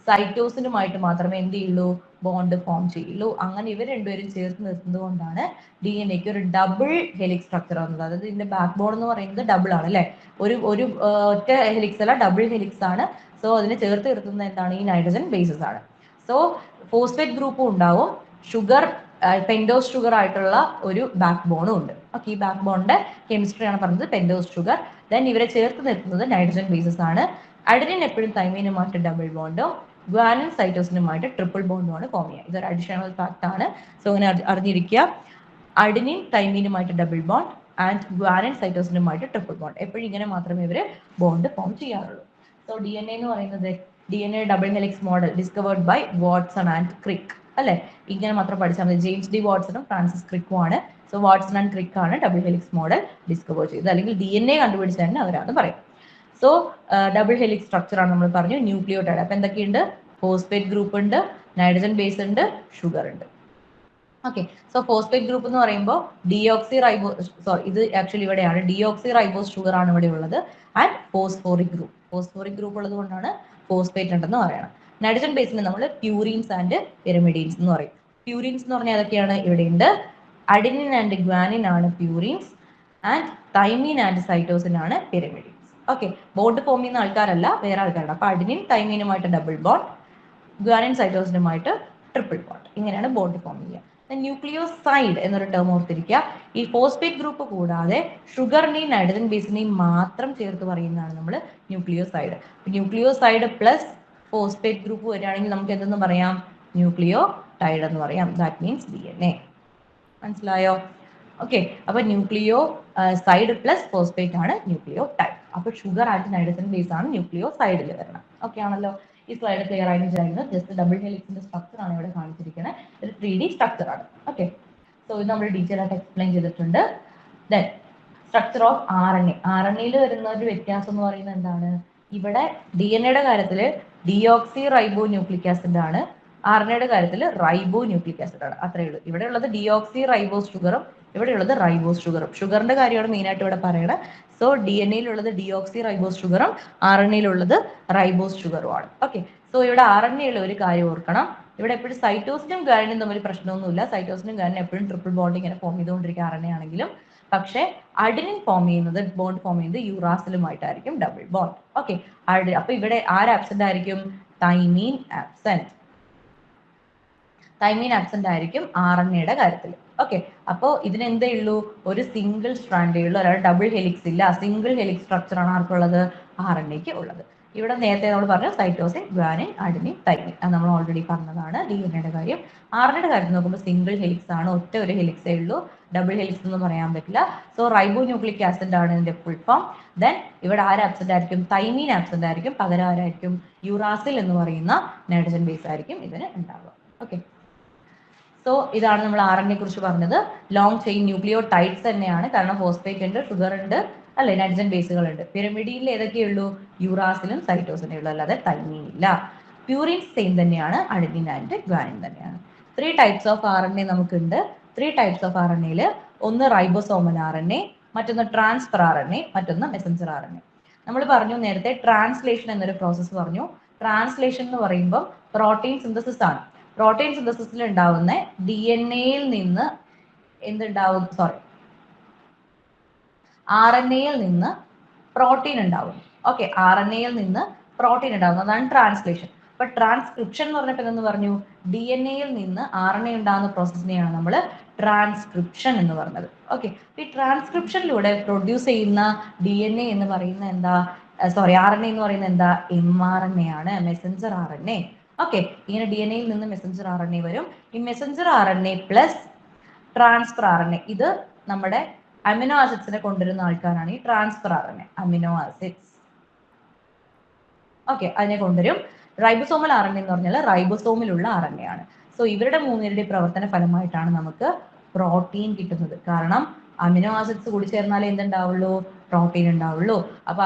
സൈറ്റോസിനുമായിട്ട് മാത്രമേ എന്ത് ചെയ്യുള്ളൂ? ബോണ്ട് ഫോം ചെയ്യുള്ളൂ. അങ്ങനെ ഇവർ രണ്ടുപേരും ചേർത്ത് നിർത്തുന്നത് കൊണ്ടാണ് ഡി എൻ എക്ക് ഒരു ഡബിൾ ഹെലിക്സ് സ്ട്രക്ചർ വന്നത്. അതായത് ഇതിന്റെ ബാക്ക് ബോൺ എന്ന് പറയുന്നത് ഡബിൾ ആണ് അല്ലെ, ഒരു ഒറ്റ ഹെലിക്സ് അല്ല, ഡബിൾ ഹെലിക്സ് ആണ്. സോ അതിനെ ചേർത്ത് നിർത്തുന്നത് എന്താണ്? ഈ നൈട്രജൻ ബേസസ് ആണ്. സോ ഫോസ്ഫേറ്റ് ഗ്രൂപ്പും ഉണ്ടാവും, ഷുഗർ പെൻഡോസ് ഷുഗർ ആയിട്ടുള്ള ഒരു ബാക്ക് ബോണും ഉണ്ട്. ഓക്കെ, ഈ ബാക്ക് ബോണിന്റെ കെമിസ്ട്രി ആണ് പറഞ്ഞത്, പെൻഡോസ് ഷുഗർ. ദെൻ ഇവരെ ചേർത്ത് നിർത്തുന്നത് നൈട്രജൻ ബേസസ് ആണ്. അഡിനിൻ എപ്പോഴും തൈമീനുമായിട്ട് ഡബിൾ ബോണ്ടും ഗ്വാനിൻ സൈറ്റോസിനുമായിട്ട് ട്രിപ്പിൾ ബോണ്ടുമാണ് ഫോം ചെയ്യുക. ഇതൊരു അഡീഷണൽ ഫാക്ട് ആണ്. സോ ഇങ്ങനെ അറിഞ്ഞിരിക്കുക, അഡിനിൻ തൈമീനുമായിട്ട് ഡബിൾ ബോണ്ട് ആൻഡ് ഗ്വാനിൻ സൈറ്റോസിനുമായിട്ട് ട്രിപ്പിൾ ബോണ്ട്. എപ്പോഴും ഇങ്ങനെ മാത്രമേ ഇവര് ബോണ്ട് ഫോം ചെയ്യാറുള്ളൂ. സോ ഡി എൻ എ എന്ന് പറയുന്നത് D N A double helix model discovered by Watson and Crick അല്ലെ, ഇങ്ങനെ മാത്രം പഠിച്ചാൽ മതി. ജെയിംസ് ഡി വാട്സണും ഫ്രാൻസിസ് ക്രിക്കും ആണ്. സോ വാട്സൺ ആൻഡ് ക്രിക്ക് ആണ് ഡബിൾ ഹെലിക്സ് മോഡൽ ഡിസ്കവർ ചെയ്തത്, അല്ലെങ്കിൽ ഡി എൻ എ കണ്ടുപിടിച്ച തന്നെ അവരാണ് പറയും. സോ ഡബിൾ ഹെലിക്സ് സ്ട്രക്ചർ ആണ് നമ്മൾ പറഞ്ഞു, ന്യൂക്ലിയോടൈഡ്. അപ്പൊ എന്തൊക്കെയുണ്ട്? ഫോസ്ഫേറ്റ് ഗ്രൂപ്പ് ഉണ്ട്, നൈട്രജൻ ബേസ് ഉണ്ട്, ഷുഗർ ഉണ്ട്. ഓക്കെ, സോ ഫോസ്ഫേറ്റ് ഗ്രൂപ്പ് എന്ന് പറയുമ്പോൾ ഡിയോക്സി റൈബോസ്, സോറി ഇത് ആക്ച്വലി ഇവിടെയാണ്, ഡിയോക്സി റൈബോസ് ഷുഗർ ആണ് ഇവിടെ ഉള്ളത്. ആൻഡ് ഫോസ്ഫോറിക് ഗ്രൂപ്പ് ഉള്ളത് കൊണ്ടാണ് ഫോസ്ഫേറ്റ് ഉണ്ടെന്ന് പറയണം. നൈട്രജൻ ബേസിന് നമ്മൾ പ്യൂരിൻസ് ആൻഡ് പിരമിഡീൻസ് എന്ന് പറയും. പ്യൂരിൻസ് എന്ന് പറഞ്ഞാൽ ഏതൊക്കെയാണ്? ഇവിടെ ഉണ്ട്, അഡിനിൻ ആൻഡ് ഗ്വാനിൻ ആണ് പ്യൂരിൻസ്, ആൻഡ് തൈമീൻ ആൻഡ് സൈറ്റോസിൻ ആണ് പിരമിഡീൻസ്. ഓക്കെ, ബോണ്ട് ഫോം ചെയ്യുന്ന ആൾക്കാരല്ല, വേറെ ആൾക്കാരാണ്. അപ്പൊ അഡിനിൻ തൈമീനുമായിട്ട് ഡബിൾ ബോണ്ട്, ഗ്വാനിൻ സൈറ്റോസിനുമായിട്ട് ട്രിപ്പിൾ ബോണ്ട്, ഇങ്ങനെയാണ് ബോണ്ട് ഫോം ചെയ്യുക. ന്യൂക്ലിയോസൈഡ് എന്നൊരു ടേം ഓർത്തിരിക്കുക. ഈ ഫോസ്ഫേറ്റ് ഗ്രൂപ്പ് കൂടാതെ ഷുഗറിനെയും നൈട്രജൻ ബേസിനെയും മാത്രം ചേർത്ത് പറയുന്നതാണ് നമ്മൾ nucleoside. Nucleoside plus phosphate group വരികയാണെങ്കിൽ നമുക്ക് എന്തെന്ന് പറയാം? ന്യൂക്ലിയോടൈഡ് എന്ന് പറയാം. That means D N A. മനസ്സിലായോ? ഓക്കെ, അപ്പൊ ന്യൂക്ലിയോ സൈഡ് പ്ലസ് ഫോസ്ഫേറ്റ് ആണ് ന്യൂക്ലിയോടൈഡ്. അപ്പൊ ഷുഗർ ആൻഡ് നൈട്രജൻ ബേസ് ആണ് ന്യൂക്ലിയോസൈഡിൽ വരണം. ഓക്കെ ആണല്ലോ? ഈ സ്ലൈഡ് ക്ലിയർ ആയിട്ട് വിചാരിക്കുന്നത്. ജസ്റ്റ് ഡബിൾ ഹെലിക്സിന്റെ സ്ട്രക്ചർ ആണ് ഇവിടെ കാണിച്ചിരിക്കുന്നത്. ഒരു 3D സ്ട്രക്ചർ ആണ്. ഓക്കെ, സോ ഇത് നമ്മൾ ഡീറ്റെയിൽ ആയിട്ട് എക്സ്പ്ലെയിൻ ചെയ്തിട്ടുണ്ട്. Then structure of R N A. R N എയിൽ വരുന്ന ഒരു വ്യത്യാസം എന്ന് പറയുന്നത് എന്താണ്? ഇവിടെ ഡി എൻ എയുടെ കാര്യത്തിൽ ഡിയോക്സി റൈബോ ന്യൂക്ലിക് ആസിഡ് ആണ്, ആർ എൻ എയുടെ കാര്യത്തിൽ റൈബോ ന്യൂക്ലിക് ആസിഡ് ആണ്. അത്രയേ ഉള്ളൂ. ഇവിടെ ഉള്ളത് ഡിയോക്സി റൈബോസ് ഷുഗറും ഇവിടെ ഉള്ളത് റൈബോസ് ഷുഗറും. ഷുഗറിന്റെ കാര്യമാണ് മെയിൻ ആയിട്ട് ഇവിടെ പറയണത്. സോ ഡി എൻ എയിലുള്ളത് ഡിയോക്സി റൈബോസ് ഷുഗറും ആർ എൻ എയിലുള്ളത് റൈബോസ് ഷുഗറും ആണ്. ഓക്കെ, സോ ഇവിടെ ആർ എൻ എയിൽ ഒരു കാര്യം ഓർക്കണം, ഇവിടെ എപ്പോഴും സൈറ്റോസിനും ഗാനിനും തമ്മിൽ പ്രശ്നമൊന്നുമില്ല. സൈറ്റോസിനും ഗാനിനും എപ്പോഴും ട്രിപ്പിൾ ബോണ്ട് ഇങ്ങനെ ഫോം ചെയ്തുകൊണ്ടിരിക്കുക ആർ എൻ എ ആണെങ്കിലും. പക്ഷേ അഡിനിൻ ഫോം ചെയ്യുന്നത്, ബോണ്ട് ഫോം ചെയ്യുന്നത് യൂറാസിലുമായിട്ടായിരിക്കും ഡബിൾ ബോണ്ട്. ഓക്കെ, അപ്പൊ ഇവിടെ ആര് ആബ്സെന്റ് ആയിരിക്കും? തൈമീൻ ആബ്സെന്റ്. തൈമീൻ ആബ്സെന്റ് ആയിരിക്കും ആർ എൻ എയുടെ കാര്യത്തിൽ. ഓക്കെ, അപ്പോൾ ഇതിന് എന്തേ ഉള്ളൂ? ഒരു സിംഗിൾ സ്ട്രാൻഡേ ഉള്ളൂ, അല്ലാതെ ഡബിൾ ഹെലിക്സ് ഇല്ല. സിംഗിൾ ഹെലിക്സ് സ്ട്രക്ചർ ആണ് ആർക്കുള്ളത്? ആർ എൻ എക്ക് ഉള്ളത്. ഇവിടെ നേരത്തെ നമ്മൾ പറഞ്ഞു സൈറ്റോസിൻ, ഗ്വാനിൻ, അഡിനിൻ, തൈമിൻ, അത് നമ്മൾ ഓൾറെഡി പറഞ്ഞതാണ്. ഡി എൻ എയുടെ കാര്യം. ആർ എൻ എയുടെ കാര്യത്തിൽ നോക്കുമ്പോൾ സിംഗിൾ ഹെലിക്സ് ആണ്, ഒറ്റ ഒരു ഹെലിക്സേ ഉള്ളൂ, ഡബിൾ ഹെലിക്സ് എന്ന് പറയാൻ പറ്റില്ല. സോ റൈബോ ന്യൂക്ലിക് ആസിഡ് ആണ് ഇതിന്റെ ഫുൾ ഫോം. ദെൻ ഇവിടെ ആര് ആബ്സെന്റ് ആയിരിക്കും? തൈമീൻ ആബ്സെന്റ് ആയിരിക്കും. പകരം ആരായിരിക്കും? യൂറാസിൽ എന്ന് പറയുന്ന നൈട്രജൻ ബേസ് ആയിരിക്കും ഇതിന് ഉണ്ടാവുക. ഓക്കെ, സോ ഇതാണ് നമ്മൾ ആർ എൻ എ കുറിച്ച് പറഞ്ഞത്. ലോങ് ചെയിൻ ന്യൂക്ലിയോടൈഡ്സ് തന്നെയാണ്, കാരണം ഫോസ്ഫേറ്റ് ഉണ്ട്, ഷുഗർ ഉണ്ട് അല്ലെ, നൈട്രജൻ ബേസുകൾ ഉണ്ട്. പിരമിഡിയിൽ ഏതൊക്കെയുള്ളൂ? യൂറാസിലും സൈറ്റോസിനും ഉള്ളൂ, അല്ലാതെ തൈമീൻ ഇല്ല. പ്യൂരിൻസ് സെയിം തന്നെയാണ്, അഡിനിൻ ആൻഡ് ഗ്വാനിൻ തന്നെയാണ്. 3 types of R N A നമുക്കുണ്ട്. 3 ടൈപ്സ് ഓഫ് ആർ എൻ എയിൽ ഒന്ന് റൈബോസോമൽ ആർ എൻ എ, മറ്റൊന്ന് ട്രാൻസ്ഫർ ആർ എൻ എ, മറ്റൊന്ന് മെസഞ്ചർ ആർ എൻ എ. നമ്മൾ പറഞ്ഞു നേരത്തെ ട്രാൻസ്ലേഷൻ എന്നൊരു പ്രോസസ്സ് പറഞ്ഞു. ട്രാൻസ്ലേഷൻ എന്ന് പറയുമ്പോൾ പ്രോട്ടീൻ സിന്തസിസ് ആണ്. പ്രോട്ടീൻ സിന്തസിസിൽ ഉണ്ടാവുന്ന ഡി എൻ എയിൽ നിന്ന് എന്തുണ്ടാവും? സോറി, ആർ എൻ എയിൽ നിന്ന് പ്രോട്ടീൻ ഉണ്ടാവും. ഓക്കെ, ആർ എൻ എയിൽ നിന്ന് പ്രോട്ടീൻ ഉണ്ടാവും, അതാണ് ട്രാൻസ്ലേഷൻ. അപ്പൊ ട്രാൻസ്ക്രിപ്ഷൻ എന്ന് പറഞ്ഞപ്പോൾ എന്തെന്ന് പറഞ്ഞു? ഡി എൻ എയിൽ നിന്ന് ആർ എൻ എ ഉണ്ടാകുന്ന പ്രോസസ്സിനെയാണ് നമ്മൾ ട്രാൻസ്ക്രിപ്ഷൻ എന്ന് പറഞ്ഞത്. ഓക്കെ, ഈ ട്രാൻസ്ക്രിപ്ഷനിലൂടെ പ്രൊഡ്യൂസ് ചെയ്യുന്ന ഡി എൻ എ എന്ന് പറയുന്ന എന്താ? സോറി, ആർ എൻ എ എന്ന് പറയുന്നത് എന്താ? എം ആർ എൻ എ ആണ്, messenger R N A. Okay, ഇങ്ങനെ ഡി എൻ എയിൽ നിന്ന് മെസഞ്ചർ ആർ എൻ എ വരും. ഈ messenger R N A plus transfer R N A, ഇത് നമ്മുടെ അമിനോ ആസിഡ്സിനെ കൊണ്ടുവരുന്ന ആൾക്കാരാണ് ഈ transfer R N A, amino acids. Okay, അതിനെ കൊണ്ടുവരും. റൈബോസോമൽ ആർ എൻ എ എന്ന് പറഞ്ഞാൽ റൈബോസോമിലുള്ള ആർ എൻ എ ആണ്. സോ ഇവരുടെ മൂന്നുപേരുടെ പ്രവർത്തന ഫലമായിട്ടാണ് നമുക്ക് പ്രോട്ടീൻ കിട്ടുന്നത്. കാരണം അമിനോ ആസിഡ്സ് കൂടി ചേർന്നാലേ എന്തുണ്ടാവുള്ളൂ? പ്രോട്ടീൻ ഉണ്ടാവുള്ളൂ. അപ്പൊ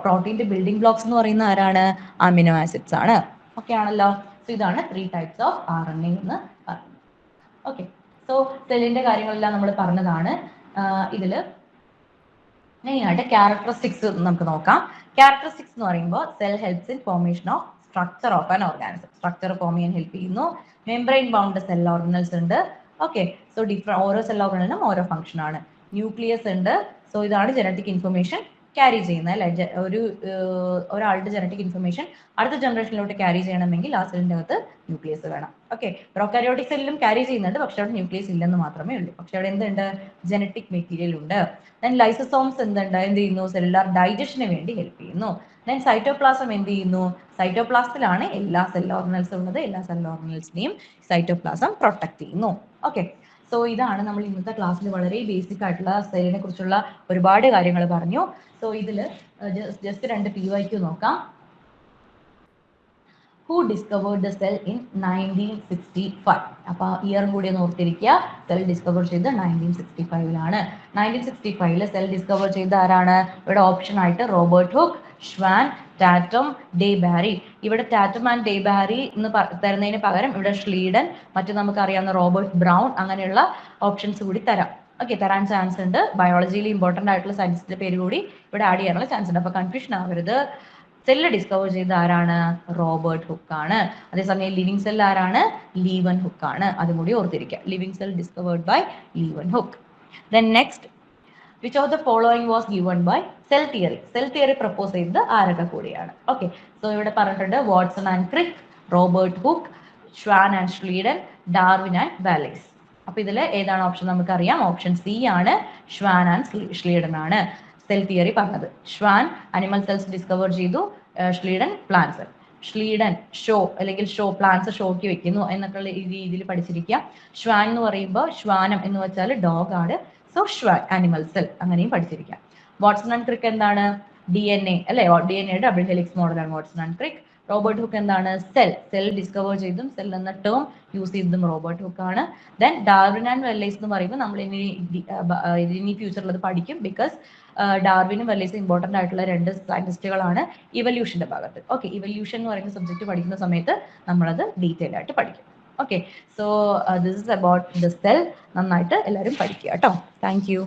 പ്രോട്ടീന്റെ ബിൽഡിംഗ് ബ്ലോക്സ് എന്ന് പറയുന്ന ആരാണ്? അമിനോ ആസിഡ്സ് ആണ്. ഓക്കെ ആണല്ലോ? സോ ഇതാണ് 3 types of R N A എന്ന് പറയുന്നത്. ഓക്കെ, സോ സെല്ലിന്റെ കാര്യങ്ങളെല്ലാം നമ്മൾ പറഞ്ഞതാണ്. ഇതിൽ മെയിൻ ആയിട്ട് ക്യാരക്ടറിസ്റ്റിക്സ് നമുക്ക് നോക്കാം. ക്യാരക്ടറിസ്റ്റിക്സ് എന്ന് പറയുമ്പോൾ cell helps in formation of structure of an organism. Structure form ചെയ്യാൻ ഹെൽപ്പ് ചെയ്യുന്നു. മെംബ്രെയിൻ ബൗണ്ട് സെൽ ഓർഗനൽസ് ഉണ്ട്. ഓക്കെ, സോ ഓരോ സെൽ ഓർഗനലിനും ഓരോ ഫംഗ്ഷൻ ആണ്. ന്യൂക്ലിയസ് ഉണ്ട്. സോ ഇതാണ് ജനറ്റിക് ഇൻഫർമേഷൻ ക്യാരി ചെയ്യുന്നത് അല്ലെ. ഒരാളുടെ ജനറ്റിക് ഇൻഫർമേഷൻ അടുത്ത ജനറേഷനിലോട്ട് ക്യാരി ചെയ്യണമെങ്കിൽ ആ സെല്ലിന്റെ അകത്ത് ന്യൂക്ലിയസ് വേണം. ഓക്കെ, പ്രൊകാരിയോട്ടിക് സെല്ലിലും ക്യാരി ചെയ്യുന്നുണ്ട്, പക്ഷെ അവിടെ ന്യൂക്ലിയസ് ഇല്ലെന്ന് മാത്രമേ ഉള്ളൂ. പക്ഷെ അവിടെ എന്തുണ്ട്? ജനറ്റിക് മെറ്റീരിയൽ ഉണ്ട്. ദെൻ ലൈസോസോംസ് എന്ത് ചെയ്യുന്നു? സെല്ലുലാർ ഡൈജഷന് വേണ്ടി ഹെൽപ്പ് ചെയ്യുന്നു. ദെൻ സൈറ്റോപ്ലാസം എന്ത് ചെയ്യുന്നു? സൈറ്റോപ്ലാസത്തിലാണ് എല്ലാ സെൽ ഓർഗനൽസും ഉള്ളത്. എല്ലാ സെൽ ഓർഗനൽസിനെയും സൈറ്റോപ്ലാസം പ്രൊട്ടക്ട് ചെയ്യുന്നു. ഓക്കെ, സോ ഇതാണ് നമ്മൾ ഇന്നത്തെ ക്ലാസ്സിൽ വളരെ ബേസിക് ആയിട്ടുള്ള സെല്ലിനെ കുറിച്ചുള്ള ഒരുപാട് കാര്യങ്ങൾ പറഞ്ഞു. സോ ഇതിൽ ജസ്റ്റ് 2 PYQ നോക്കാം. Who discovered the cell in 1965? അപ്പോൾ ഇയറും കൂടി ഒന്ന് ഓർത്തിരിക്കുക. സെൽ ഡിസ്കവർ ചെയ്ത് 1965 1965 സെൽ ഡിസ്കവർ ചെയ്ത ആരാണ്? ഇവിടെ ഓപ്ഷൻ ആയിട്ട് Robert Hooke, Schwann, Tatum, de Bary. ഇവിടെ ടാറ്റം ആൻഡ് ഡേ ബാരി എന്ന് തരുന്നതിന് പകരം ഇവിടെ ഷ്ലീഡൻ, മറ്റു നമുക്കറിയാവുന്ന റോബർട്ട് ബ്രൗൺ, അങ്ങനെയുള്ള ഓപ്ഷൻസ് കൂടി തരാം. ഓക്കെ, തരാൻ ചാൻസ് ഉണ്ട്. ബയോളജിയിൽ ഇമ്പോർട്ടൻ്റ് ആയിട്ടുള്ള സയൻസിന്റെ പേര് കൂടി ഇവിടെ ആഡ് ചെയ്യാനുള്ള ചാൻസ് ഉണ്ട്. അപ്പോൾ കൺഫ്യൂഷൻ ആവരുത്. സെല്ല് ഡിസ്കവർ ചെയ്ത ആരാണ്? റോബർട്ട് ഹുക്ക് ആണ്. അതേസമയം ലിവിങ് സെൽ ആരാണ്? ലീവൻ ഹുക്ക് ആണ്. അതും കൂടി ഓർത്തിരിക്കുക. Living cell discovered by Leeuwenhoek. Then next, which of the following was given by cell theory? Cell theory propose ചെയ്തത് ആരൊക്കെ കൂടിയാണ്? ഓക്കെ, സോ ഇവിടെ പറഞ്ഞിട്ടുണ്ട് Watson and Crick, Robert Hooke, Schwann and Schleiden, Darwin and Wallace. അപ്പൊ ഇതിൽ ഏതാണ് ഓപ്ഷൻ? നമുക്കറിയാം, ഓപ്ഷൻ സി ആണ്. ഷ്വാൻ ആൻഡ് ഷ്ലീഡൻ ആണ് സെൽ തിയറി പറഞ്ഞത്. ഷ്വാൻ അനിമൽ സെൽസ് ഡിസ്കവർ ചെയ്തു, Schleiden plant cell. Schleiden show അല്ലെങ്കിൽ ഷോ പ്ലാന്റ്സ് ഷോക്ക് വെക്കുന്നു എന്നൊക്കെയുള്ള രീതിയിൽ പഠിച്ചിരിക്കുക. ഷ്വാൻ എന്ന് പറയുമ്പോൾ ശ്വാനം എന്ന് വെച്ചാൽ ഡോഗ് ആണ്. സോ ഷ്വാൻ ആനിമൽ സെൽ അങ്ങനെയും പഠിച്ചിരിക്കാം. വാട്സൺ ആൻഡ് ക്രിക്ക് എന്താണ്? DNA അല്ലെ, DNA ഡബിൾ ഹെലിക്സ് മോഡലാണ് Watson and Crick. Robert hook എന്താണ്? സെൽ ഡിസ്കവർ ചെയ്തും സെൽ എന്ന ടേം യൂസ് ചെയ്തതും റോബർട്ട് ഹുക്ക് ആണ്. ദെൻ ഡാർവിൻ ആൻഡ് വെല്ലൈസ് എന്ന് പറയുമ്പോൾ നമ്മൾ ഇനി ഫ്യൂച്ചറിൽ അത് പഠിക്കും. ബിക്കോസ് ഡാർവിനും വെല്ലൈസും ഇമ്പോർട്ടൻ്റ് ആയിട്ടുള്ള 2 സയന്റിസ്റ്റുകളാണ് ഇവല്യൂഷന്റെ ഭാഗത്ത്. ഓക്കെ, ഇവല്യൂഷൻ എന്ന് പറയുന്ന സബ്ജക്ട് പഠിക്കുന്ന സമയത്ത് നമ്മളത് ഡീറ്റെയിൽ ആയിട്ട് പഠിക്കും. Okay, so this is about the cell. നന്നായിട്ട് എല്ലാവരും പഠിക്കുക കേട്ടോ. Thank you.